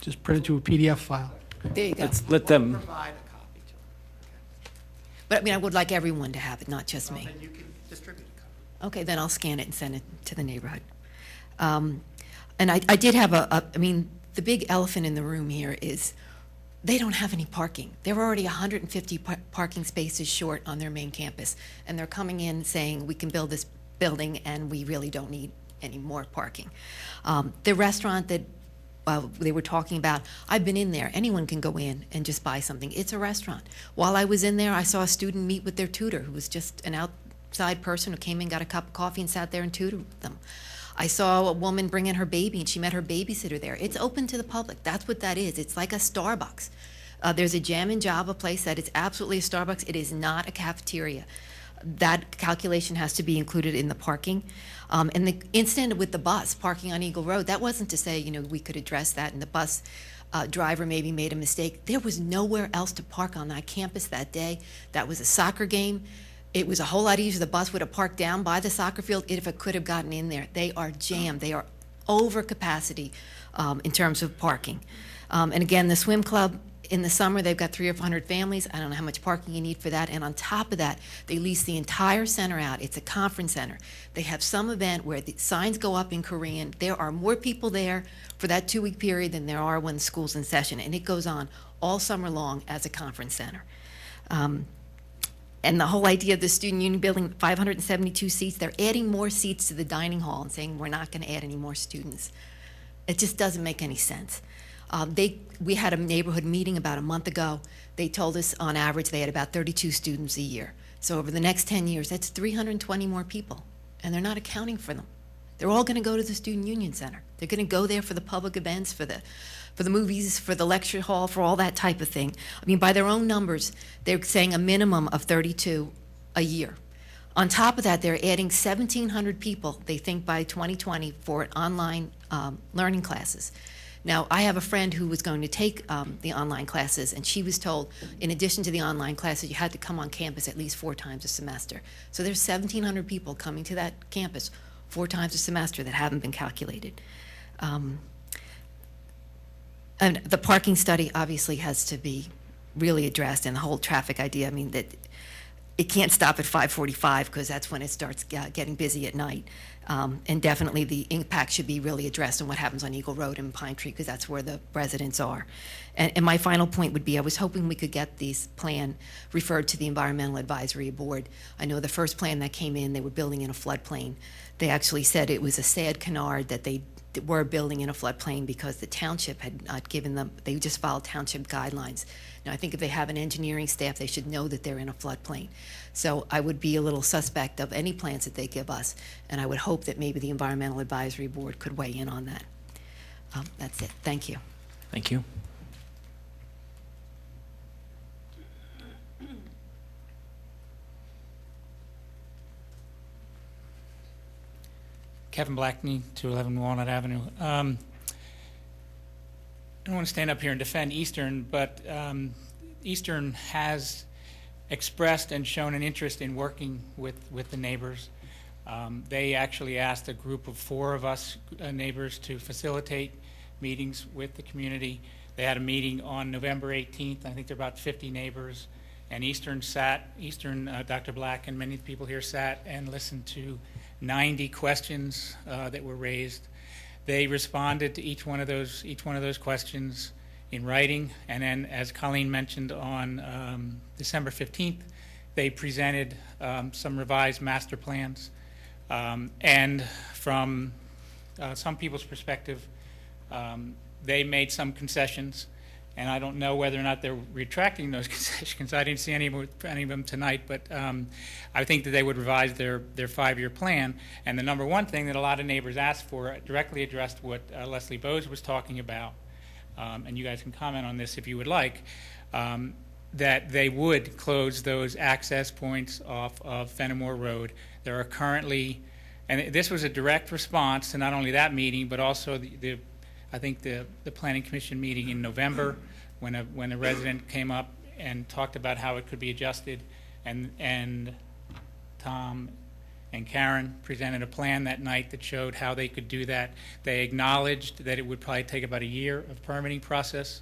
Just print it to a PDF file. There you go. Let's let them. Provide a copy to them. But I mean, I would like everyone to have it, not just me. Then you can distribute a copy. Okay, then I'll scan it and send it to the neighborhood. And I did have I mean, the big elephant in the room here is they don't have any parking. They're already 150 parking spaces short on their main campus, and they're coming in saying we can build this building and we really don't need any more parking. The restaurant that they were talking about, I've been in there. Anyone can go in and just buy something. It's a restaurant. While I was in there, I saw a student meet with their tutor, who was just an outside person who came in, got a cup of coffee, and sat there and tutored with them. I saw a woman bring in her baby, and she met her babysitter there. It's open to the public. That's what that is. It's like a Starbucks. There's a Jam and Java place that is absolutely a Starbucks. It is not a cafeteria. That calculation has to be included in the parking. And the incident with the bus parking on Eagle Road, that wasn't to say, you know, we could address that and the bus driver maybe made a mistake. There was nowhere else to park on that campus that day. That was a soccer game. It was a whole lot easier. The bus would have parked down by the soccer field if it could have gotten in there. They are jammed. They are over capacity in terms of parking. And again, the swim club, in the summer, they've got 300 or 400 families. I don't know how much parking you need for that. And on top of that, they lease the entire center out. It's a conference center. They have some event where the signs go up in Korean. There are more people there for that 2-week period than there are when the school's in session. And it goes on all summer long as a conference center. And the whole idea of the student union building, 572 seats, they're adding more seats to the dining hall and saying we're not going to add any more students. It just doesn't make any sense. We had a neighborhood meeting about a month ago. They told us on average they had about 32 students a year. So over the next 10 years, that's 320 more people, and they're not accounting for them. They're all going to go to the Student Union Center. They're going to go there for the public events, for the movies, for the lecture hall, for all that type of thing. I mean, by their own numbers, they're saying a minimum of 32 a year. On top of that, they're adding 1,700 people, they think, by 2020 for online learning classes. Now, I have a friend who was going to take the online classes, and she was told, in addition to the online classes, you had to come on campus at least 4 times a semester. So there's 1,700 people coming to that campus 4 times a semester that haven't been calculated. And the parking study obviously has to be really addressed, and the whole traffic idea. I mean, that it can't stop at 5:45 because that's when it starts getting busy at night. And definitely the impact should be really addressed on what happens on Eagle Road and Pine Tree because that's where the residents are. And my final point would be I was hoping we could get this plan referred to the Environmental Advisory Board. I know the first plan that came in, they were building in a floodplain. They actually said it was a sad canard that they were building in a floodplain because the township had not given them, they just followed township guidelines. Now, I think if they have an engineering staff, they should know that they're in a floodplain. So I would be a little suspect of any plans that they give us, and I would hope that maybe the Environmental Advisory Board could weigh in on that. That's it. Thank you. Thank you. Kevin Blackney, 211 Walnut Avenue. I don't want to stand up here and defend Eastern, but Eastern has expressed and shown an interest in working with the neighbors. They actually asked a group of 4 of us neighbors to facilitate meetings with the community. They had a meeting on November 18th. I think there were about 50 neighbors. And Eastern, Dr. Black and many people here sat and listened to 90 questions that were raised. They responded to each one of those questions in writing, and then, as Colleen mentioned, on December 15th, they presented some revised master plans. And from some people's perspective, they made some concessions, and I don't know whether or not they're retracting those concessions. I didn't see any of them tonight, but I think that they would revise their 5-year plan. And the number one thing that a lot of neighbors asked for directly addressed what Leslie Bowes was talking about, and you guys can comment on this if you would like, that they would close those access points off of Fenimore Road. There are currently, and this was a direct response to not only that meeting, but also I think the Planning Commission meeting in November when a resident came up and talked about how it could be adjusted, and Tom and Karen presented a plan that night that showed how they could do that. They acknowledged that it would probably take about a year of permitting process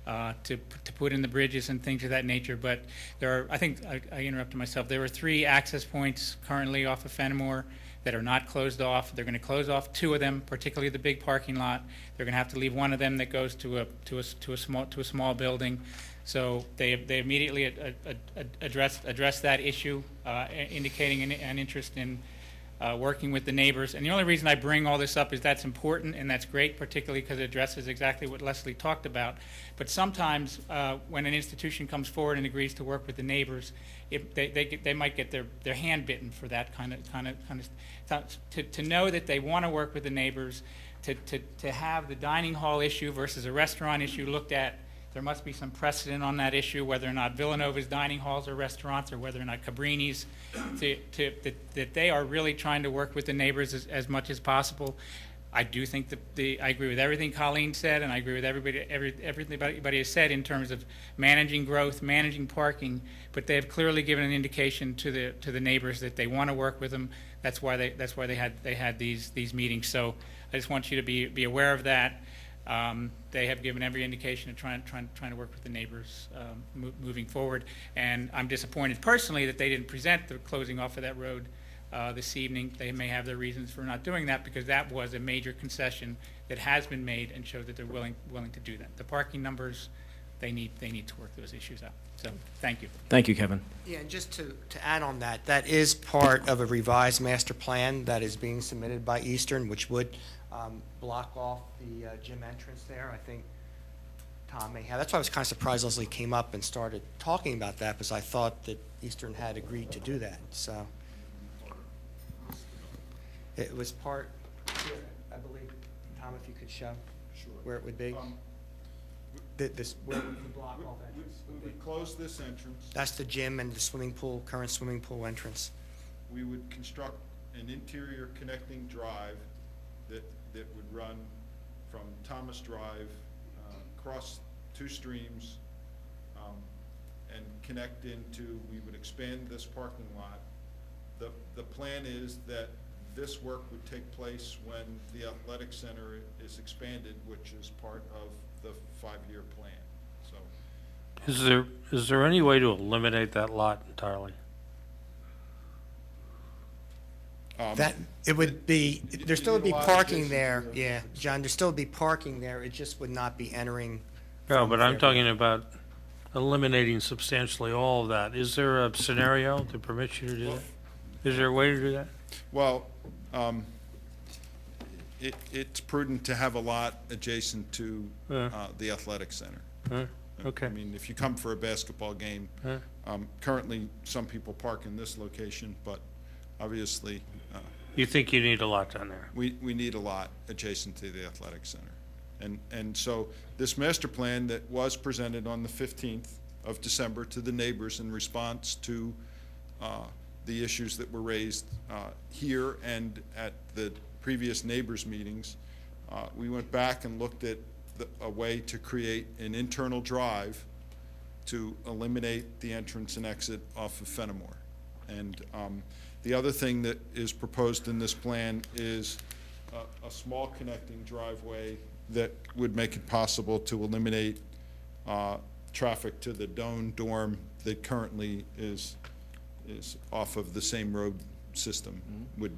to put in the bridges and things of that nature, but there are, I think I interrupted myself, there were 3 access points currently off of Fenimore that are not closed off. They're going to close off 2 of them, particularly the big parking lot. They're going to have to leave one of them that goes to a small building. So they immediately addressed that issue, indicating an interest in working with the neighbors. And the only reason I bring all this up is that's important and that's great, particularly because it addresses exactly what Leslie talked about. But sometimes when an institution comes forward and agrees to work with the neighbors, they might get their hand bitten for that kind of to know that they want to work with the neighbors, to have the dining hall issue versus a restaurant issue looked at. There must be some precedent on that issue, whether or not Villanova's dining halls are restaurants or whether or not Cabrini's, that they are really trying to work with the neighbors as much as possible. I do think that I agree with everything Colleen said, and I agree with everybody has said in terms of managing growth, managing parking, but they have clearly given an indication to the neighbors that they want to work with them. That's why they had these meetings. So I just want you to be aware of that. They have given every indication of trying to work with the neighbors moving forward. And I'm disappointed personally that they didn't present the closing off of that road this evening. They may have their reasons for not doing that, because that was a major concession that has been made and shows that they're willing to do that. The parking numbers, they need to work those issues out. So thank you. Thank you, Kevin. Yeah, and just to add on that, that is part of a revised master plan that is being submitted by Eastern, which would block off the gym entrance there. I think Tom may have. That's why I was kind of surprised Leslie came up and started talking about that, because I thought that Eastern had agreed to do that. So it was part here, I believe. Tom, if you could show where it would be. Where we could block off entrance. We would close this entrance. That's the gym and the swimming pool, current swimming pool entrance. We would construct an interior connecting drive that would run from Thomas Drive, across 2 streams, and connect into, we would expand this parking lot. The plan is that this work would take place when the athletic center is expanded, which is part of the 5-year plan. So, Is there any way to eliminate that lot entirely? That it would be, there still would be parking there. Yeah, John, there still would be parking there. It just would not be entering. No, but I'm talking about eliminating substantially all of that. Is there a scenario to permit you to do that? Is there a way to do that? well, it's prudent to have a lot adjacent to the athletic center. Okay. I mean, if you come for a basketball game, currently some people park in this location, but obviously. You think you need a lot down there? We need a lot adjacent to the athletic center. And so this master plan that was presented on the 15th of December to the neighbors in response to the issues that were raised here and at the previous neighbors meetings, we went back and looked at a way to create an internal drive to eliminate the entrance and exit off of Fenimore. And the other thing that is proposed in this plan is a small connecting driveway that would make it possible to eliminate traffic to the Doan dorm that currently is off of the same road system, would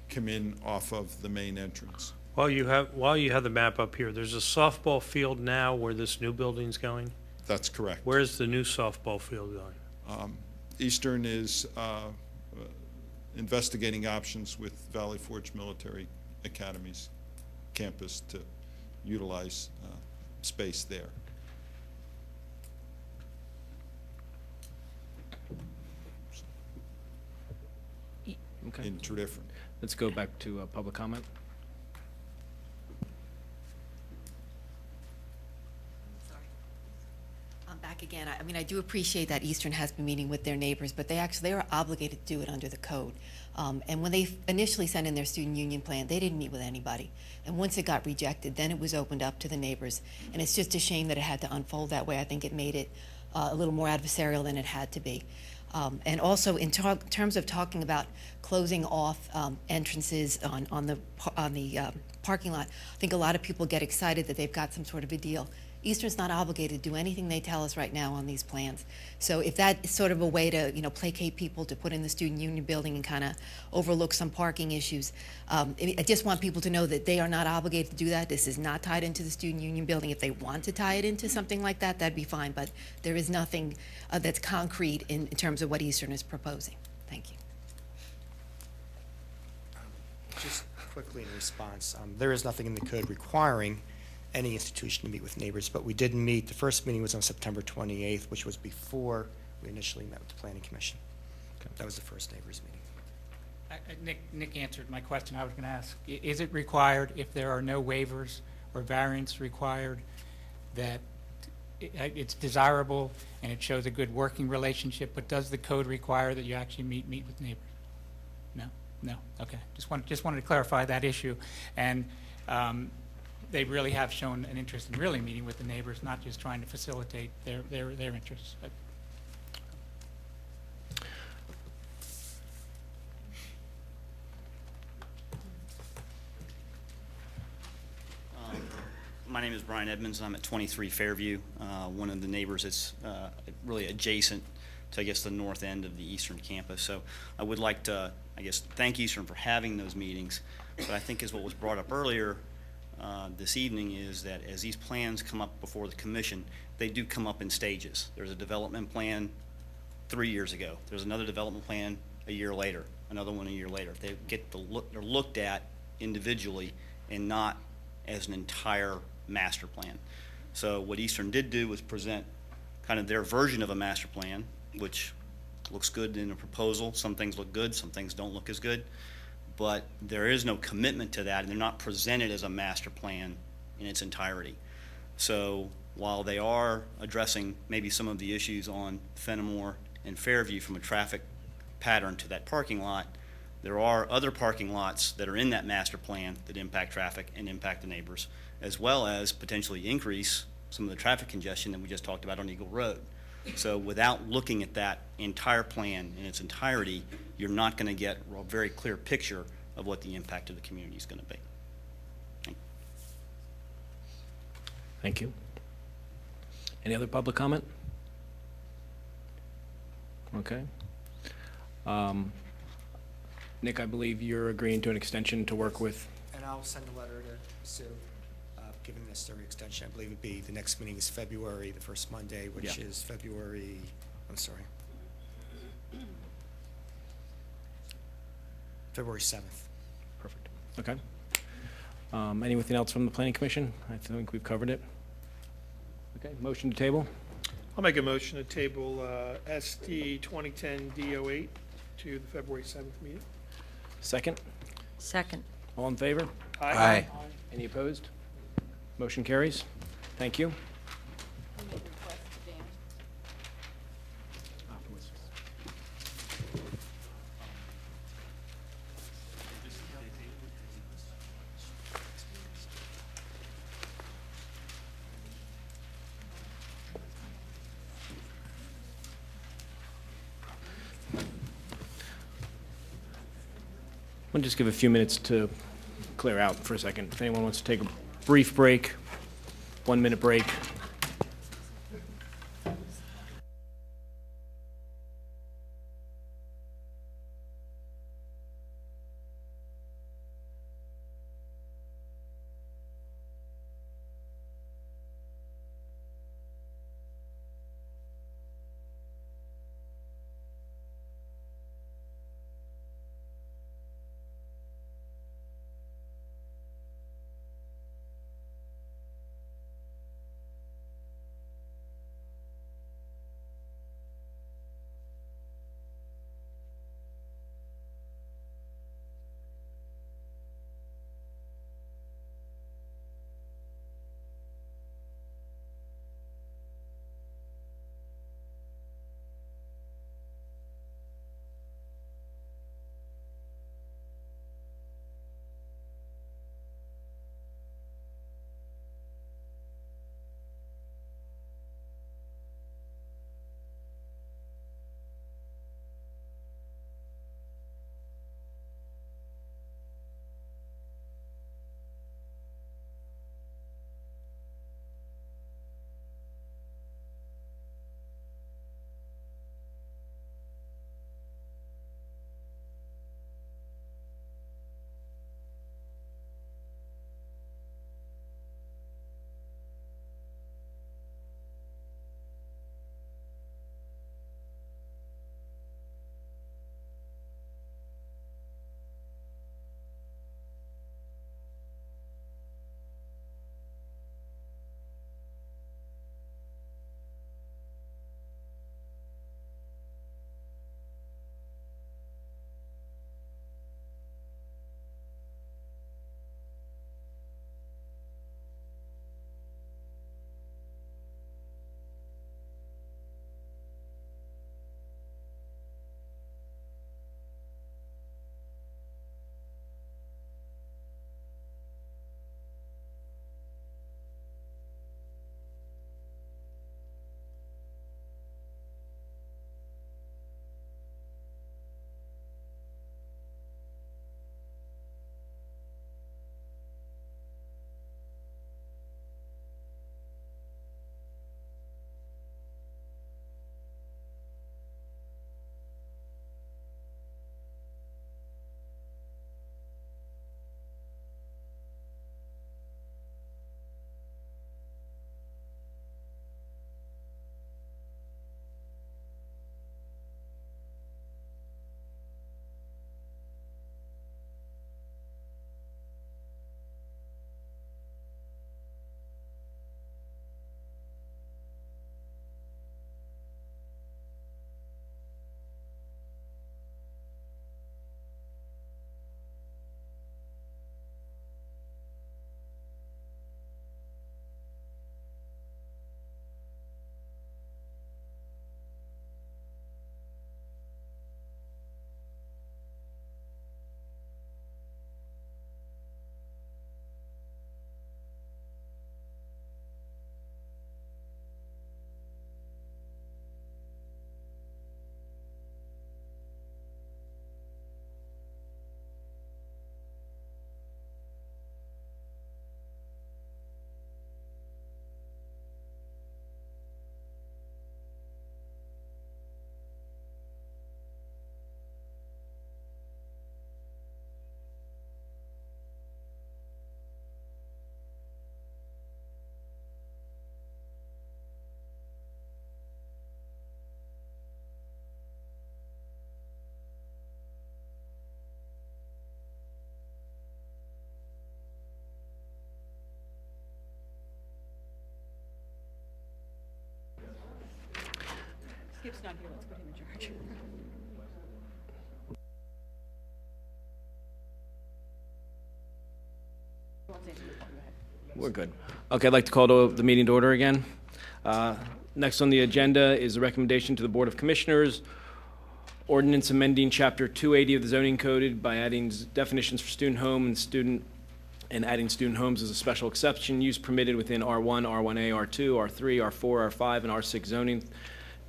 come in off of the main entrance. While you have the map up here, there's a softball field now where this new building's going? That's correct. Where's the new softball field going? Eastern is investigating options with Valley Forge Military Academy's campus to utilize space there. Okay. In two different. Let's go back to public comment. I'm back again. I mean, I do appreciate that Eastern has been meeting with their neighbors, but they are obligated to do it under the code. And when they initially sent in their student union plan, they didn't meet with anybody. And once it got rejected, then it was opened up to the neighbors. And it's just a shame that it had to unfold that way. I think it made it a little more adversarial than it had to be. And also in terms of talking about closing off entrances on the parking lot, I think a lot of people get excited that they've got some sort of a deal. Eastern's not obligated to do anything they tell us right now on these plans. So if that is sort of a way to, placate people to put in the student union building and kind of overlook some parking issues, I just want people to know that they are not obligated to do that. This is not tied into the student union building. If they want to tie it into something like that, that'd be fine, but there is nothing that's concrete in terms of what Eastern is proposing. Thank you. Just quickly in response, there is nothing in the code requiring any institution to meet with neighbors, but we did meet. The first meeting was on September 28th, which was before we initially met with the Planning Commission. That was the first neighbors meeting. Nick answered my question I was going to ask. Is it required, if there are no waivers or variants required, that it's desirable and it shows a good working relationship, but does the code require that you actually meet with neighbors? No, okay. Just wanted to clarify that issue. And they really have shown an interest in really meeting with the neighbors, not just trying to facilitate their interests. My name is Brian Edmonds, and I'm at 23 Fairview, one of the neighbors that's really adjacent to, I guess, the north end of the Eastern campus. So I would like to, I guess, thank Eastern for having those meetings. But I think as what was brought up earlier this evening is that as these plans come up before the commission, they do come up in stages. There's a development plan 3 years ago. There's another development plan a year later, another one a year later. They get they're looked at individually and not as an entire master plan. So what Eastern did do was present kind of their version of a master plan, which looks good in a proposal. Some things look good, some things don't look as good. But there is no commitment to that, and they're not presented as a master plan in its entirety. So while they are addressing maybe some of the issues on Fenimore and Fairview from a traffic pattern to that parking lot, there are other parking lots that are in that master plan that impact traffic and impact the neighbors, as well as potentially increase some of the traffic congestion that we just talked about on Eagle Road. So without looking at that entire plan in its entirety, you're not going to get a very clear picture of what the impact of the community is going to be. Thank you. Any other public comment? Okay. Nick, I believe you're agreeing to an extension to work with. And I'll send a letter to Sue, giving the necessary extension. I believe it'd be, the next meeting is February, the first Monday, which is February, February 7th. Perfect. Okay. Anything else from the Planning Commission? I think we've covered it. Okay, motion to table? I'll make a motion to table SD 2010-D08 to the February 7th meeting. Second? Second. All in favor? Aye. Any opposed? Motion carries. Thank you. We'll just give a few minutes to clear out for a second. If anyone wants to take a brief break, 1 minute break. Kip's not here, let's put him in charge. We're good. Okay, I'd like to call the meeting to order again. Next on the agenda is a recommendation to the Board of Commissioners, ordinance amending Chapter 280 of the zoning code by adding definitions for student home and adding student homes as a special exception use permitted within R1, R1A, R2, R3, R4, R5, and R6 zoning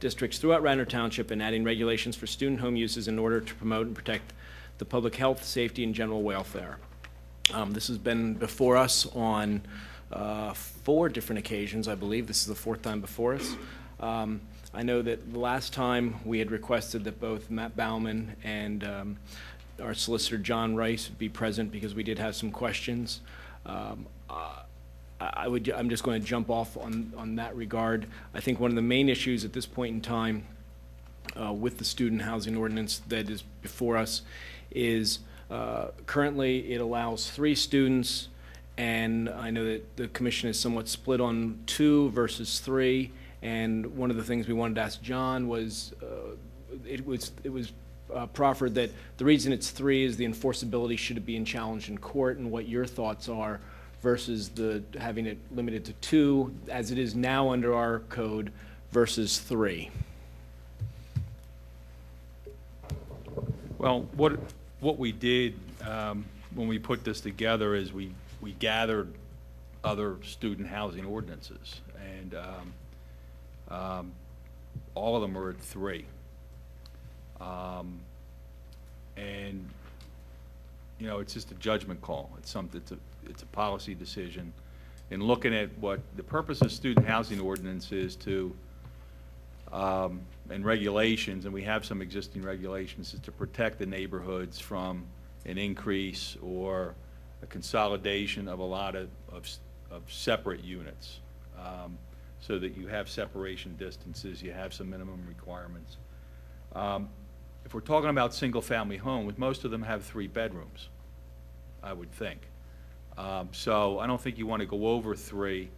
districts throughout Radnor Township, and adding regulations for student home uses in order to promote and protect the public health, safety, and general welfare. This has been before us on 4 different occasions, I believe. This is the 4th time before us. I know that the last time we had requested that both Matt Bauman and our solicitor, John Rice, be present because we did have some questions. I'm just going to jump off on that regard. I think one of the main issues at this point in time with the student housing ordinance that is before us is currently it allows 3 students, and I know that the commission is somewhat split on 2 versus 3. And one of the things we wanted to ask John was, it was proffered that the reason it's 3 is the enforceability should it be challenged in court, and what your thoughts are versus having it limited to 2 as it is now under our code versus 3. Well, what we did when we put this together is we gathered other student housing ordinances, and all of them are at 3. And you know, it's just a judgment call. It's a policy decision. In looking at what the purpose of student housing ordinance is to and regulations, and we have some existing regulations, is to protect the neighborhoods from an increase or a consolidation of a lot of separate units, so that you have separation distances, you have some minimum requirements. If we're talking about single-family homes, most of them have 3 bedrooms, I would think. So I don't think you want to go over 3,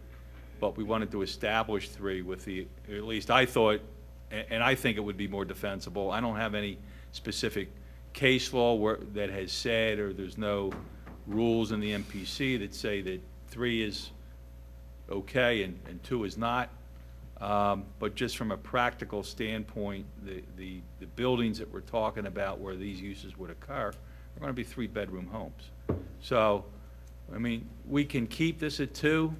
but we wanted to establish 3 with at least I thought, and I think it would be more defensible. I don't have any specific case law that has said, or there's no rules in the MPC that say that 3 is okay and 2 is not. But just from a practical standpoint, the buildings that we're talking about where these uses would occur are going to be 3-bedroom homes. So, I mean, we can keep this at 2,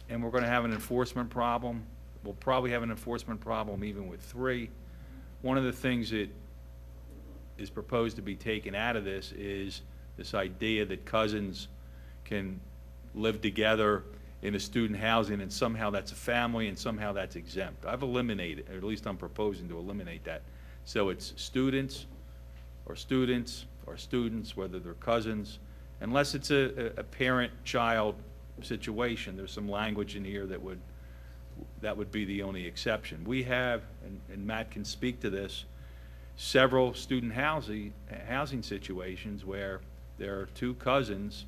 and we're going to have an enforcement problem. We'll probably have an enforcement problem even with 3. One of the things that is proposed to be taken out of this is this idea that cousins can live together in a student housing, and somehow that's a family, and somehow that's exempt. I've eliminated, or at least I'm proposing to eliminate that. So it's students, whether they're cousins, unless it's a parent-child situation. There's some language in here that would be the only exception. We have, and Matt can speak to this, several student housing situations where there are 2 cousins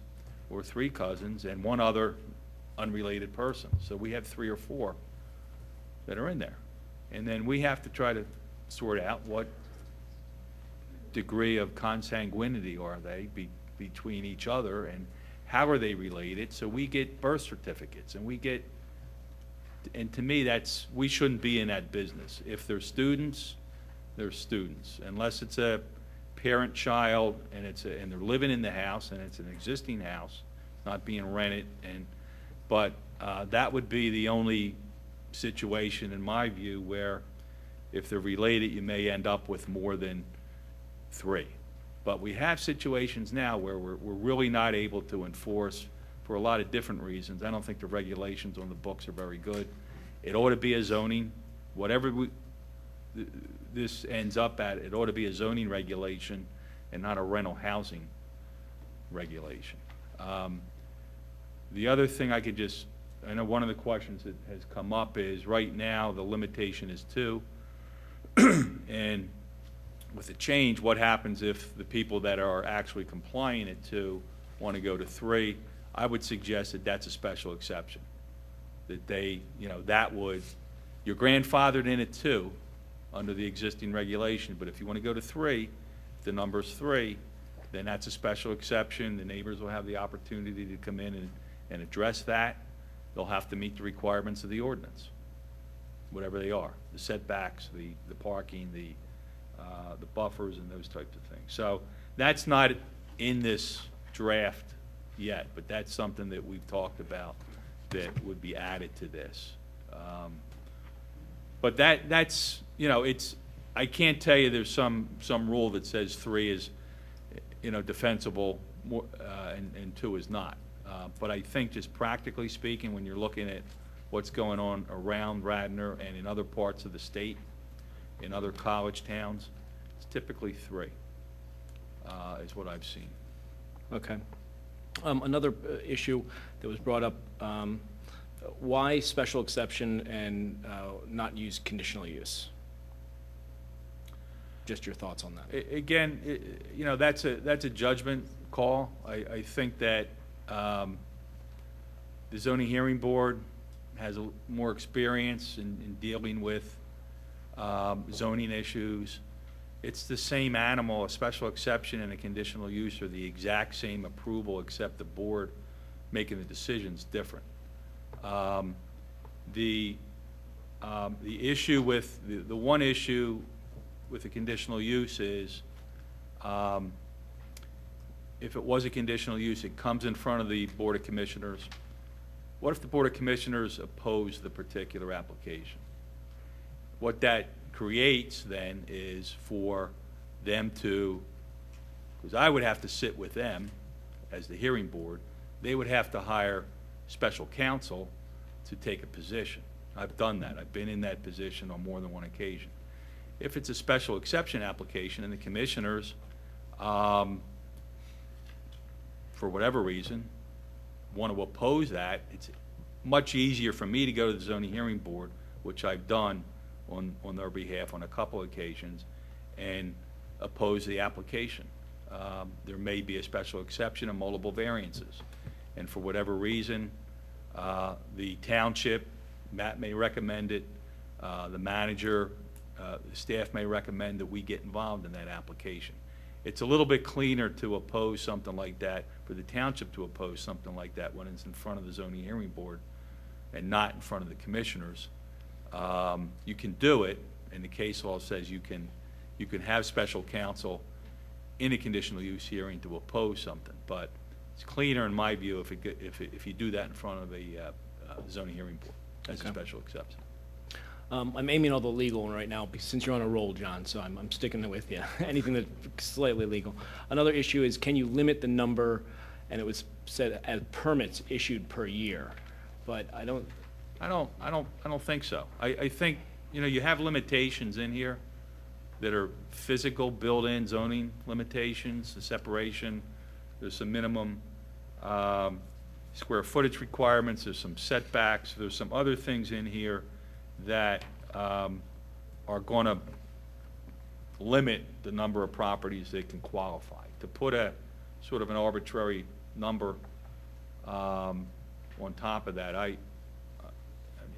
or 3 cousins and 1 other unrelated person. So we have 3 or 4 that are in there. And then we have to try to sort out what degree of consanguinity are they between each other, and how are they related. So we get birth certificates, and to me, we shouldn't be in that business. If they're students, they're students, unless it's a parent-child and they're living in the house and it's an existing house, not being rented, but that would be the only situation, in my view, where if they're related, you may end up with more than 3. But we have situations now where we're really not able to enforce for a lot of different reasons. I don't think the regulations on the books are very good. It ought to be a zoning, whatever this ends up at, it ought to be a zoning regulation and not a rental housing regulation. The other thing I know one of the questions that has come up is, right now, the limitation is 2. And with the change, what happens if the people that are actually complying at 2 want to go to 3? I would suggest that that's a special exception. That you're grandfathered in at 2, under the existing regulation. But if you want to go to 3, if the number's 3, then that's a special exception. The neighbors will have the opportunity to come in and address that. They'll have to meet the requirements of the ordinance, whatever they are, the setbacks, the parking, the buffers, and those types of things. So that's not in this draft yet, but that's something that we've talked about that would be added to this. But that's, you know, I can't tell you there's some rule that says 3 is, you know, defensible, and 2 is not. But I think just practically speaking, when you're looking at what's going on around Radnor and in other parts of the state, in other college towns, it's typically 3, is what I've seen. Okay. Another issue that was brought up, why special exception and not use conditional use? Just your thoughts on that. Again, you know, that's a judgment call. I think that the zoning hearing board has more experience in dealing with zoning issues. It's the same animal. A special exception and a conditional use are the exact same approval, except the board making the decisions different. The issue with the one issue with the conditional use is if it was a conditional use, it comes in front of the Board of Commissioners. What if the Board of Commissioners oppose the particular application? What that creates then is for them to, because I would have to sit with them as the hearing board, they would have to hire special counsel to take a position. I've done that. I've been in that position on more than one occasion. If it's a special exception application and the commissioners, for whatever reason, want to oppose that, it's much easier for me to go to the zoning hearing board, which I've done on their behalf on a couple of occasions, and oppose the application. There may be a special exception and multiple variances. And for whatever reason, the township, Matt may recommend it, the manager, the staff may recommend that we get involved in that application. It's a little bit cleaner to oppose something like that, for the township to oppose something like that when it's in front of the zoning hearing board and not in front of the commissioners. You can do it, and the case law says you can have special counsel in a conditional use hearing to oppose something, but it's cleaner in my view if you do that in front of the zoning hearing board as a special exception. I'm aiming all the legal one right now, since you're on a roll, John, so I'm sticking with you. Anything that's slightly legal. Another issue is, can you limit the number, and it was said as permits issued per year, but I don't think so. I think, you know, you have limitations in here that are physical built-in zoning limitations, the separation, there's some minimum square footage requirements, there's some setbacks, there's some other things in here that are going to limit the number of properties that can qualify. To put a sort of an arbitrary number on top of that, a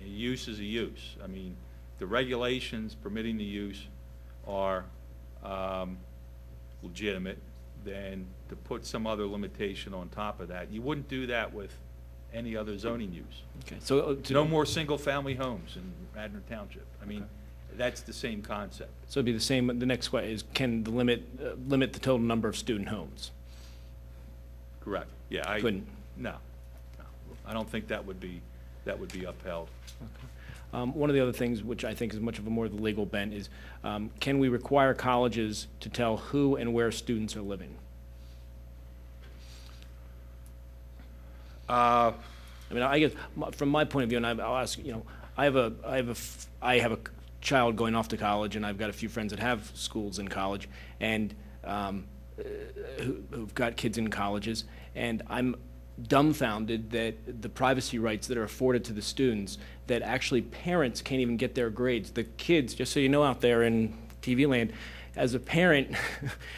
use is a use. I mean, the regulations permitting the use are legitimate. Then to put some other limitation on top of that, you wouldn't do that with any other zoning use. Okay, so no more single-family homes in Radnor Township. I mean, that's the same concept. So it'd be the same. The next question is, can the limit the total number of student homes? Correct. Yeah, I couldn't. No, I don't think that would be upheld. Okay. One of the other things, which I think is much of a more the legal bent, is can we require colleges to tell who and where students are living? I mean, I guess from my point of view, and I'll ask, you know, I have a child going off to college, and I've got a few friends that have schools in college, and who've got kids in colleges, and I'm dumbfounded that the privacy rights that are afforded to the students, that actually parents can't even get their grades. The kids, just so you know out there in TV land, as a parent,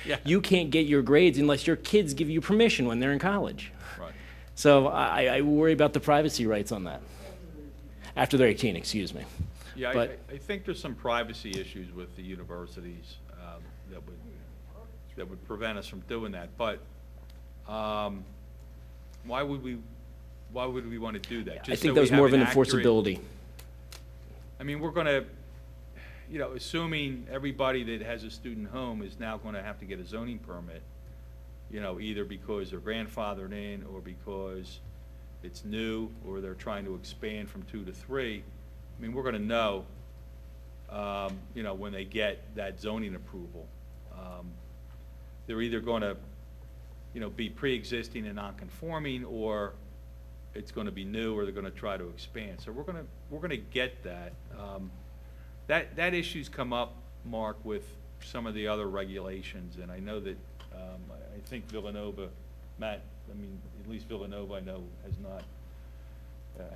Yeah. you can't get your grades unless your kids give you permission when they're in college. Right. So I worry about the privacy rights on that. After they're 18, excuse me. Yeah, But I think there's some privacy issues with the universities that would prevent us from doing that. But why would we want to do that? I Just think so that we was have more of an accurate- enforceability. I mean, we're going to, assuming everybody that has a student home is now going to have to get a zoning permit, either because they're grandfathered in or because it's new or they're trying to expand from 2 to 3. I mean, we're going to know, when they get that zoning approval. They're either going to, be pre-existing and non-conforming, or it's going to be new, or they're going to try to expand. So we're going to get that. That issue's come up, Mark, with some of the other regulations, and I know that I think Villanova, Matt, at least Villanova, I know, has not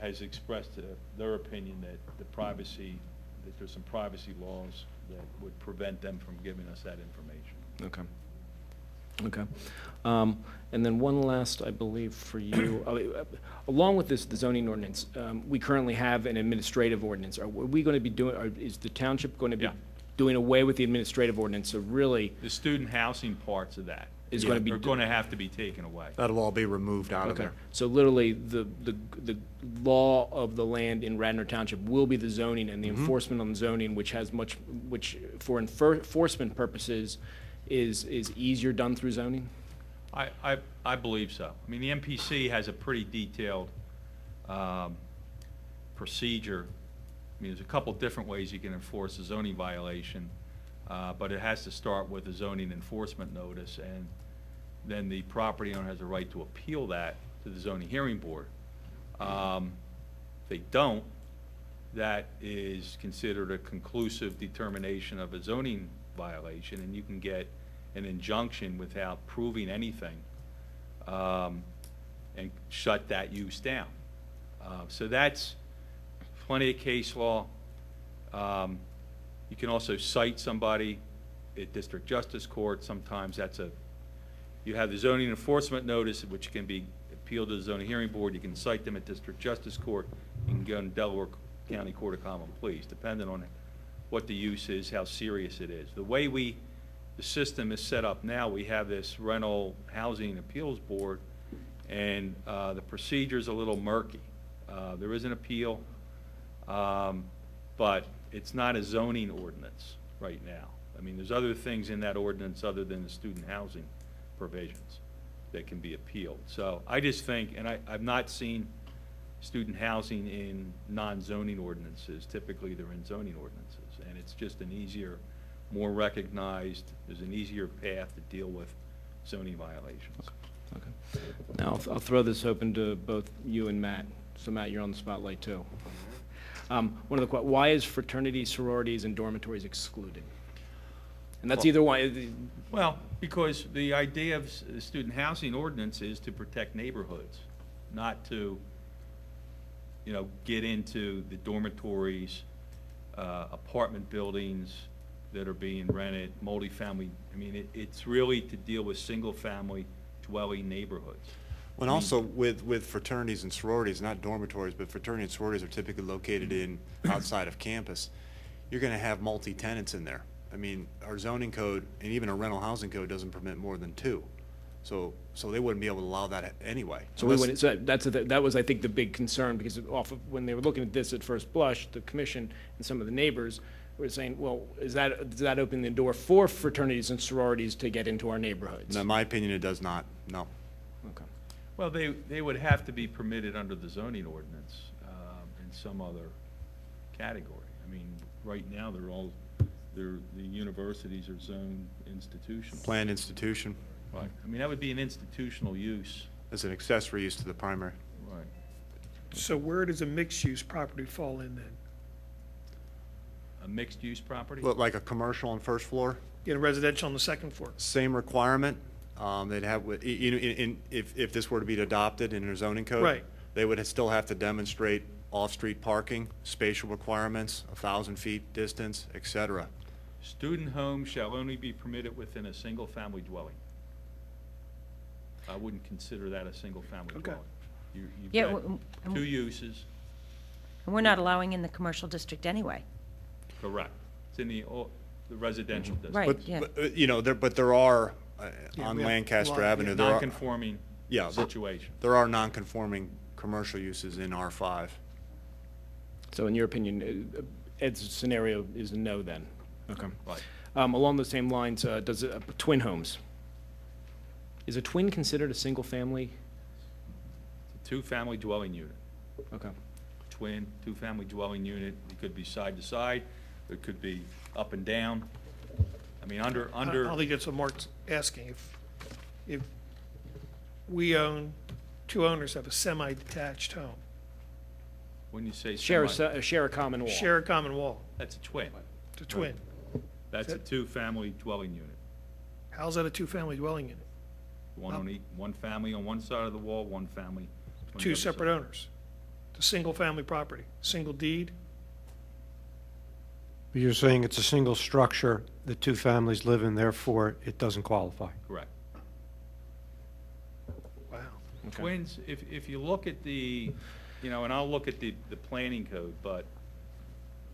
has expressed their opinion that that there's some privacy laws that would prevent them from giving us that information. Okay. And then one last, I believe, for you. Along with this, the zoning ordinance, we currently have an administrative ordinance. Are we going to be doing, is the township going to be doing away with the administrative ordinance? So really, The student housing parts of that is going to be are going to have to be taken away. That'll all be removed out of Okay. there. So literally, the law of the land in Radnor Township will be the zoning, and the enforcement on the zoning, which for enforcement purposes is easier done through zoning? I believe so. I mean, the MPC has a pretty detailed procedure. I mean, there's a couple different ways you can enforce a zoning violation, but it has to start with a zoning enforcement notice, and then the property owner has a right to appeal that to the zoning hearing board. If they don't, that is considered a conclusive determination of a zoning violation, and you can get an injunction without proving anything, and shut that use down. So that's plenty of case law. You can also cite somebody at district justice court. Sometimes you have the zoning enforcement notice, which can be appealed to the zoning hearing board. You can cite them at district justice court. You can go in Delaware County Court of Common Pleas, depending on what the use is, how serious it is. The way the system is set up now, we have this rental housing appeals board, and the procedure's a little murky. There is an appeal, but it's not a zoning ordinance right now. I mean, there's other things in that ordinance other than the student housing provisions that can be appealed. So I just think, and I've not seen student housing in non-zoning ordinances. Typically, they're in zoning ordinances, and it's just an easier, more recognized, there's an easier path to deal with zoning violations. Okay. Now, I'll throw this open to both you and Matt. So Matt, you're on the spotlight too. Why is fraternities, sororities, and dormitories excluded? And that's either why. Well, because the idea of the student housing ordinance is to protect neighborhoods, not to, get into the dormitories, apartment buildings that are being rented, multifamily. I mean, it's really to deal with single-family dwelling neighborhoods. And also with fraternities and sororities, not dormitories, but fraternities and sororities are typically located outside of campus. You're going to have multi-tenants in there. I mean, our zoning code and even our rental housing code doesn't permit more than 2. So they wouldn't be able to allow that anyway. So that was, I think, the big concern, because when they were looking at this at first blush, the commission and some of the neighbors were saying, well, does that open the door for fraternities and sororities to get into our neighborhoods? In my opinion, it does not, no. Okay. Well, they would have to be permitted under the zoning ordinance in some other category. I mean, right now, the universities are zoned institutional. Planned institution. Right. I mean, that would be an institutional use. As an accessory use to the primary. Right. So where does a mixed-use property fall in then? A mixed-use property? Look like a commercial on first floor? You know, residential on the second floor? Same requirement. They'd have, if this were to be adopted in their zoning code. Right. They would still have to demonstrate off-street parking, spatial requirements, 1,000 feet distance, et cetera. Student homes shall only be permitted within a single-family dwelling. I wouldn't consider that a single-family dwelling. You've got 2 uses. And we're not allowing in the commercial district anyway. Correct. It's in the residential district. Right, But, yeah. but there are, on we have Lancaster a lot, Avenue, there are, Non-conforming yeah, situation. there are non-conforming commercial uses in R5. So in your opinion, Ed's scenario is a no then? Okay. Right. Along the same lines, does twin homes? Is a twin considered a single family? It's a two-family dwelling unit. Okay. Twin, two-family dwelling unit. It could be side to side. It could be up and down. I mean, I don't think that's what Mark's asking. If we own, two owners have a semi-detached home, when you say Share semi, share a common wall. share a common wall, that's a twin. it's a twin. That's a two-family dwelling unit. How's that a two-family dwelling unit? One family on one side of the wall, one family on the Two other separate side. owners. It's a single-family property, single deed. But you're saying it's a single structure, the two families live in, therefore it doesn't qualify. Correct. Wow. Twins, if you look at the, and I'll look at the planning code, but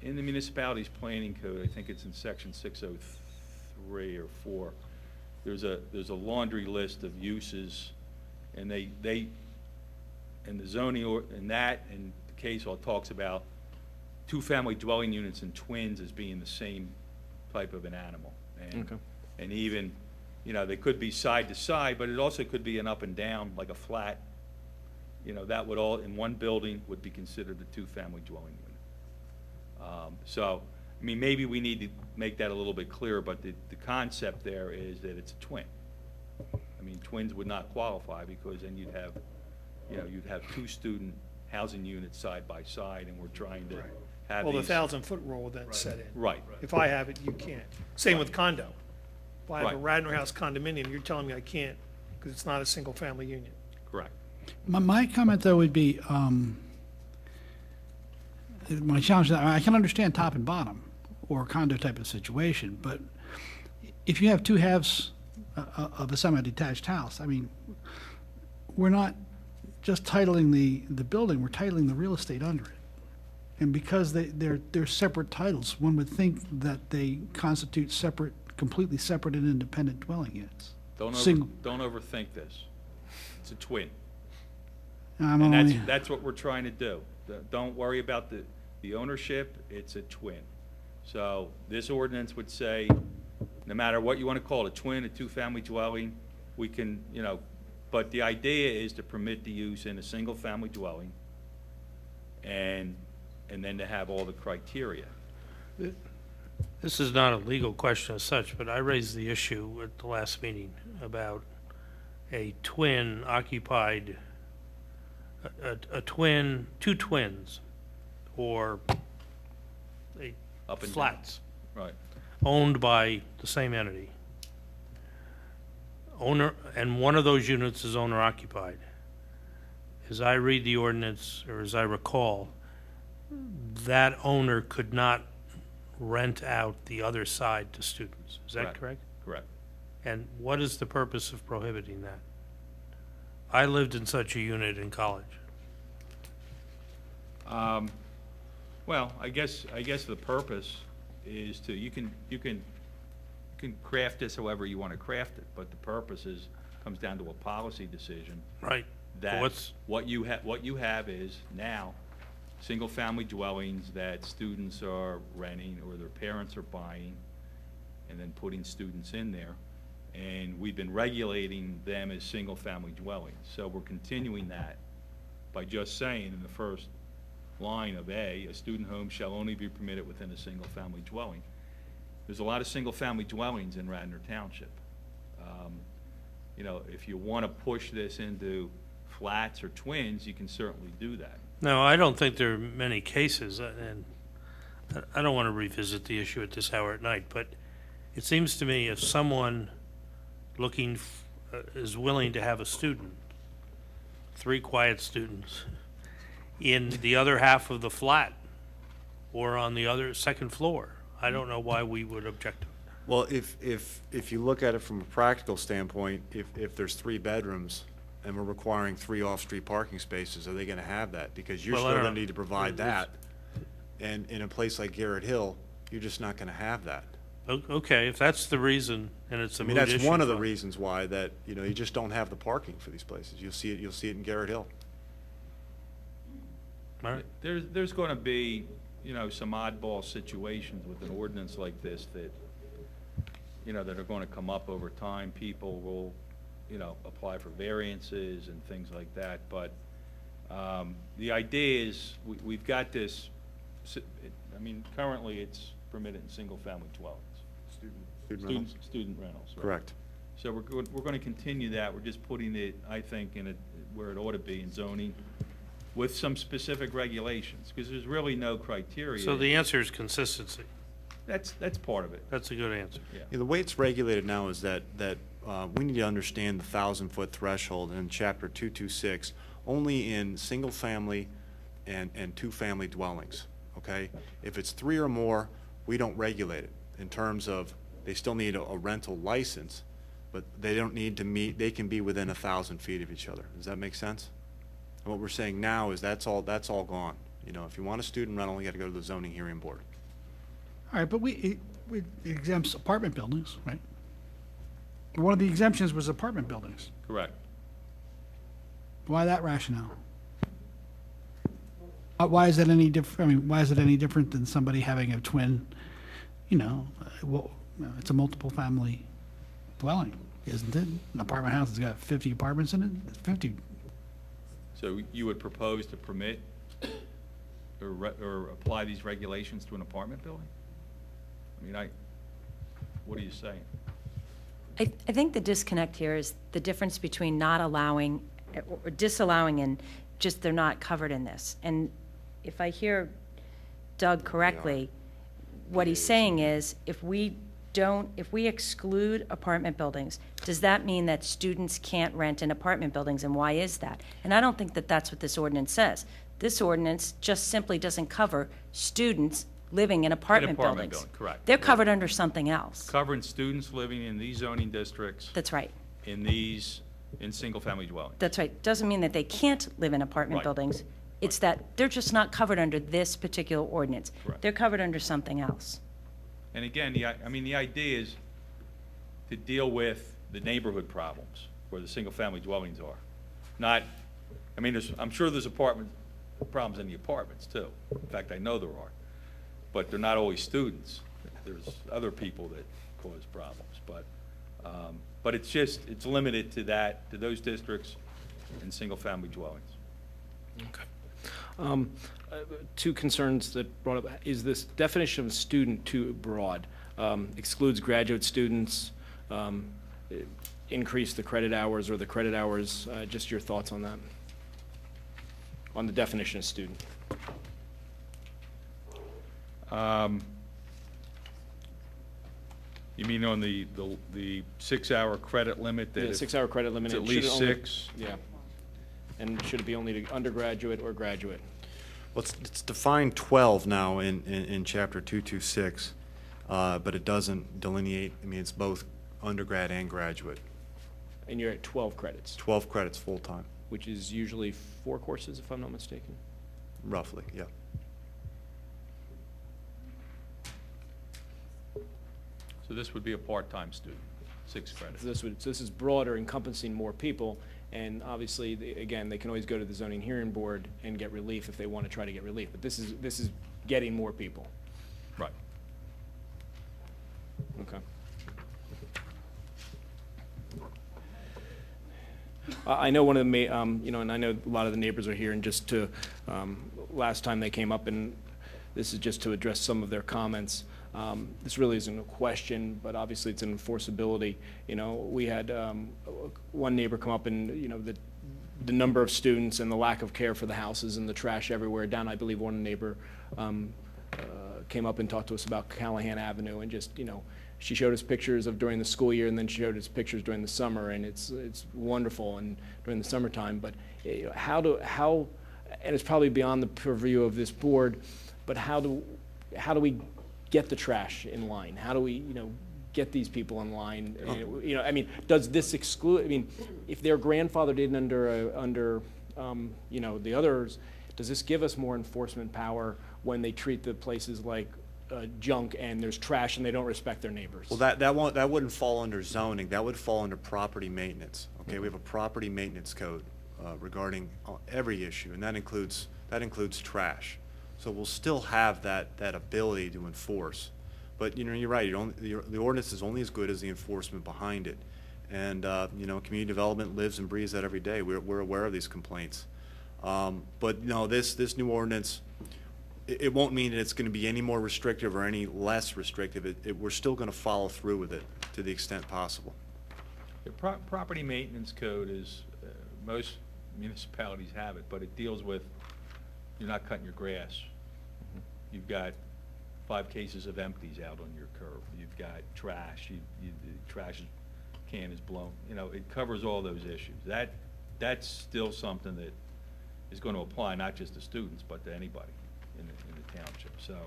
in the municipality's planning code, I think it's in section 603 or 4, there's a laundry list of uses, and and the zoning, and the case law talks about two-family dwelling units and twins as being the same type of an animal. Okay. And even, they could be side to side, but it also could be an up and down, like a flat. That would all, in one building, would be considered a two-family dwelling unit. So, I mean, maybe we need to make that a little bit clearer, but the concept there is that it's a twin. I mean, twins would not qualify because then you'd have two student housing units side by side, and we're trying to have Well, the these. 1,000-foot rule would then set in. Right. If I have it, you can't. Same with condo. If I have a Right. Radnor House condominium, you're telling me I can't because it's not a single-family union. Correct. My comment, though, would be, my challenge, I can understand top and bottom, or condo type of situation, but if you have two halves of a semi-detached house, I mean, we're not just titling the building, we're titling the real estate under it. And because they're separate titles, one would think that they constitute separate, completely separate and independent dwelling units. Don't Single- overthink this. It's a twin. I'm And only, that's what we're trying to do. Don't worry about the ownership, it's a twin. So this ordinance would say, no matter what you want to call it, a twin, a two-family dwelling, we can, but the idea is to permit the use in a single-family dwelling and then to have all the criteria. This is not a legal question as such, but I raised the issue at the last meeting about a twin occupied, a twin, two twins, or Up and down. flats Right. owned by the same entity. Owner, and one of those units is owner occupied. As I read the ordinance, or as I recall, that owner could not rent out the other side to students. Is that correct? Correct. And what is the purpose of prohibiting that? I lived in such a unit in college. Well, I guess the purpose is to, you can craft this however you want to craft it, but the purpose comes down to a policy decision. Right. That What's- what you have is now single-family dwellings that students are renting or their parents are buying and then putting students in there. And we've been regulating them as single-family dwellings. So we're continuing that by just saying in the first line of A, a student home shall only be permitted within a single-family dwelling. There's a lot of single-family dwellings in Radnor Township. If you want to push this into flats or twins, you can certainly do that. No, I don't think there are many cases, and I don't want to revisit the issue at this hour at night, but it seems to me if someone is willing to have a student, 3 quiet students, in the other half of the flat or on the other second floor, I don't know why we would object to it. Well, if you look at it from a practical standpoint, if there's 3 bedrooms and we're requiring 3 off-street parking spaces, are they gonna have that? Because you're Well, I still don't gonna know. need to provide It's- that. And in a place like Garrett Hill, you're just not gonna have that. Okay, if that's the reason, and it's a I mean, moot that's issue, one of the fine. reasons why that, you just don't have the parking for these places. You'll see it in Garrett Hill. All right. There's going to be, some oddball situations with an ordinance like this that, that are going to come up over time. People will, apply for variances and things like that. But the idea is, we've got this, currently it's permitted in single-family dwellings. Student rentals. Right? Correct. So we're going to continue that. We're just putting it, I think, where it ought to be in zoning with some specific regulations, because there's really no criteria. So the answer is consistency. That's part of it. That's a good answer. Yeah, the way it's regulated now is that we need to understand the 1,000-foot threshold in Chapter 226 only in single-family and two-family dwellings, okay? If it's 3 or more, we don't regulate it in terms of they still need a rental license, but they don't need to meet, they can be within 1,000 feet of each other. Does that make sense? And what we're saying now is that's all gone. If you want a student rental, you got to go to the zoning hearing board. All right, but it exempts apartment buildings, right? One of the exemptions was apartment buildings. Correct. Why that rationale? Why is that any different? Why is it any different than somebody having a twin? It's a multiple family dwelling, isn't it? An apartment house has got 50 apartments in it. It's 50. So you would propose to permit or apply these regulations to an apartment building? What are you saying? I think the disconnect here is the difference between not allowing or disallowing and just they're not covered in this. And if I hear Doug correctly, what he's saying is if we exclude apartment buildings, does that mean that students can't rent in apartment buildings, and why is that? And I don't think that that's what this ordinance says. This ordinance just simply doesn't cover students living in apartment buildings. Building, correct. They're covered under something else. Covering students living in these zoning districts. That's right. In single-family dwellings. That's right. Doesn't mean that they can't live in apartment Right. buildings. It's that they're just not covered under this particular ordinance. Correct. They're covered under something else. And again, the idea is to deal with the neighborhood problems where the single-family dwellings are. I'm sure there's apartment problems in the apartments too. In fact, I know there are. But they're not always students. There's other people that cause problems. But it's limited to those districts and single-family dwellings. Okay. Two concerns that brought up, is this definition of student too broad? Excludes graduate students, increase the credit hours or the credit hours, just your thoughts on that? On the definition of student. You mean on the 6-hour credit limit? The 6-hour credit limit. It's at should it least only- 6? Yeah. And should it be only to undergraduate or graduate? Well, it's defined 12 now in Chapter 226, but it doesn't delineate, it's both undergrad and graduate. And you're at 12 credits, 12 credits full-time, which is usually 4 courses, if I'm not mistaken. roughly, yeah. So this would be a part-time student, 6 credits. This is broader, encompassing more people, and obviously, again, they can always go to the zoning hearing board and get relief if they want to try to get relief, but this is getting more people. Right. Okay. I know one of the, and I know a lot of the neighbors are here, and just to, last time they came up, and this is just to address some of their comments. This really isn't a question, but obviously it's an enforceability. We had one neighbor come up and, the number of students and the lack of care for the houses and the trash everywhere down. I believe one neighbor came up and talked to us about Callahan Avenue, and just, she showed us pictures of during the school year, and then she showed us pictures during the summer, and it's wonderful and during the summertime. But how, and it's probably beyond the purview of this board, but how do we get the trash in line? How do we, get these people in line? You know, I mean, does this exclude, I mean, if they're grandfathered in under you know, the others, does this give us more enforcement power when they treat the places like junk and there's trash and they don't respect their neighbors? Well, that wouldn't fall under zoning. That would fall under property maintenance. Okay, we have a property maintenance code regarding every issue, and that includes trash. So we'll still have that ability to enforce. But you know, you're right. The ordinance is only as good as the enforcement behind it. And you know, community development lives and breathes that every day. We're aware of these complaints. But no, this new ordinance, it won't mean that it's going to be any more restrictive or any less restrictive. We're still going to follow through with it to the extent possible. The property maintenance code is, most municipalities have it, but it deals with, you're not cutting your grass. You've got 5 cases of empties out on your curb. You've got trash. The trash can is blown. You know, it covers all those issues. That's still something that is going to apply not just to students, but to anybody in the township. So,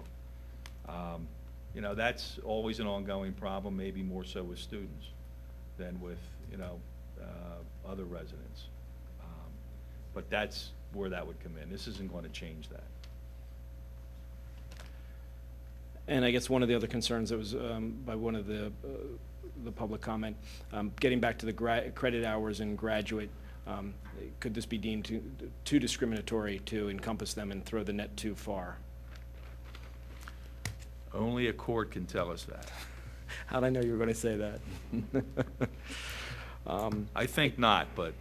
you know, that's always an ongoing problem, maybe more so with students than with, you know, other residents. But that's where that would come in. This isn't going to change that. And I guess one of the other concerns that was by one of the public comment, getting back to the credit hours and graduate, could this be deemed too discriminatory to encompass them and throw the net too far? Only a court can tell us that. How'd I know you were going to say that? I think not, but,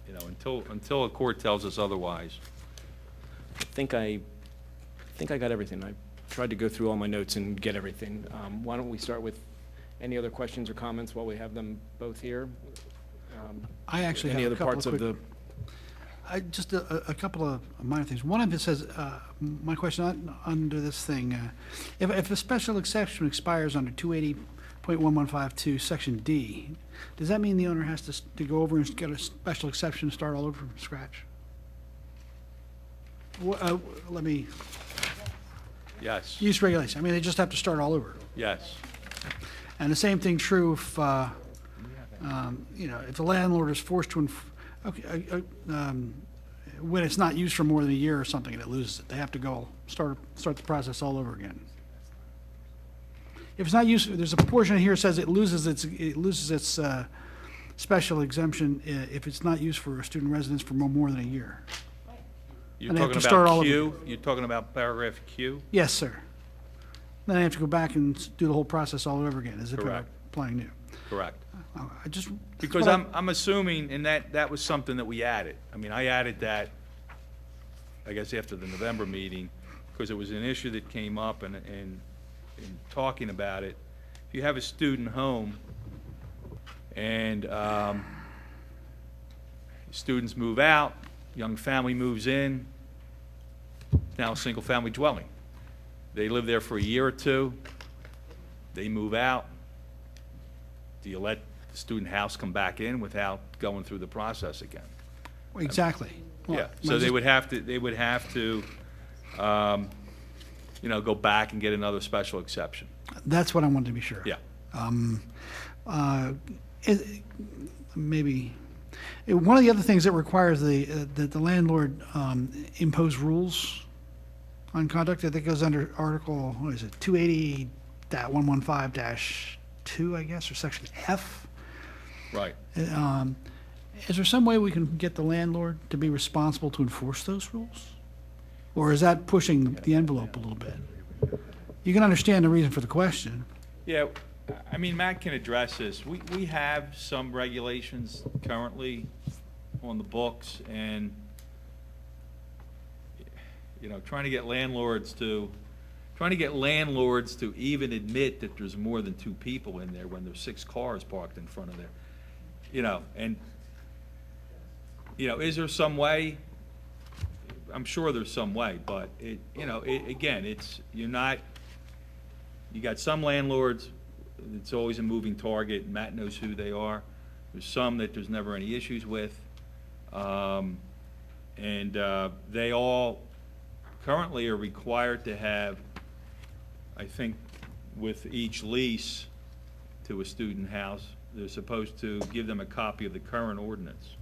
you know, until a court tells us otherwise. I think I got everything. I tried to go through all my notes and get everything. Why don't we start with any other questions or comments while we have them both here? I actually any have other a couple parts of of the. Just a couple of minor things. One of it says, my question under this thing, if a special exception expires under 280.1152 Section D, does that mean the owner has to go over and get a special exception and start all over from scratch? Let me. Yes. Use regulation. I mean, they just have to start all over. Yes. And the same thing true if, you know, if the landlord is forced to, when it's not used for more than a year or something and it loses it, they have to go start the process all over again. If it's not used, there's a portion here that says it loses its special exemption if it's not used for a student residence for more than a year. You're And they have talking to start all about over. Q? You're talking about paragraph Q? Yes, sir. Then I have to go back and do the whole process all over again as if they're Correct. applying new. Correct. I just. Because I'm assuming, and that was something that we added. I mean, I added that, I guess, after the November meeting, because it was an issue that came up, and in talking about it, if you have a student home and students move out, young family moves in, now a single-family dwelling. They live there for a year or two, they move out. Do you let the student house come back in without going through the process again? Exactly. Well, Yeah, so they would have to, you know, go back and get another special exception. That's what I wanted to be sure. Yeah. Maybe, one of the other things that requires that the landlord impose rules on conduct, I think goes under Article, what is it, 280.115-2, I guess, or Section F. Right. Is there some way we can get the landlord to be responsible to enforce those rules? Or is that pushing the envelope a little bit? You can understand the reason for the question. Yeah, I mean, Matt can address this. We have some regulations currently on the books, and, you know, trying to get landlords to even admit that there's more than 2 people in there when there's 6 cars parked in front of there, you know, and, you know, is there some way? I'm sure there's some way, but again, you got some landlords, it's always a moving target, Matt knows who they are. There's some that there's never any issues with. And they all currently are required to have, I think, with each lease, to a student house. They're supposed to give them a copy of the current ordinance.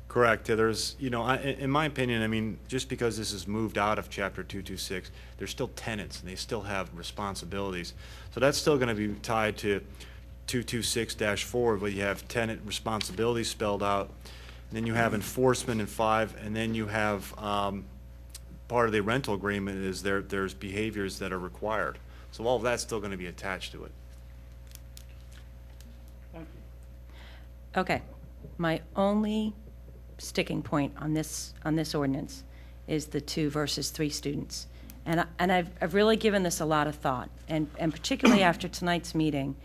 Correct. There's, in my opinion, I mean, just because this is moved out of Chapter 226, they're still tenants, and they still have responsibilities. So that's still going to be tied to 226-4, but you have tenant responsibilities spelled out, and then you have enforcement in 5, and then you have part of the rental agreement is there's behaviors that are required. So all of that's still going to be attached to it. Okay. My only sticking point on this ordinance is the 2 versus 3 students. And I've really given this a lot of thought, and particularly after tonight's meeting,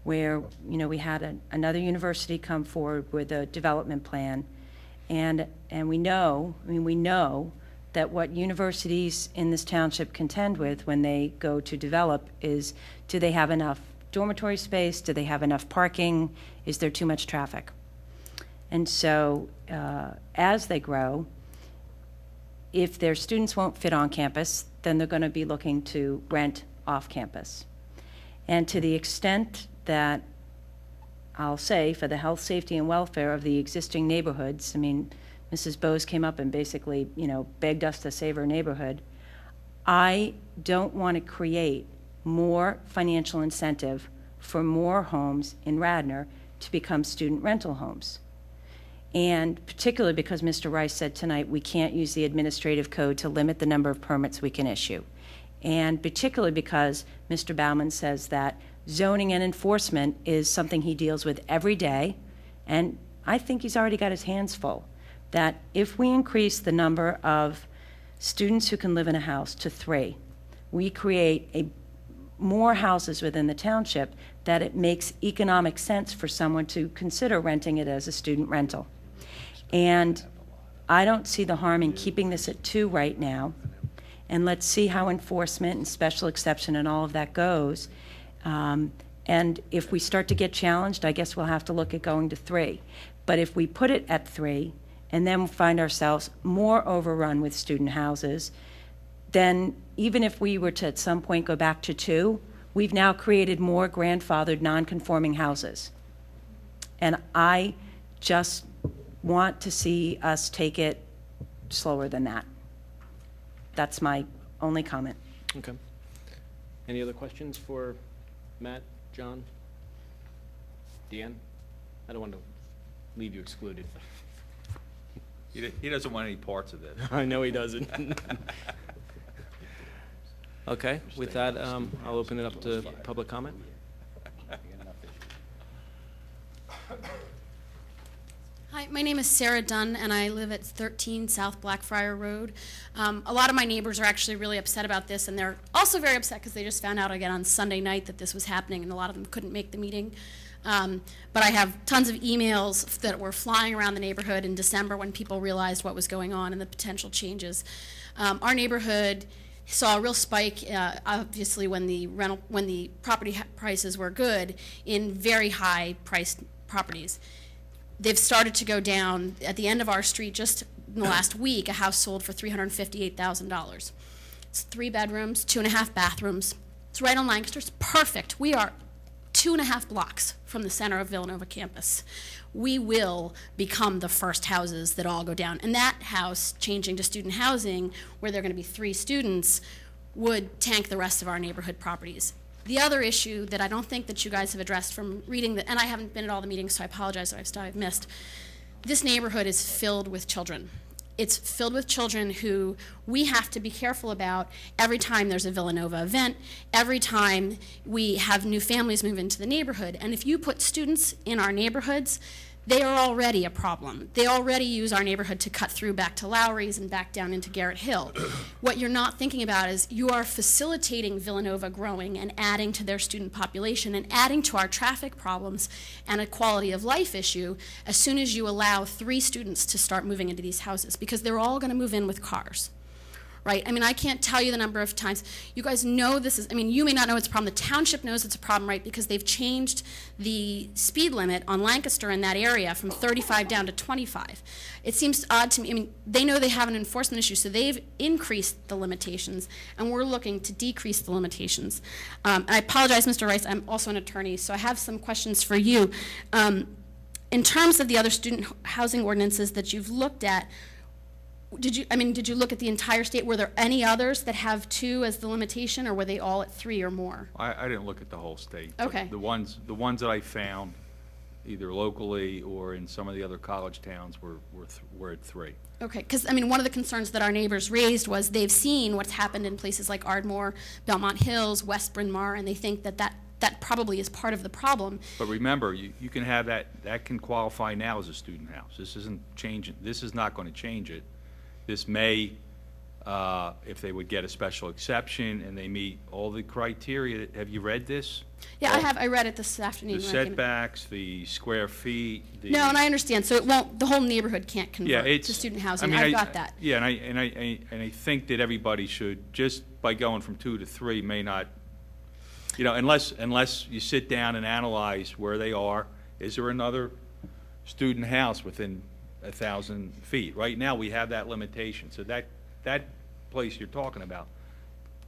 where, we had another university come forward with a development plan, and we know that what universities in this township contend with when they go to develop is, do they have enough dormitory space? Do they have enough parking? Is there too much traffic? And so as they grow, if their students won't fit on campus, then they're going to be looking to rent off campus. And to the extent that, I'll say, for the health, safety, and welfare of the existing neighborhoods, I mean, Mrs. Bose came up and basically, begged us to save her neighborhood. I don't want to create more financial incentive for more homes in Radnor to become student rental homes. And particularly because Mr. Rice said tonight we can't use the administrative code to limit the number of permits we can issue. And particularly because Mr. Baumann says that zoning and enforcement is something he deals with every day, and I think he's already got his hands full. That if we increase the number of students who can live in a house to 3, we create more houses within the township that it makes economic sense for someone to consider renting it as a student rental. And I don't see the harm in keeping this at 2 right now, and let's see how enforcement and special exception and all of that goes. And if we start to get challenged, I guess we'll have to look at going to 3. But if we put it at 3, and then we'll find ourselves more overrun with student houses, then even if we were to at some point go back to 2, we've now created more grandfathered non-conforming houses. And I just want to see us take it slower than that. That's my only comment. Okay. Any other questions for Matt, John, Deanne? I don't want to leave you excluded. He doesn't want any parts of this. I know he doesn't. Okay, with that, I'll open it up to public comment. Hi, my name is Sarah Dunn, and I live at 13 South Blackfriar Road. A lot of my neighbors are actually really upset about this, and they're also very upset because they just found out again on Sunday night that this was happening, and a lot of them couldn't make the meeting. But I have tons of emails that were flying around the neighborhood in December when people realized what was going on and the potential changes. Our neighborhood saw a real spike, obviously, when the property prices were good in very high-priced properties. They've started to go down. At the end of our street, just in the last week, a house sold for $358,000. It's 3 bedrooms, 2.5 bathrooms. It's right on Lancaster. It's perfect. We are 2.5 blocks from the center of Villanova campus. We will become the first houses that all go down. And that house, changing to student housing, where there are going to be 3 students, would tank the rest of our neighborhood properties. The other issue that I don't think that you guys have addressed from reading, and I haven't been at all the meetings, so I apologize if I've missed, this neighborhood is filled with children. It's filled with children who we have to be careful about every time there's a Villanova event, every time we have new families move into the neighborhood. And if you put students in our neighborhoods, they are already a problem. They already use our neighborhood to cut through back to Lowry's and back down into Garrett Hill. What you're not thinking about is you are facilitating Villanova growing and adding to their student population and adding to our traffic problems and a quality of life issue as soon as you allow 3 students to start moving into these houses, because they're all going to move in with cars. right? I mean, I can't tell you the number of times. You guys know this is, I mean, you may not know it's a problem. The township knows it's a problem, right? Because they've changed the speed limit on Lancaster in that area from 35 down to 25. It seems odd to me. I mean, they know they have an enforcement issue, so they've increased the limitations, and we're looking to decrease the limitations. I apologize, Mr. Rice, I'm also an attorney, so I have some questions for you. In terms of the other student housing ordinances that you've looked at, did you look at the entire state? Were there any others that have 2 as the limitation, or were they all at 3 or more? I didn't look at the whole state. but Okay. The ones that I found, either locally or in some of the other college towns, were at 3. Okay, because, I mean, one of the concerns that our neighbors raised was they've seen what's happened in places like Ardmore, Belmont Hills, West Bryn Mawr, and they think that probably is part of the problem. But remember, you can have that can qualify now as a student house. This isn't changing, this is not going to change it. This may, if they would get a special exception and they meet all the criteria. Have you read this? Yeah, I have. I read it this afternoon. The when I came in. setbacks, the square feet. No, and I understand. So it won't. The whole neighborhood can't Yeah, convert it's to student housing. I I've got that. Yeah, and I think that everybody should, just by going from 2 to 3, may not, unless you sit down and analyze where they are. Is there another student house within 1,000 feet? Right now, we have that limitation. So that place you're talking about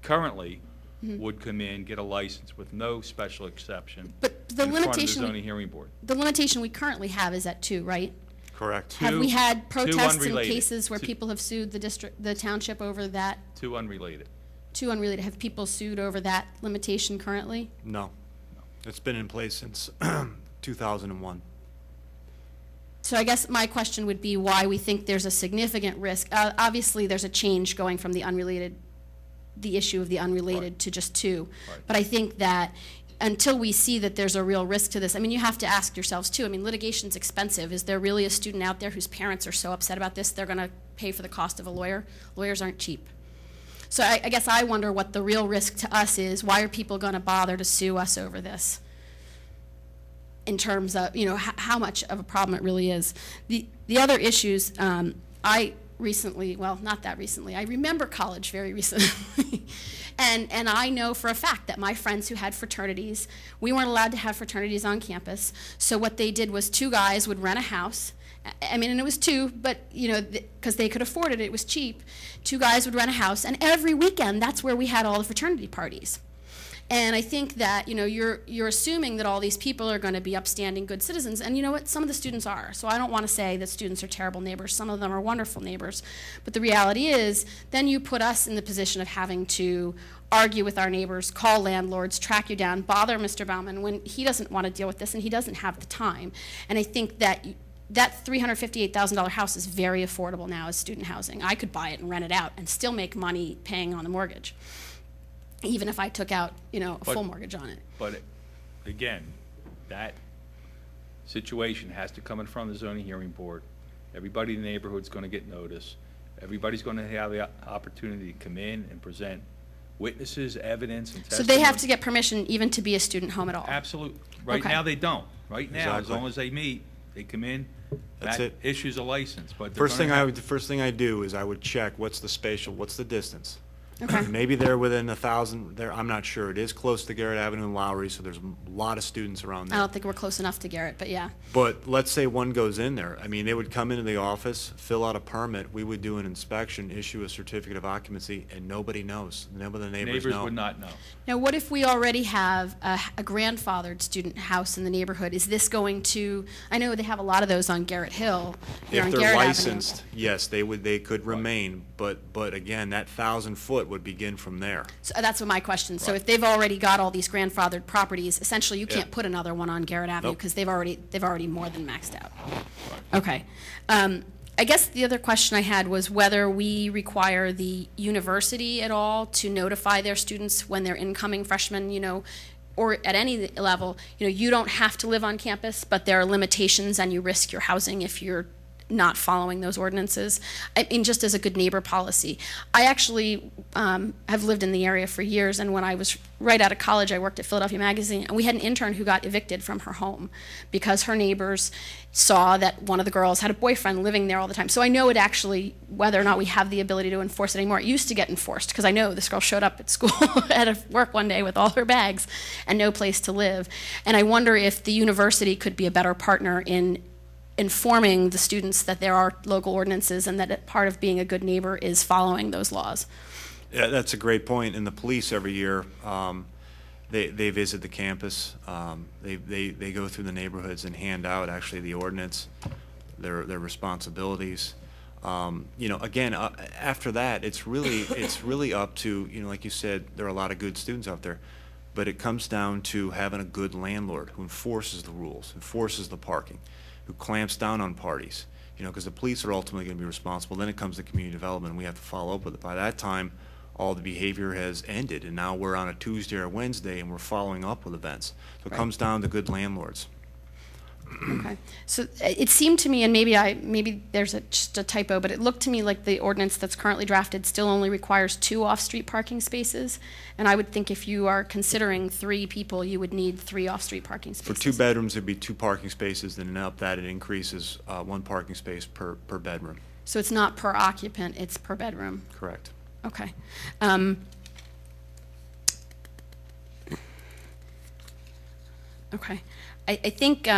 currently would come in, get a license with no special exception. But the in front of the limitation, zoning hearing board. the limitation we currently have is at 2, right? Correct. Have we had Two protests and unrelated. cases where people have sued the township over that? 2 unrelated. 2 unrelated. Have people sued over that limitation currently? No. It's been in place since 2001. So I guess my question would be why we think there's a significant risk. Obviously, there's a change going from the issue of the unrelated to just 2. Right. But I think that until we see that there's a real risk to this, I mean, you have to ask yourselves too, I mean, litigation's expensive. Is there really a student out there whose parents are so upset about this, they're gonna pay for the cost of a lawyer? Lawyers aren't cheap. So I guess I wonder what the real risk to us is. Why are people gonna bother to sue us over this? In terms of, how much of a problem it really is. The other issues, I recently, well, not that recently, I remember college very recently. And I know for a fact that my friends who had fraternities, we weren't allowed to have fraternities on campus. So what they did was 2 guys would rent a house. I mean, and it was 2, but, because they could afford it, it was cheap. 2 guys would rent a house, and every weekend, that's where we had all the fraternity parties. And I think that, you're assuming that all these people are going to be upstanding, good citizens. And you know what? Some of the students are. So I don't want to say that students are terrible neighbors. Some of them are wonderful neighbors. But the reality is, then you put us in the position of having to argue with our neighbors, call landlords, track you down, bother Mr. Baumann when he doesn't want to deal with this and he doesn't have the time. And I think that that $358,000 house is very affordable now as student housing. I could buy it and rent it out and still make money paying on the mortgage, even if I took out, a full mortgage on it. But again, that situation has to come in front of the zoning hearing board. Everybody in the neighborhood's going to get notice. Everybody's going to have the opportunity to come in and present witnesses, evidence, and So testimony. they have to get permission even to be a student home at all? Absolutely. Right Okay. now, they don't. Right now, as Exactly. long as they meet, they come in, That's that it. issues a license. But they're The gonna first thing I do is I would check what's the distance. Okay. Maybe they're within 1,000. There, I'm not sure. It is close to Garrett Avenue and Lowry, so there's a lot of students around I there. don't think we're close enough to Garrett, but yeah. But let's say one goes in there. I mean, they would come into the office, fill out a permit. We would do an inspection, issue a certificate of occupancy, and nobody knows. None of the neighbors know. Neighbors would not know. Now, what if we already have a grandfathered student house in the neighborhood? Is this going to, I know they have a lot of those on Garrett Hill, If on they're Garrett Avenue. licensed, yes, they could remain, but again, that 1,000 foot would begin from there. So that's what my question. So Right. if they've already got all these grandfathered properties, essentially you Yeah. can't put another one on Garrett Avenue Nope. because they've already more than maxed out. Okay. I guess the other question I had was whether we require the university at all to notify their students when they're incoming freshmen, or at any level, you don't have to live on campus, but there are limitations and you risk your housing if you're not following those ordinances. I mean, just as a good neighbor policy. I actually have lived in the area for years, and when I was right out of college, I worked at Philadelphia Magazine, and we had an intern who got evicted from her home because her neighbors saw that one of the girls had a boyfriend living there all the time. So I know it actually, whether or not we have the ability to enforce it anymore, it used to get enforced, because I know this girl showed up at school at work one day with all her bags and no place to live. And I wonder if the university could be a better partner in informing the students that there are local ordinances and that part of being a good neighbor is following those laws. Yeah, that's a great point. And the police every year, they visit the campus. They go through the neighborhoods and hand out actually the ordinance, their responsibilities. You know, again, after that, it's really up to, you know, like you said, there are a lot of good students out there, but it comes down to having a good landlord who enforces the rules, enforces the parking, who clamps down on parties, you know, because the police are ultimately going to be responsible. Then it comes to community development, and we have to follow up with it. By that time, all the behavior has ended, and now we're on a Tuesday or Wednesday, and we're following up with events. So it comes down to good landlords. Okay. So it seemed to me, and maybe there's just a typo, but it looked to me like the ordinance that's currently drafted still only requires 2 off-street parking spaces. And I would think if you are considering 3 people, you would need 3 off-street parking spaces. For 2 bedrooms, it'd be 2 parking spaces, and up that it increases 1 parking space per bedroom. So it's not per occupant, it's per bedroom. Correct. Okay. Okay. I think,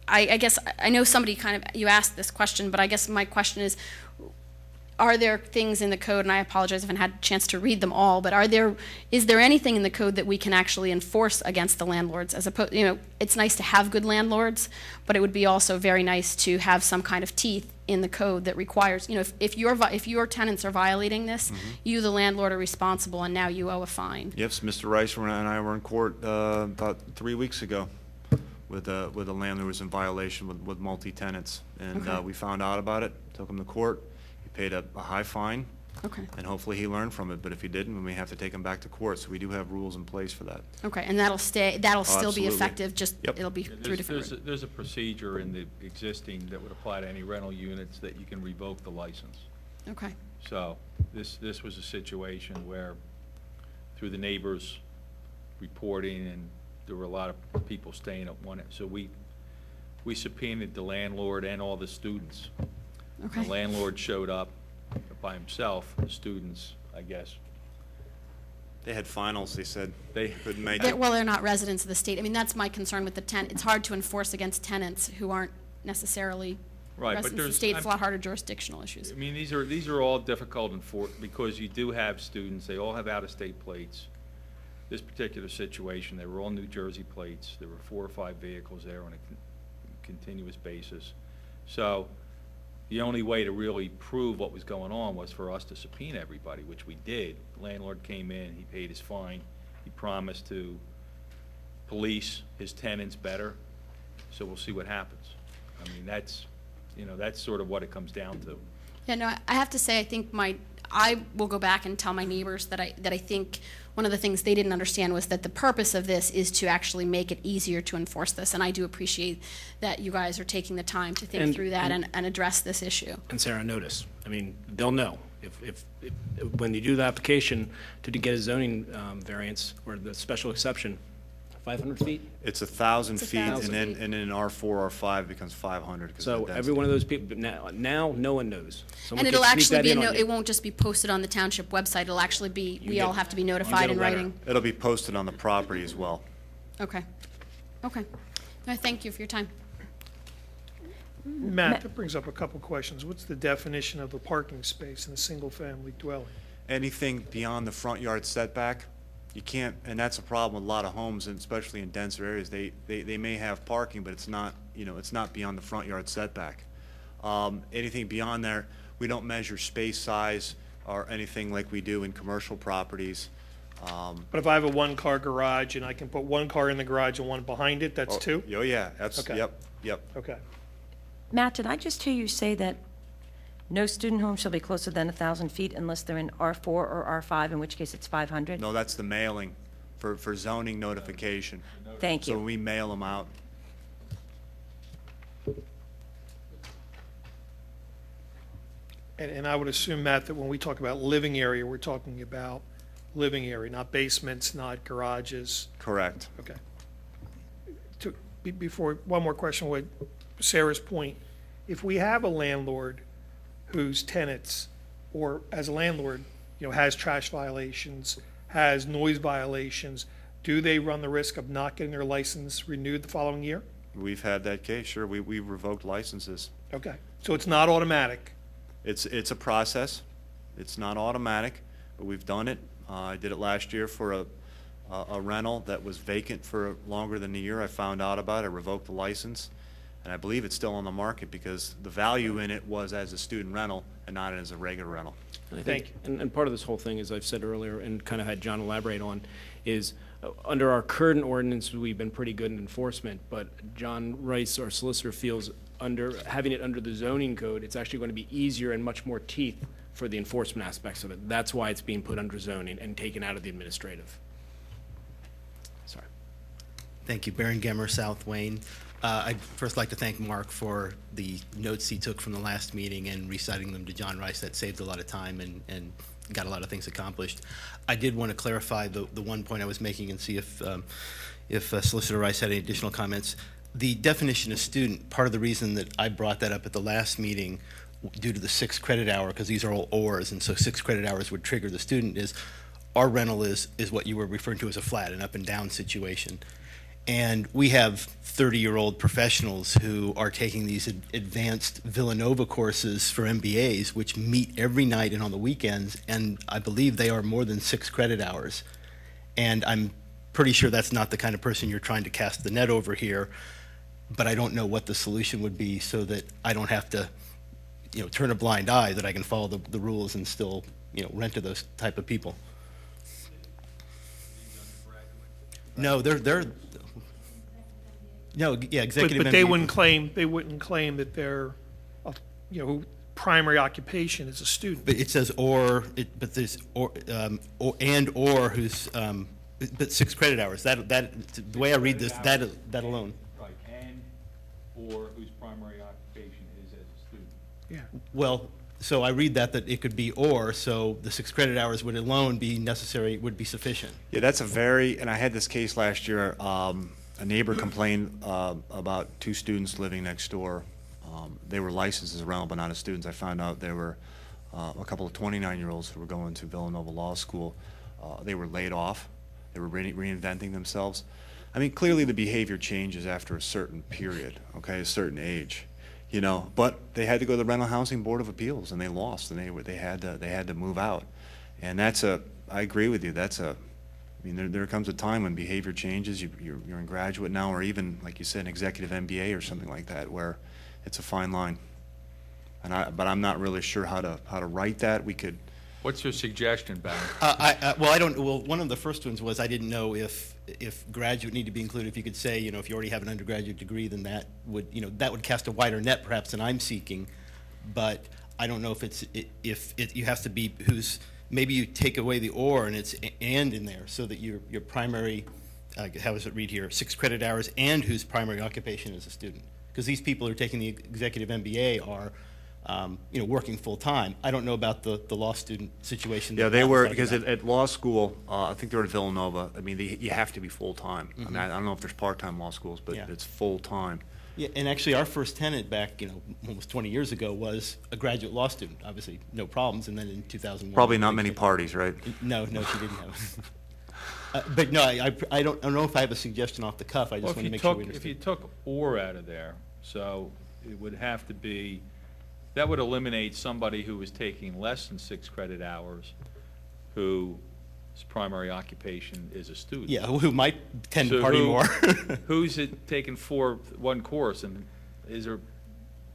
I guess, I know somebody kind of, you asked this question, but I guess my question is, are there things in the code, and I apologize if I haven't had a chance to read them all, but is there anything in the code that we can actually enforce against the landlords? As opposed, you know, it's nice to have good landlords, but it would be also very nice to have some kind of teeth in the code that requires, you know, if your tenants are violating this, you, the landlord, are responsible, and now you owe a fine. Yes, Mr. Rice and I were in court about 3 weeks ago with a landlord who was in violation with multi-tenants, and Okay. we found out about it, took him to court. He paid a high fine, Okay. and hopefully he learned from it. But if he didn't, we may have to take him back to court. So we do have rules in place for that. Okay, and that'll still be absolutely. effective, just, Yep. it'll be through different. There's a procedure in the existing that would apply to any rental units that you can revoke the license. Okay. So this was a situation where, through the neighbors reporting, and there were a lot of people staying at one, so we subpoenaed the landlord and all the students. Okay. The landlord showed up by himself. The students, I guess, They had finals, they said. They couldn't make Well, it. they're not residents of the state. I mean, that's my concern with the tenant. It's hard to enforce against tenants who aren't necessarily Right, but residents of the there's- state. It's a lot harder jurisdictional issues. I mean, these are all difficult because you do have students, they all have out-of-state plates. This particular situation, they were all New Jersey plates. There were 4 or 5 vehicles there on a continuous basis. So the only way to really prove what was going on was for us to subpoena everybody, which we did. The landlord came in, he paid his fine, he promised to police his tenants better, so we'll see what happens. I mean, that's sort of what it comes down to. Yeah, no, I have to say, I think I will go back and tell my neighbors that I think one of the things they didn't understand was that the purpose of this is to actually make it easier to enforce this, and I do appreciate that you guys are taking the time to think through that and address this issue. And Sarah, notice, I mean, they'll know. If when you do the application to get a zoning variance or the special exception, 500 feet? It's 1,000 It's feet, 1,000 and then in R4, R5 it becomes 500. 'cause of So the every density. one of those people, but now no one knows. Someone And it'll could sneak actually that be, in on you. it won't just be posted on the township website, it'll actually be, we all have to be you notified get a in letter. writing. It'll be posted on the property as well. Okay. Okay. I thank you for your time. Matt, that brings up a couple questions. What's the definition of a parking space in a single-family dwelling? Anything beyond the front yard setback, you can't, and that's a problem with a lot of homes, and especially in denser areas. They may have parking, but it's not, it's not beyond the front yard setback. Anything beyond there, we don't measure space size or anything like we do in commercial properties. But if I have a one-car garage and I can put one car in the garage and one behind it, that's 2? Oh, yeah, that's, Okay. yep. Okay. Matt, did I just hear you say that no student home shall be closer than 1,000 feet unless they're in R4 or R5, in which case it's 500? No, that's the mailing for zoning notification. Thank So you. when we mail them out. And I would assume, Matt, that when we talk about living area, we're talking about living area, not basements, not garages. Correct. Okay. Before, one more question with Sarah's point. If we have a landlord whose tenants, or as a landlord, has trash violations, has noise violations, do they run the risk of not getting their license renewed the following year? We've had that case, sure. We revoked licenses. Okay, so it's not automatic. It's a process. It's not automatic, but we've done it. I did it last year for a rental that was vacant for longer than a year. I found out about it, I revoked the license, and I believe it's still on the market because the value in it was as a student rental and not as a regular rental. And I think, and part of this whole thing, as I've said earlier and kind of had John elaborate on, is under our current ordinance, we've been pretty good in enforcement, but John Rice, our solicitor, feels having it under the zoning code, it's actually going to be easier and much more teeth for the enforcement aspects of it. That's why it's being put under zoning and taken out of the administrative. Sorry. Thank you. Baron Gemmer, South Wayne. I'd first like to thank Mark for the notes he took from the last meeting and reciting them to John Rice. That saved a lot of time and got a lot of things accomplished. I did want to clarify the one point I was making and see if Solicitor Rice had any additional comments. The definition of student, part of the reason that I brought that up at the last meeting due to the 6 credit hour, because these are all ORs, and so 6 credit hours would trigger the student, is our rental is what you were referring to as a flat, an up and down situation. And we have 30-year-old professionals who are taking these advanced Villanova courses for MBAs, which meet every night and on the weekends, and I believe they are more than 6 credit hours. And I'm pretty sure that's not the kind of person you're trying to cast the net over here, but I don't know what the solution would be so that I don't have to, turn a blind eye, that I can follow the rules and still, rent to those type of people. No, no, yeah, executive. But they wouldn't claim that their, primary occupation is a student. But it says but there's or who's, but 6 credit hours. That the way I read this, that alone. Right, and or whose primary occupation is as a student. Yeah. Well, so I read that it could be or, so the 6 credit hours would alone be necessary, would be sufficient. Yeah, that's and I had this case last year. A neighbor complained about 2 students living next door. They were licensed as rental, but not as students. I found out there were a couple of 29-year-olds who were going to Villanova Law School. They were laid off. They were reinventing themselves. I mean, clearly the behavior changes after a certain period, okay, a certain age, But they had to go to the Rental Housing Board of Appeals, and they lost, and they had to move out. And I agree with you. There comes a time when behavior changes. You're in graduate now, or even, like you said, an executive MBA or something like that, where it's a fine line. But I'm not really sure how to write that. We could. What's your suggestion, Ben? Well, one of the first ones was I didn't know if graduate need to be included. If you could say, if you already have an undergraduate degree, then that would cast a wider net perhaps than I'm seeking. But I don't know if you have to be who's. Maybe you take away the or and it's and in there so that your primary, how does it read here, 6 credit hours and whose primary occupation is a student. Because these people who are taking the executive MBA are, working full time. I don't know about the law student situation. Yeah, they were, because at law school, I think they were at Villanova, you have to be full time. Mm-hmm. I don't know if there's part-time law schools, but it's full time. Yeah, and actually our first tenant back, almost 20 years ago was a graduate law student. Obviously, no problems. And then in 2001, probably not many parties, right? No, she didn't have. But no, I don't know if I have a suggestion off the cuff. I just want to make sure we understand. If you took or out of there, so it would have to be, that would eliminate somebody who was taking less than 6 credit hours, whose primary occupation is a student. Yeah, who might tend to party more. Who's taking one course, and is there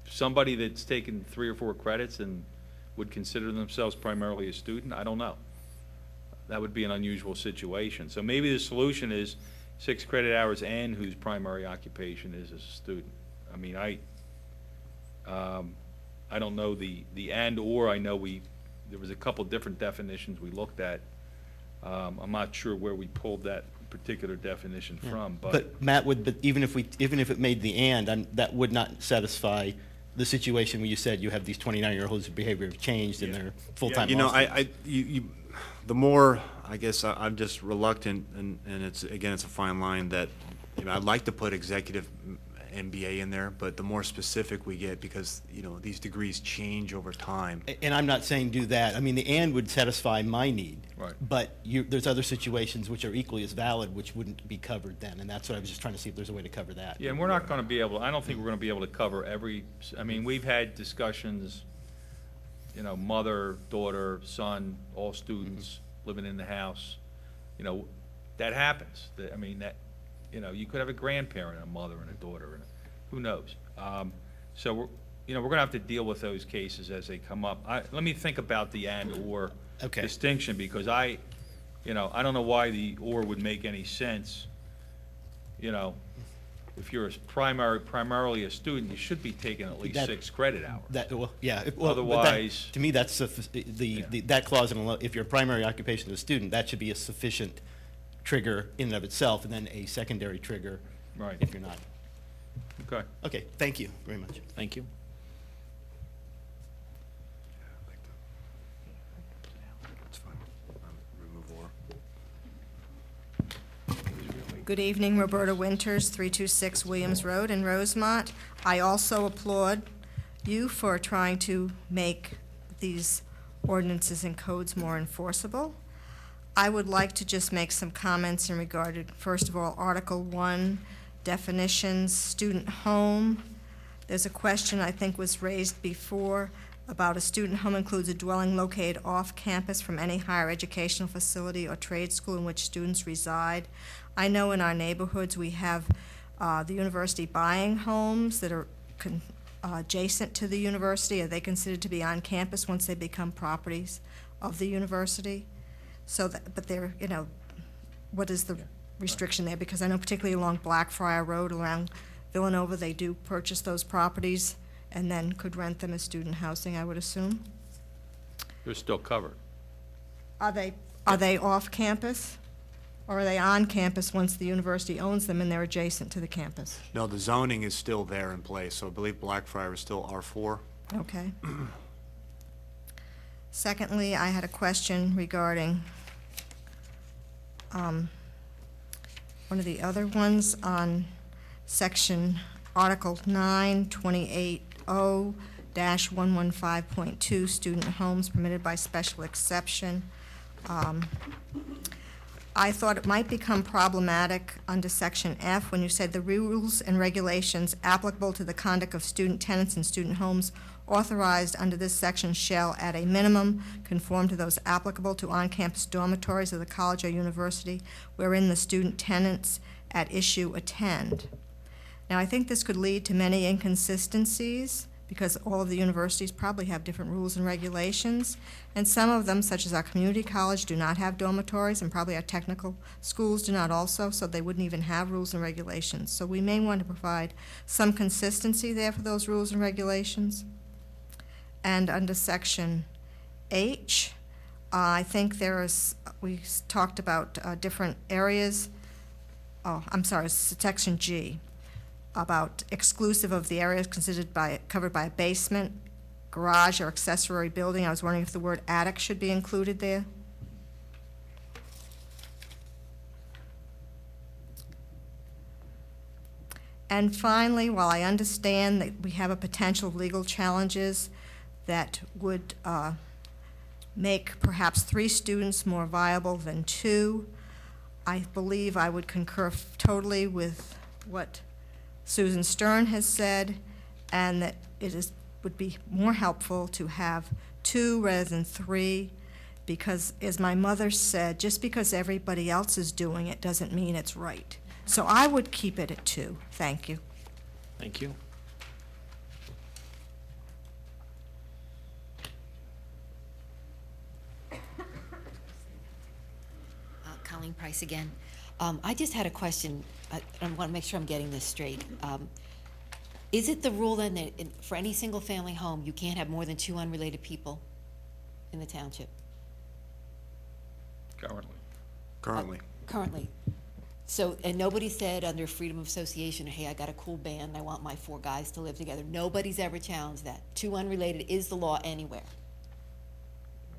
somebody that's taken 3 or 4 credits and would consider themselves primarily a student? I don't know. That would be an unusual situation. So maybe the solution is 6 credit hours and whose primary occupation is as a student. I don't know the and or. I know there was a couple different definitions we looked at. I'm not sure where we pulled that particular definition from, but Matt, even if it made the and, that would not satisfy the situation where you said you have these 29-year-olds whose behavior have changed and they're full-time You know, law students. the more, I guess, I'm just reluctant, and it's, again, it's a fine line that, I'd like to put executive MBA in there, but the more specific we get, because, these degrees change over time. And I'm not saying do that. I mean, the and would satisfy my need. Right. But there's other situations which are equally as valid, which wouldn't be covered then, and that's what I was just trying to see if there's a way to cover that. Yeah, and we're not going to be able, I don't think we're going to be able to cover every, I mean, we've had discussions, mother, daughter, son, all students living in the house. That happens. You could have a grandparent, a mother and a daughter, and who knows? So we're going to have to deal with those cases as they come up. Let me think about the and/or distinction, because I don't know why the or would make any sense. If you're primarily a student, you should be taking at least 6 credit hours. Otherwise, to me, that's that clause. If your primary occupation is a student, that should be a sufficient trigger in and of itself, and then a secondary trigger if you're not. Okay. Okay, thank you very much. Thank you. Good evening, Roberta Winters, 326 Williams Road in Rosemont. I also applaud you for trying to make these ordinances and codes more enforceable. I would like to just make some comments in regard to, first of all, Article 1, definitions, student home. There's a question I think was raised before about a student home includes a dwelling located off campus from any higher educational facility or trade school in which students reside. I know in our neighborhoods we have the university buying homes that are adjacent to the university. Are they considered to be on campus once they become properties of the university? So, but they're, what is the restriction there? Because I know particularly along Blackfriar Road, around Villanova, they do purchase those properties and then could rent them as student housing, I would assume. they're still covered. Are they off campus? Or are they on campus once the university owns them and they're adjacent to the campus? No, the zoning is still there in place, so I believe Blackfriar is still R4. Okay. Secondly, I had a question regarding one of the other ones on section Article 9, 280-115.2, student homes permitted by special exception. I thought it might become problematic under section F when you said the rules and regulations applicable to the conduct of student tenants and student homes authorized under this section shall, at a minimum, conform to those applicable to on-campus dormitories of the college or university wherein the student tenants at issue attend. Now, I think this could lead to many inconsistencies because all of the universities probably have different rules and regulations, and some of them, such as our community college, do not have dormitories, and probably our technical schools do not also, so they wouldn't even have rules and regulations. So we may want to provide some consistency there for those rules and regulations. And under section H, I think we talked about different areas. Oh, I'm sorry, section G, about exclusive of the areas covered by a basement, garage, or accessory building. I was wondering if the word attic should be included there. And finally, while I understand that we have a potential of legal challenges that would make perhaps 3 students more viable than 2, I believe I would concur totally with what Susan Stern has said, and that would be more helpful to have 2 rather than 3, because, as my mother said, just because everybody else is doing it doesn't mean it's right. So I would keep it at 2. Thank you. Thank you. Colleen Price again. I just had a question. I want to make sure I'm getting this straight. Is it the rule then that for any single-family home, you can't have more than 2 unrelated people in the township? Currently. Currently. Currently. So, and nobody said under freedom of association, hey, I got a cool band, and I want my 4 guys to live together. Nobody's ever challenged that. 2 unrelated is the law anywhere.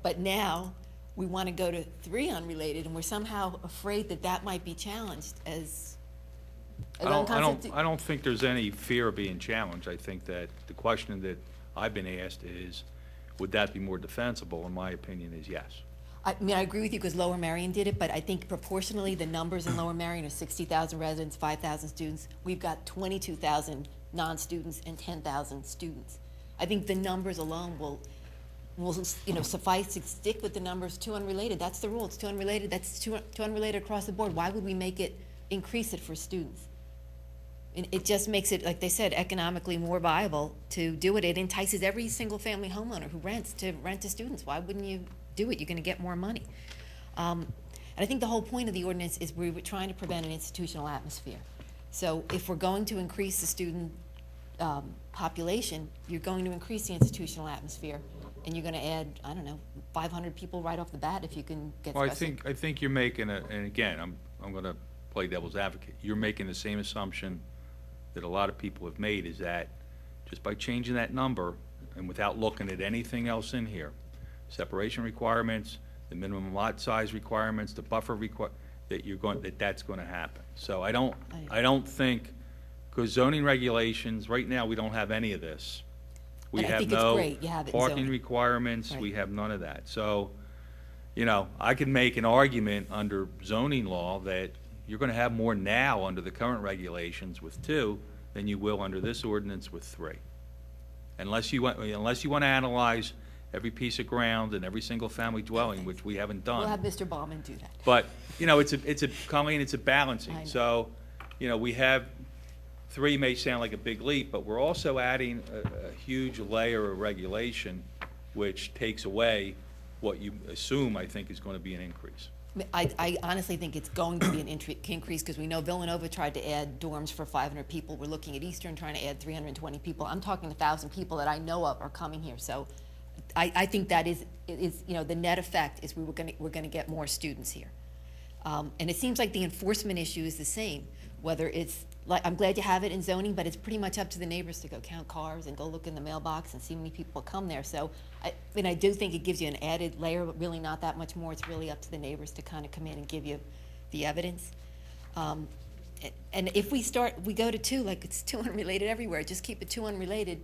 But now, we want to go to 3 unrelated, and we're somehow afraid that that might be challenged as unconstitutional. I don't think there's any fear of being challenged. I think that the question that I've been asked is, would that be more defensible? And my opinion is yes. I mean, I agree with you because Lower Merion did it, but I think proportionally, the numbers in Lower Merion are 60,000 residents, 5,000 students. We've got 22,000 non-students and 10,000 students. I think the numbers alone will suffice to stick with the numbers 2 unrelated. That's the rule. It's 2 unrelated. That's 2 unrelated across the board. Why would we increase it for students? And it just makes it, like they said, economically more viable to do it. It entices every single family homeowner who rents to rent to students. Why wouldn't you do it? You're going to get more money. And I think the whole point of the ordinance is we're trying to prevent an institutional atmosphere. So if we're going to increase the student population, you're going to increase the institutional atmosphere, and you're going to add, I don't know, 500 people right off the bat if you can get. Well, I think you're making and again, I'm going to play devil's advocate. You're making the same assumption that a lot of people have made, is that just by changing that number and without looking at anything else in here, separation requirements, the minimum lot size requirements, the buffer that's going to happen. So I don't think, because zoning regulations, right now, we don't have any of this. We And I have think it's no great you have it in parking zoning. requirements, Right. we have none of that. So, I can make an argument under zoning law that you're going to have more now under the current regulations with 2 than you will under this ordinance with 3. Unless you want to analyze every piece of ground and every single family dwelling, which we haven't done. We'll have Mr. Baumann do that. But, Colleen, it's a balancing. I know. So, we have 3 may sound like a big leap, but we're also adding a huge layer of regulation, which takes away what you assume, I think, is going to be an increase. I honestly think it's going to be an increase because we know Villanova tried to add dorms for 500 people. We're looking at Eastern trying to add 320 people. I'm talking 1,000 people that I know of are coming here. So I think that is the net effect is we're going to get more students here. And it seems like the enforcement issue is the same, whether it's like, I'm glad you have it in zoning, but it's pretty much up to the neighbors to go count cars and go look in the mailbox and see how many people come there. So, I do think it gives you an added layer, but really not that much more. It's really up to the neighbors to kind of come in and give you the evidence. And if we go to 2, like it's 2 unrelated everywhere, just keep it 2 unrelated.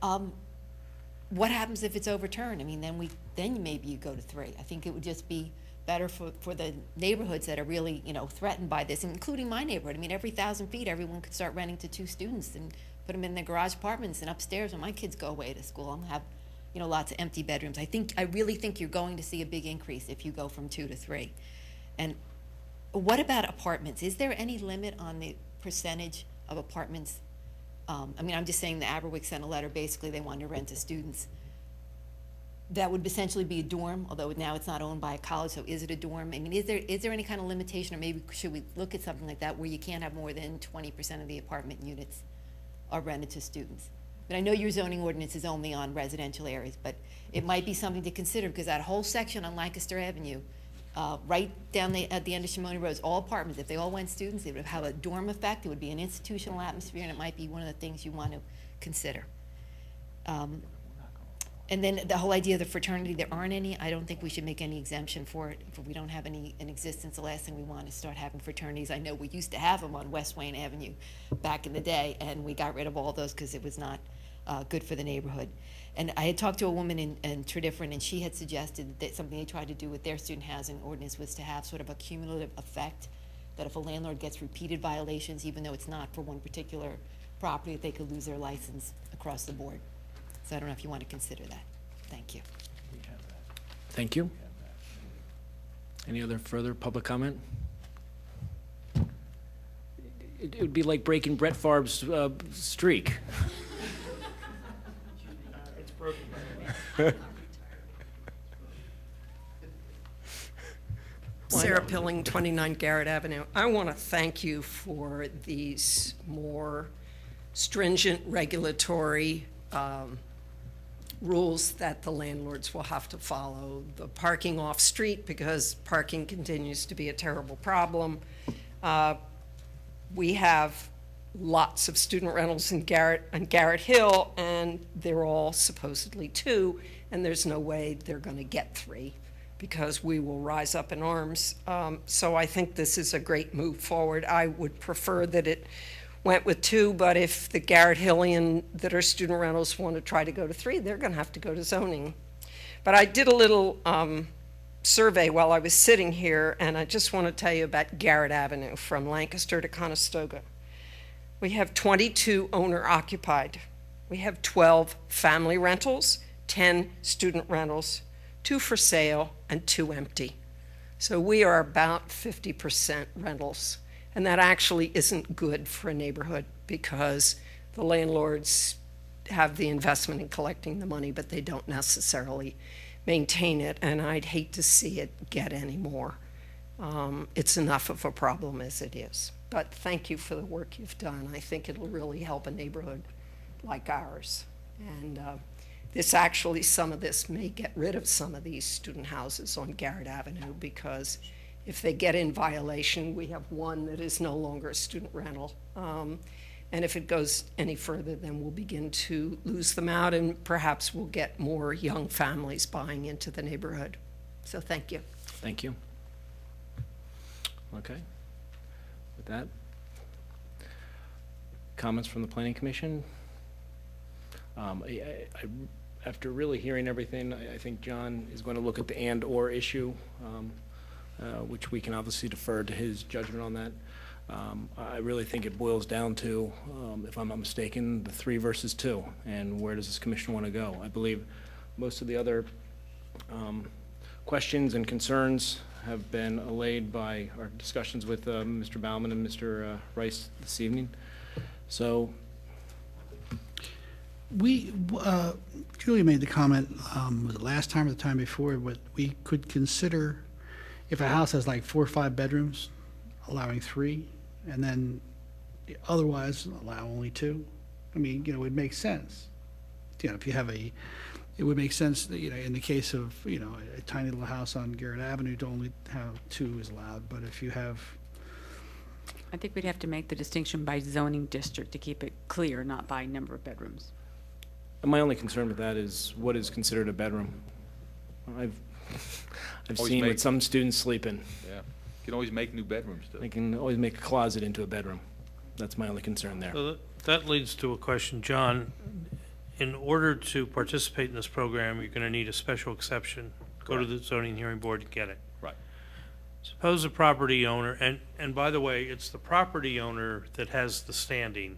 What happens if it's overturned? I mean, then maybe you go to 3. I think it would just be better for the neighborhoods that are really, threatened by this, including my neighborhood. I mean, every 1,000 feet, everyone could start renting to 2 students and put them in their garage apartments, and upstairs when my kids go away to school, I'll have, lots of empty bedrooms. I really think you're going to see a big increase if you go from 2 to 3. And what about apartments? Is there any limit on the percentage of apartments? I'm just saying the Aberwick sent a letter, basically they wanted to rent to students. That would essentially be a dorm, although now it's not owned by a college, so is it a dorm? I mean, is there any kind of limitation, or maybe should we look at something like that where you can't have more than 20% of the apartment units are rented to students? But I know your zoning ordinance is only on residential areas, but it might be something to consider, because that whole section on Lancaster Avenue, right down at the end of Shimoni Road, is all apartments. If they all went students, it would have a dorm effect, it would be an institutional atmosphere, and it might be one of the things you want to consider. And then the whole idea of the fraternity, there aren't any. I don't think we should make any exemption for it. If we don't have any in existence, the last thing we want is start having fraternities. I know we used to have them on West Wayne Avenue back in the day, and we got rid of all those because it was not good for the neighborhood. And I had talked to a woman in Tredyffrin, and she had suggested that something they tried to do with their student housing ordinance was to have sort of a cumulative effect, that if a landlord gets repeated violations, even though it's not for one particular property, that they could lose their license across the board. So I don't know if you want to consider that. Thank you. Thank you. Any other further public comment? It would be like breaking Brett Favre's streak. It's broken. Sarah Pilling, 29 Garrett Avenue. I want to thank you for these more stringent regulatory rules that the landlords will have to follow. The parking off-street, because parking continues to be a terrible problem. We have lots of student rentals in Garrett Hill, and they're all supposedly 2, and there's no way they're going to get 3 because we will rise up in arms. So I think this is a great move forward. I would prefer that it went with 2, but if the Garrett Hillian that are student rentals want to try to go to 3, they're going to have to go to zoning. But I did a little survey while I was sitting here, and I just want to tell you about Garrett Avenue from Lancaster to Conestoga. We have 22 owner-occupied. We have 12 family rentals, 10 student rentals, 2 for sale, and 2 empty. So we are about 50% rentals. And that actually isn't good for a neighborhood because the landlords have the investment in collecting the money, but they don't necessarily maintain it, and I'd hate to see it get any more. It's enough of a problem as it is. But thank you for the work you've done. I think it'll really help a neighborhood like ours. And some of this may get rid of some of these student houses on Garrett Avenue, because if they get in violation, we have one that is no longer a student rental. And if it goes any further, then we'll begin to lose them out, and perhaps we'll get more young families buying into the neighborhood. So thank you. Thank you. Okay. With that, comments from the Planning Commission? After really hearing everything, I think John is going to look at the and/or issue, which we can obviously defer to his judgment on that. I really think it boils down to, if I'm not mistaken, the 3 versus 2, and where does this commission want to go? I believe most of the other questions and concerns have been allayed by our discussions with Mr. Baumann and Mr. Rice this evening. So, Julia made the comment, was it last time or the time before, but we could consider, if a house has like 4 or 5 bedrooms, allowing 3, and then otherwise allow only 2. I mean, it would make sense. If you have it would make sense that, in the case of, a tiny little house on Garrett Avenue to only have 2 is allowed, but if you have... I think we'd have to make the distinction by zoning district to keep it clear, not by number of bedrooms. my only concern with that is what is considered a bedroom. I've seen what some students sleep in. Yeah, you can always make new bedrooms, too. They can always make a closet into a bedroom. That's my only concern there. So that leads to a question, John. In order to participate in this program, you're going to need a special exception. Go to the zoning hearing board to get it. Right. Suppose a property owner, and by the way, it's the property owner that has the standing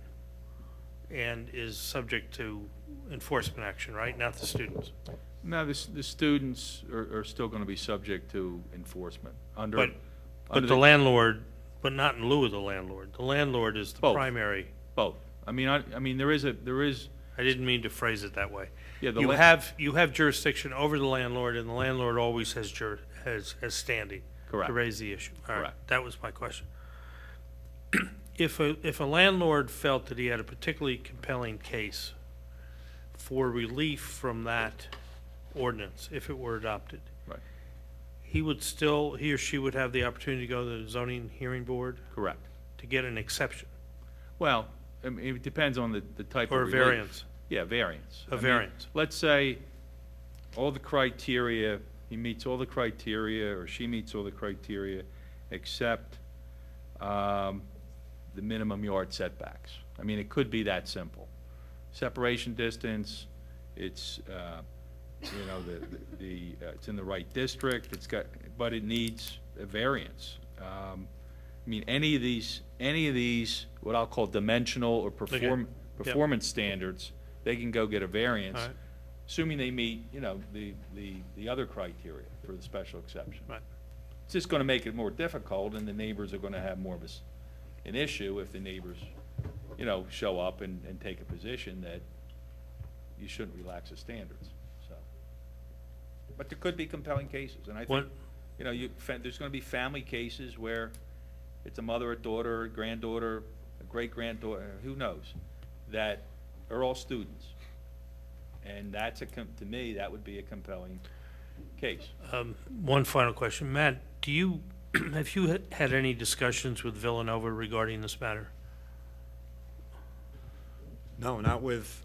and is subject to enforcement action, right? Not the students. No, the students are still going to be subject to enforcement under. But the landlord, but not in lieu of the landlord. The landlord is the primary. Both. I mean, there is. I didn't mean to phrase it that way. Yeah, you have jurisdiction over the landlord, and the landlord always has standing. Correct. To raise the issue. All right. Correct. That was my question. If a landlord felt that he had a particularly compelling case for relief from that ordinance, if it were adopted, right, he or she would have the opportunity to go to the zoning hearing board. Correct. To get an exception. Well, I mean, it depends on the type or of relief. variance. Yeah, variance. Variance. Let's say all the criteria, he meets all the criteria, or she meets all the criteria, except the minimum yard setbacks. I mean, it could be that simple. Separation distance, it's it's in the right district. But it needs a variance. I mean, any of these, what I'll call dimensional or performance standards, they can go get a variance, right, assuming they meet, the other criteria for the special exception. Right. It's just going to make it more difficult, and the neighbors are going to have more of an issue if the neighbors, show up and take a position that you shouldn't relax the standards. So, but there could be compelling cases, and I think, there's going to be family cases where it's a mother, a daughter, a granddaughter, a great-granddaughter, who knows, that are all students. And that's to me, that would be a compelling case. One final question. Matt, do you Have you had any discussions with Villanova regarding this matter? No, not with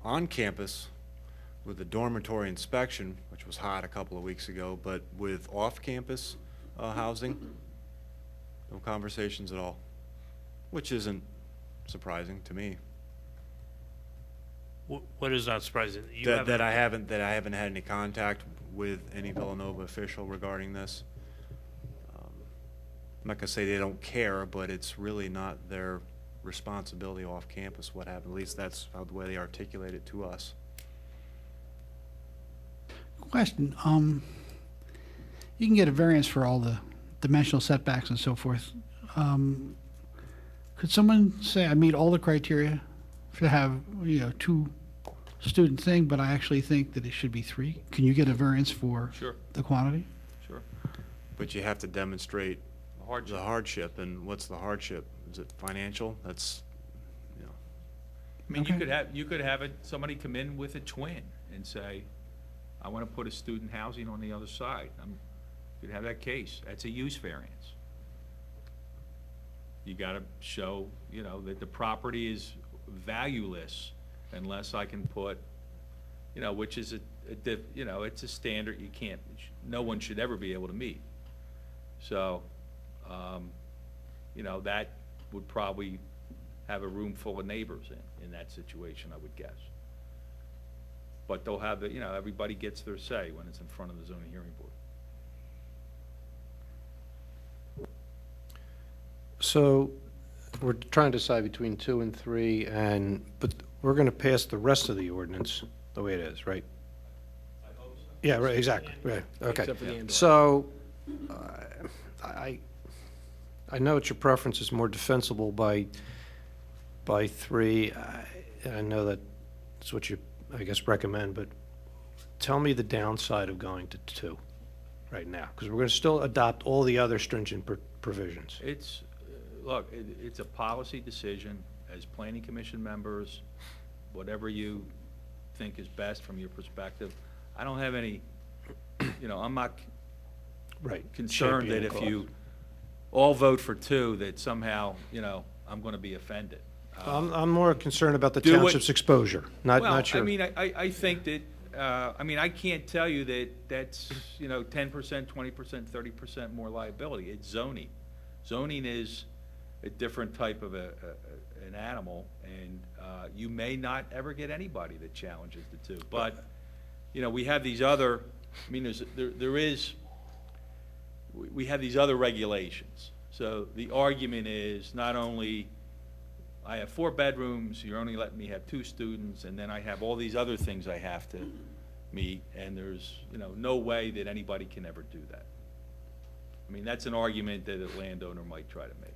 on campus, with the dormitory inspection, which was hot a couple of weeks ago, but with off-campus housing, no conversations at all, which isn't surprising to me. What is not surprising? That I haven't had any contact with any Villanova official regarding this. I'm not gonna say they don't care, but it's really not their responsibility off campus what happened. At least that's how the way they articulate it to us. Question, you can get a variance for all the dimensional setbacks and so forth. Could someone say, I meet all the criteria to have, 2-student thing, but I actually think that it should be 3? Can you get a variance for Sure. the quantity? Sure. But you have to demonstrate Hardship. the hardship, and what's the hardship? Is it financial? That's, I mean, Okay. you could have somebody come in with a twin and say, I want to put a student housing on the other side. You could have that case. That's a use variance. You got to show, that the property is valueless unless I can put, which is it's a standard no one should ever be able to meet. So, that would probably have a room full of neighbors in that situation, I would guess. But they'll have everybody gets their say when it's in front of the zoning hearing board. So we're trying to decide between 2 and 3, but we're going to pass the rest of the ordinance the way it is, right? I hope so. Yeah, right, exactly, right, okay. Except for the indoor. So, I know it's your preference is more defensible by 3. I know that's what you, I guess, recommend, but tell me the downside of going to 2 right now, because we're going to still adopt all the other stringent provisions. It's, look, it's a policy decision as planning commission members, whatever you think is best from your perspective. I don't have any, I'm not concerned that if you all vote for 2, that somehow, I'm going to be offended. I'm more concerned about the do what- township's exposure, not your. I mean, I think that, I can't tell you that that's, 10%, 20%, 30% more liability. It's zoning. Zoning is a different type of an animal, and you may not ever get anybody that challenges the 2. But, we have these other, we have these other regulations. So the argument is not only I have 4 bedrooms, you're only letting me have 2 students, and then I have all these other things I have to meet, and there's, no way that anybody can ever do that. That's an argument that a landowner might try to make.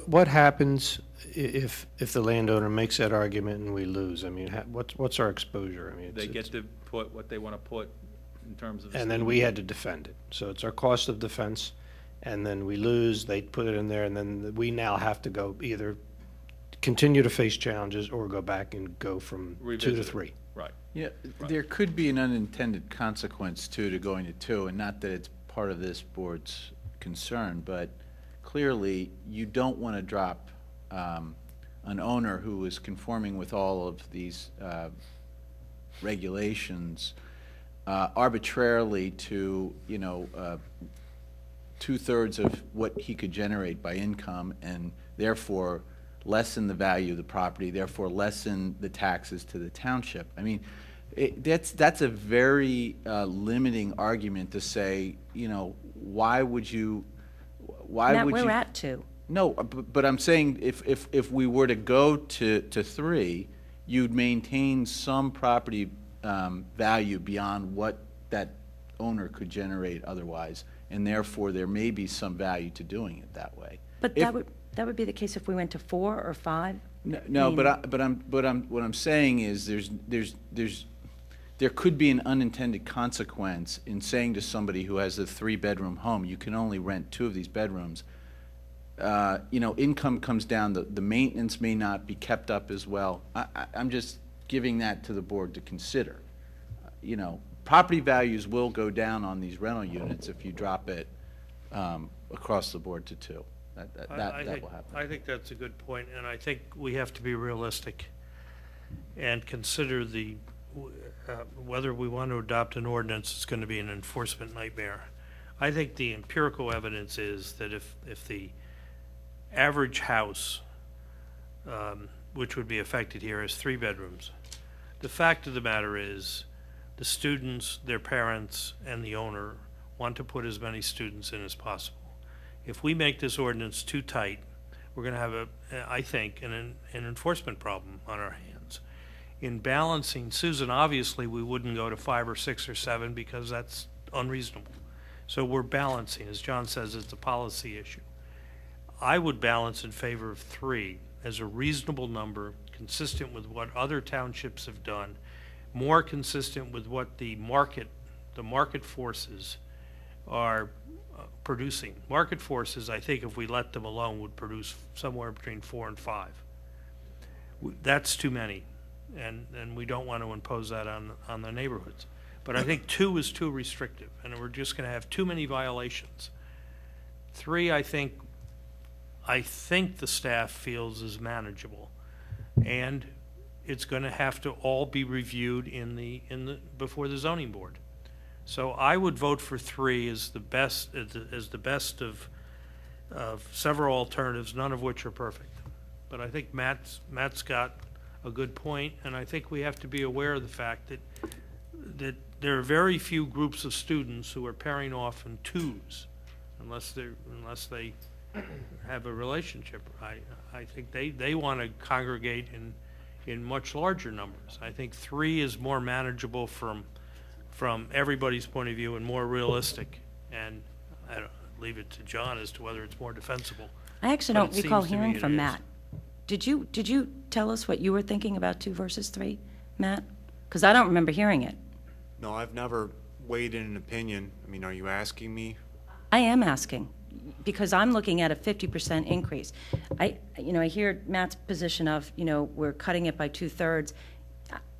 What happens if the landowner makes that argument and we lose? What's our exposure? They get to put what they want to put in terms of. And then we had to defend it. So it's our cost of defense, and then we lose, they put it in there, and then we now have to go either continue to face challenges or go back and go from 2 to 3. Right. Yeah, there could be an unintended consequence too to going to 2, and not that it's part of this board's concern, but clearly you don't want to drop an owner who is conforming with all of these regulations arbitrarily to 2/3 of what he could generate by income, and therefore lessen the value of the property, therefore lessen the taxes to the township. That's a very limiting argument to say, why would you? We're at 2. No, but I'm saying if we were to go to 3, you'd maintain some property value beyond what that owner could generate otherwise, and therefore there may be some value to doing it that way. But that would be the case if we went to 4 or 5? No, what I'm saying is there could be an unintended consequence in saying to somebody who has a 3-bedroom home, you can only rent 2 of these bedrooms. Income comes down, the maintenance may not be kept up as well. I'm just giving that to the board to consider. you know, property values will go down on these rental units if you drop it across the board to 2. That will happen. I think that's a good point, and I think we have to be realistic and consider whether we want to adopt an ordinance that's going to be an enforcement nightmare. I think the empirical evidence is that if the average house, which would be affected here, is 3 bedrooms, the fact of the matter is the students, their parents, and the owner want to put as many students in as possible. If we make this ordinance too tight, we're going to have, I think, an enforcement problem on our hands. In balancing, Susan, obviously we wouldn't go to 5 or 6 or 7 because that's unreasonable. So we're balancing. As John says, it's a policy issue. I would balance in favor of 3 as a reasonable number, consistent with what other townships have done, more consistent with what the market forces are producing. Market forces, I think, if we let them alone, would produce somewhere between 4 and 5. That's too many, and we don't want to impose that on the neighborhoods. But I think 2 is too restrictive, and we're just going to have too many violations. 3, I think the staff feels is manageable, and it's going to have to all be reviewed before the zoning board. So I would vote for 3 as the best of several alternatives, none of which are perfect. But I think Matt's got a good point, and I think we have to be aware of the fact that there are very few groups of students who are pairing off in 2s, unless they have a relationship. I think they want to congregate in much larger numbers. I think 3 is more manageable from everybody's point of view and more realistic. And I leave it to John as to whether it's more defensible. I actually But don't it recall seems to me hearing it from is. Matt. Did you tell us what you were thinking about 2 versus 3, Matt? Because I don't remember hearing it. No, I've never weighed in an opinion. I mean, are you asking me? I am asking, because I'm looking at a 50% increase. I hear Matt's position of, we're cutting it by 2/3.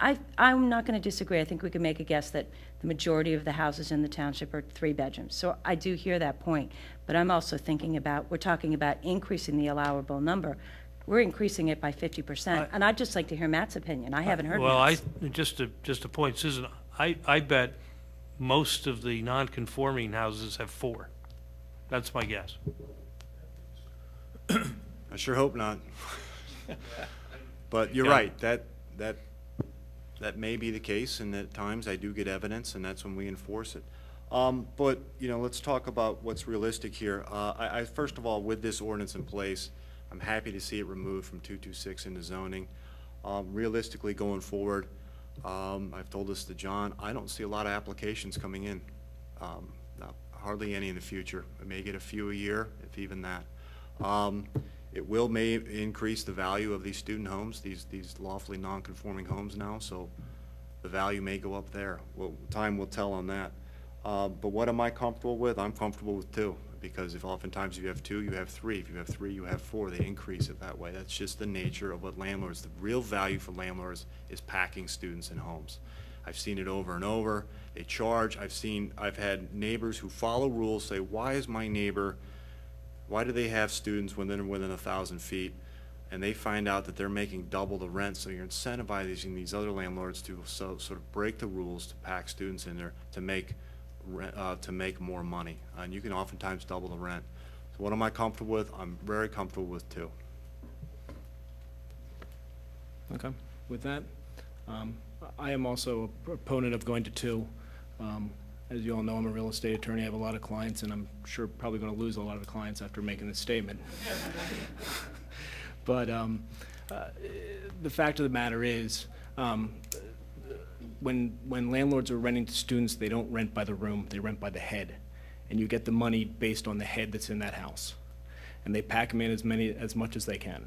I'm not going to disagree. I think we can make a guess that the majority of the houses in the township are 3 bedrooms. So I do hear that point. But I'm also thinking we're talking about increasing the allowable number. We're increasing it by 50%. And I'd just like to hear Matt's opinion. I haven't heard Matt's. Just a point, Susan, I bet most of the non-conforming houses have 4. That's my guess. I sure hope not. But you're right, that may be the case, and at times I do get evidence, and that's when we enforce it. But, let's talk about what's realistic here. I first of all, with this ordinance in place, I'm happy to see it removed from 226 into zoning. Realistically, going forward, I've told this to John, I don't see a lot of applications coming in. Hardly any in the future. I may get a few a year, if even that. It may increase the value of these student homes, these lawfully non-conforming homes now, so the value may go up there. Well, time will tell on that. But what am I comfortable with? I'm comfortable with 2, because if oftentimes you have 2, you have 3. If you have 3, you have 4. They increase it that way. That's just the nature of what landlords, the real value for landlords is packing students in homes. I've seen it over and over. They charge. I've had neighbors who follow rules say, why do they have students within 1,000 feet? And they find out that they're making double the rent, so you're incentivizing these other landlords to sort of break the rules to pack students in there to make more money. And you can oftentimes double the rent. So what am I comfortable with? I'm very comfortable with 2. Okay. With that, I am also a proponent of going to 2. As you all know, I'm a real estate attorney. I have a lot of clients, and I'm sure probably going to lose a lot of the clients after making this statement. But the fact of the matter is, when landlords are renting to students, they don't rent by the room, they rent by the head. And you get the money based on the head that's in that house. And they pack them in as much as they can.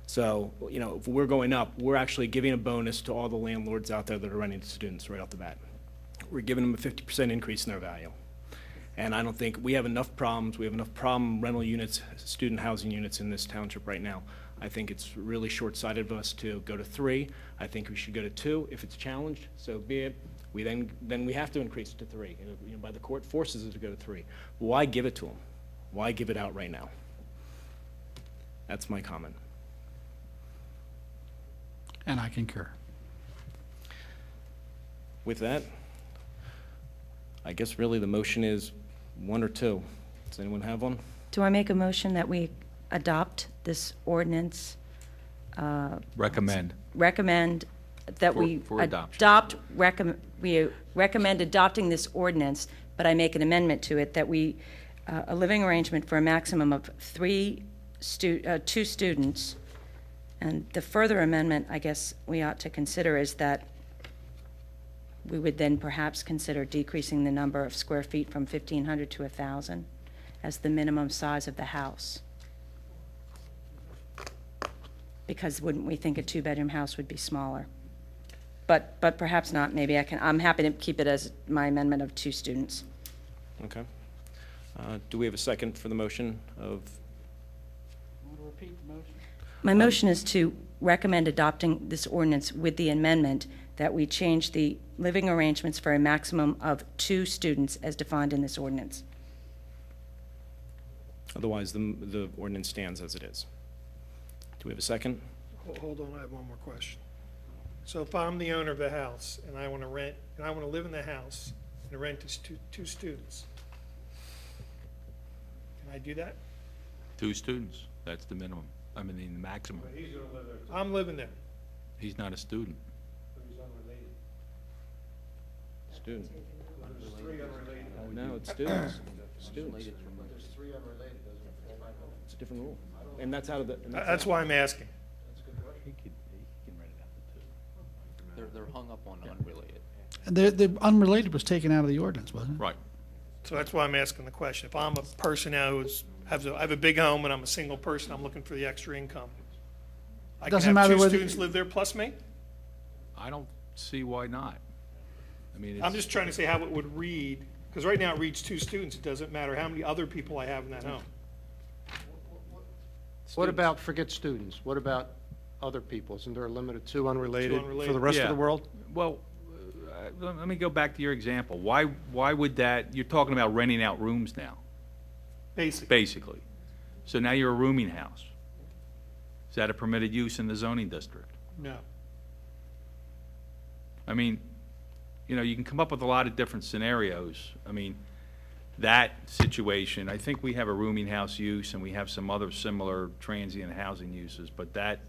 So, if we're going up, we're actually giving a bonus to all the landlords out there that are renting to students right off the bat. We're giving them a 50% increase in their value. And I don't think we have enough problems. We have enough rental units, student housing units in this township right now. I think it's really short-sighted of us to go to 3. I think we should go to 2. If it's challenged, so be it. Then we have to increase it to 3. By the court forces it to go to 3. Why give it to them? Why give it out right now? That's my comment. And I concur. With that, I guess really the motion is 1 or 2. Does anyone have one? Do I make a motion that we adopt this ordinance? Recommend. Recommend that we For adoption. we recommend adopting this ordinance, but I make an amendment to it that we, a living arrangement for a maximum of 2 students. And the further amendment, I guess, we ought to consider is that we would then perhaps consider decreasing the number of square feet from 1,500 to 1,000 as the minimum size of the house. Because wouldn't we think a 2-bedroom house would be smaller? But perhaps not. Maybe I'm happy to keep it as my amendment of 2 students. Okay. Do we have a second for the motion of? Want to repeat the motion? My motion is to recommend adopting this ordinance with the amendment that we change the living arrangements for a maximum of 2 students as defined in this ordinance. Otherwise, the ordinance stands as it is. Do we have a second? Hold on, I have one more question. So if I'm the owner of the house and I want to rent, and I want to live in the house and rent to 2 students, can I do that? 2 students, that's the minimum. I mean, the maximum. I'm living there. He's not a student. Student. There's 3 unrelated. No, it's students. Students. There's 3 unrelated, It's a different rule. And that's out of the. That's why I'm asking. He can rent it out to 2. They're hung up on unrelated. And the unrelated was taken out of the ordinance, wasn't it? Right. So that's why I'm asking the question. If I'm a person now I have a big home and I'm a single person, I'm looking for the extra income. I can Doesn't have matter 2 whether- students live there plus me? I don't see why not. I mean, I'm just trying to say how it would read, because right now it reads 2 students. It doesn't matter how many other people I have in that home. What about, forget students, what about other people? Isn't there a limit of 2 unrelated for the unrelated. rest of Yeah. the world? Well, let me go back to your example. Why would that, you're talking about renting out rooms now, basically. So now you're a rooming house. Is that a permitted use in the zoning district? No. I mean, you can come up with a lot of different scenarios. I mean, that situation, I think we have a rooming house use and we have some other similar transient housing uses, but that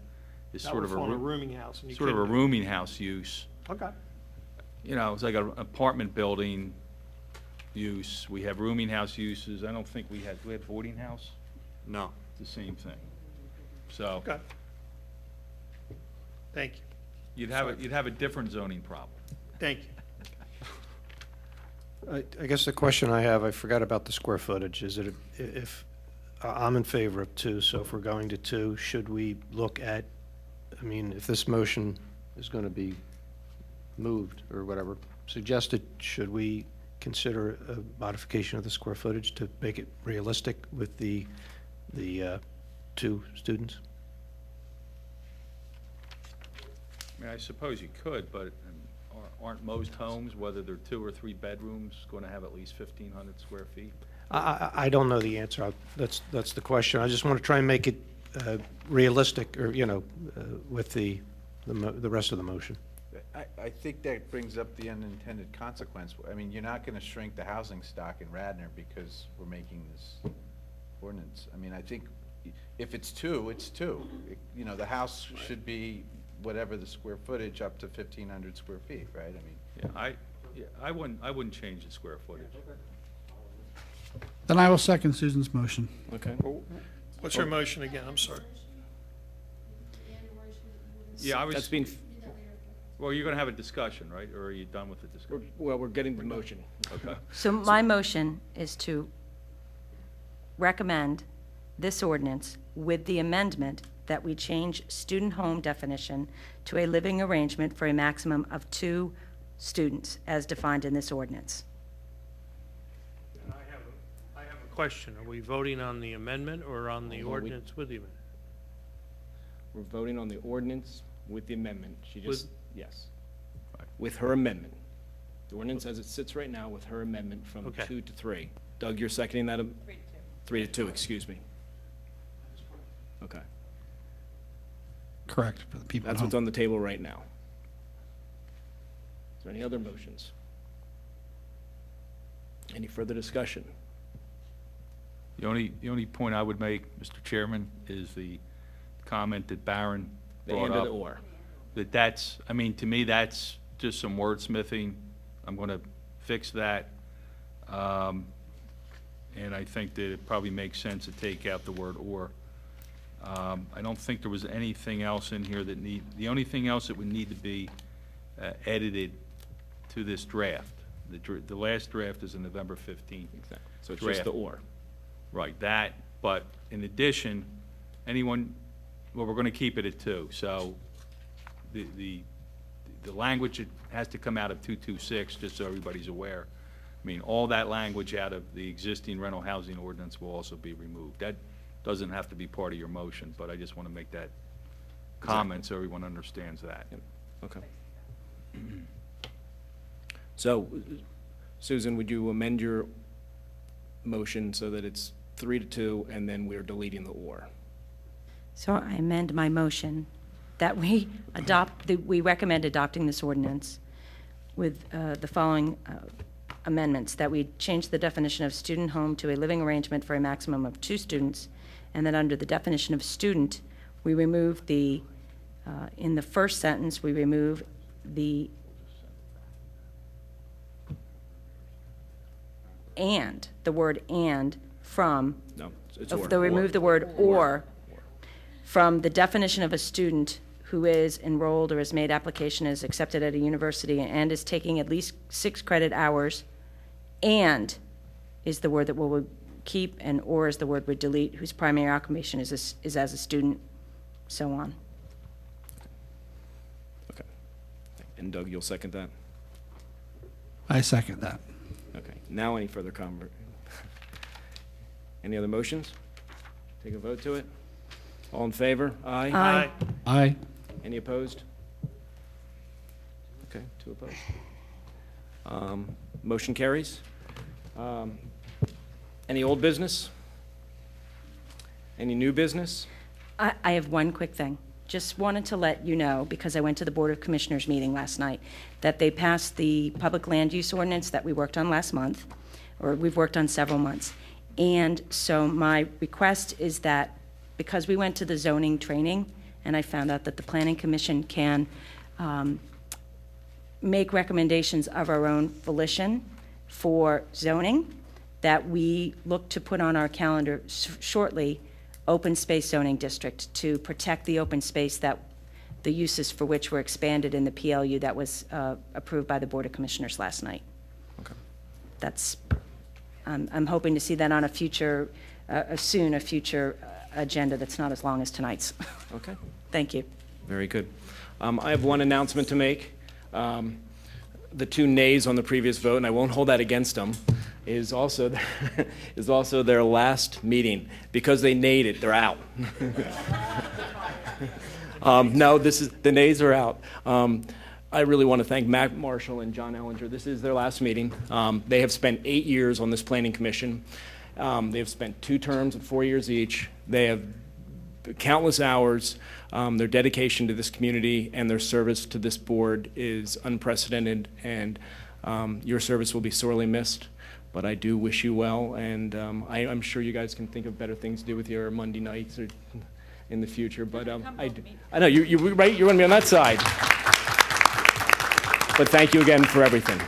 is That sort would of fall in a rooming house, and you sort of a couldn't- rooming house use. Okay. It's like an apartment building use. We have rooming house uses. I don't think we had boarding house? No. It's the same thing. So Okay. Thank you. you'd have a different zoning problem. Thank you. I guess the question I have, I forgot about the square footage, is it, if, I'm in favor of 2, so if we're going to 2, should we look at, I mean, if this motion is going to be moved or whatever, suggested, should we consider a modification of the square footage to make it realistic with the 2 students? I mean, I suppose you could, but aren't most homes, whether they're 2 or 3 bedrooms, going to have at least 1,500 square feet? I don't know the answer. That's the question. I just want to try and make it realistic, or, with the rest of the motion. I think that brings up the unintended consequence. I mean, you're not going to shrink the housing stock in Radnor because we're making this ordinance. I mean, I think if it's 2, it's 2. The house should be whatever the square footage up to 1,500 square feet, right? I mean. I wouldn't change the square footage. Then I will second Susan's motion. Okay. What's your motion again? I'm sorry. Yeah, I was. That's being. Well, you're going to have a discussion, right? Or are you done with the discussion? We're getting the motion. Okay. So my motion is to recommend this ordinance with the amendment that we change student home definition to a living arrangement for a maximum of 2 students as defined in this ordinance. And I have a question. Are we voting on the amendment or on the ordinance with the amendment? We're voting on the ordinance with the amendment. She just, yes. With her amendment. The ordinance as it sits right now with her amendment from Okay. 2 to 3. Doug, you're seconding that? 3 to 2, excuse me. Okay. Correct, for the people at That's what's home. on the table right now. Is there any other motions? Any further discussion? The only point I would make, Mr. Chairman, is the comment that Barron The brought and up. or the or. That's, I mean, to me, that's just some wordsmithing. I'm going to fix that. And I think that it probably makes sense to take out the word or. I don't think there was anything else in here that the only thing else that would need to be edited to this draft. The last draft is a November 15th. Exactly. So it's just the or. Right, that, but in addition, anyone, well, we're going to keep it at 2, so the language that has to come out of 226, just so everybody's aware. I mean, all that language out of the existing rental housing ordinance will also be removed. That doesn't have to be part of your motion, but I just want to make that comment so everyone understands that. Okay. So, Susan, would you amend your motion so that it's 3 to 2, and then we're deleting the or? So I amend my motion that we we recommend adopting this ordinance with the following amendments, that we change the definition of student home to a living arrangement for a maximum of 2 students, and that under the definition of student, we remove the, in the first sentence, we remove the word and from, No, it's or. remove the word or from the definition of a student who is enrolled or has made application, is accepted at a university, and is taking at least 6 credit hours, and is the word that we will keep, and or is the word we delete, whose primary occupation is as a student, so on. Okay. And Doug, you'll second that? I second that. Okay. Now any further any other motions? Take a vote to it. All in favor? Aye. Aye. Aye. Any opposed? Okay, 2 opposed. Motion carries. Any old business? Any new business? I have one quick thing. Just wanted to let you know, because I went to the Board of Commissioners meeting last night, that they passed the public land use ordinance that we worked on last month, or we've worked on several months. And so my request is that, because we went to the zoning training, and I found out that the Planning Commission can make recommendations of our own volition for zoning, that we look to put on our calendar shortly open space zoning district to protect the open space that the uses for which were expanded in the PLU that was approved by the Board of Commissioners last night. Okay. That's, I'm hoping to see that on a future agenda that's not as long as tonight's. Okay. Thank you. Very good. I have one announcement to make. The 2 nays on the previous vote, and I won't hold that against them, is also their last meeting. Because they nayed it, they're out. No, the nays are out. I really want to thank Matt Marshall and John Ellinger. This is their last meeting. They have spent 8 years on this planning commission. They have spent 2 terms at 4 years each. They have countless hours. Their dedication to this community and their service to this board is unprecedented, and your service will be sorely missed. But I do wish you well, and I'm sure you guys can think of better things to do with your Monday nights or in the future. But I know you right. You're going to be on that side. But thank you again for everything.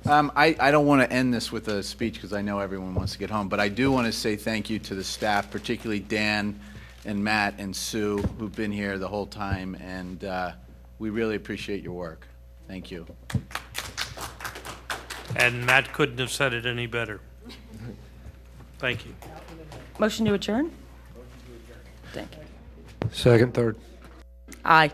I don't want to end this with a speech because I know everyone wants to get home, but I do want to say thank you to the staff, particularly Dan and Matt and Sue, who've been here the whole time, and we really appreciate your work. Thank you. And Matt couldn't have said it any better. Thank you. Motion to adjourn? Thank you. Second, third. Aye.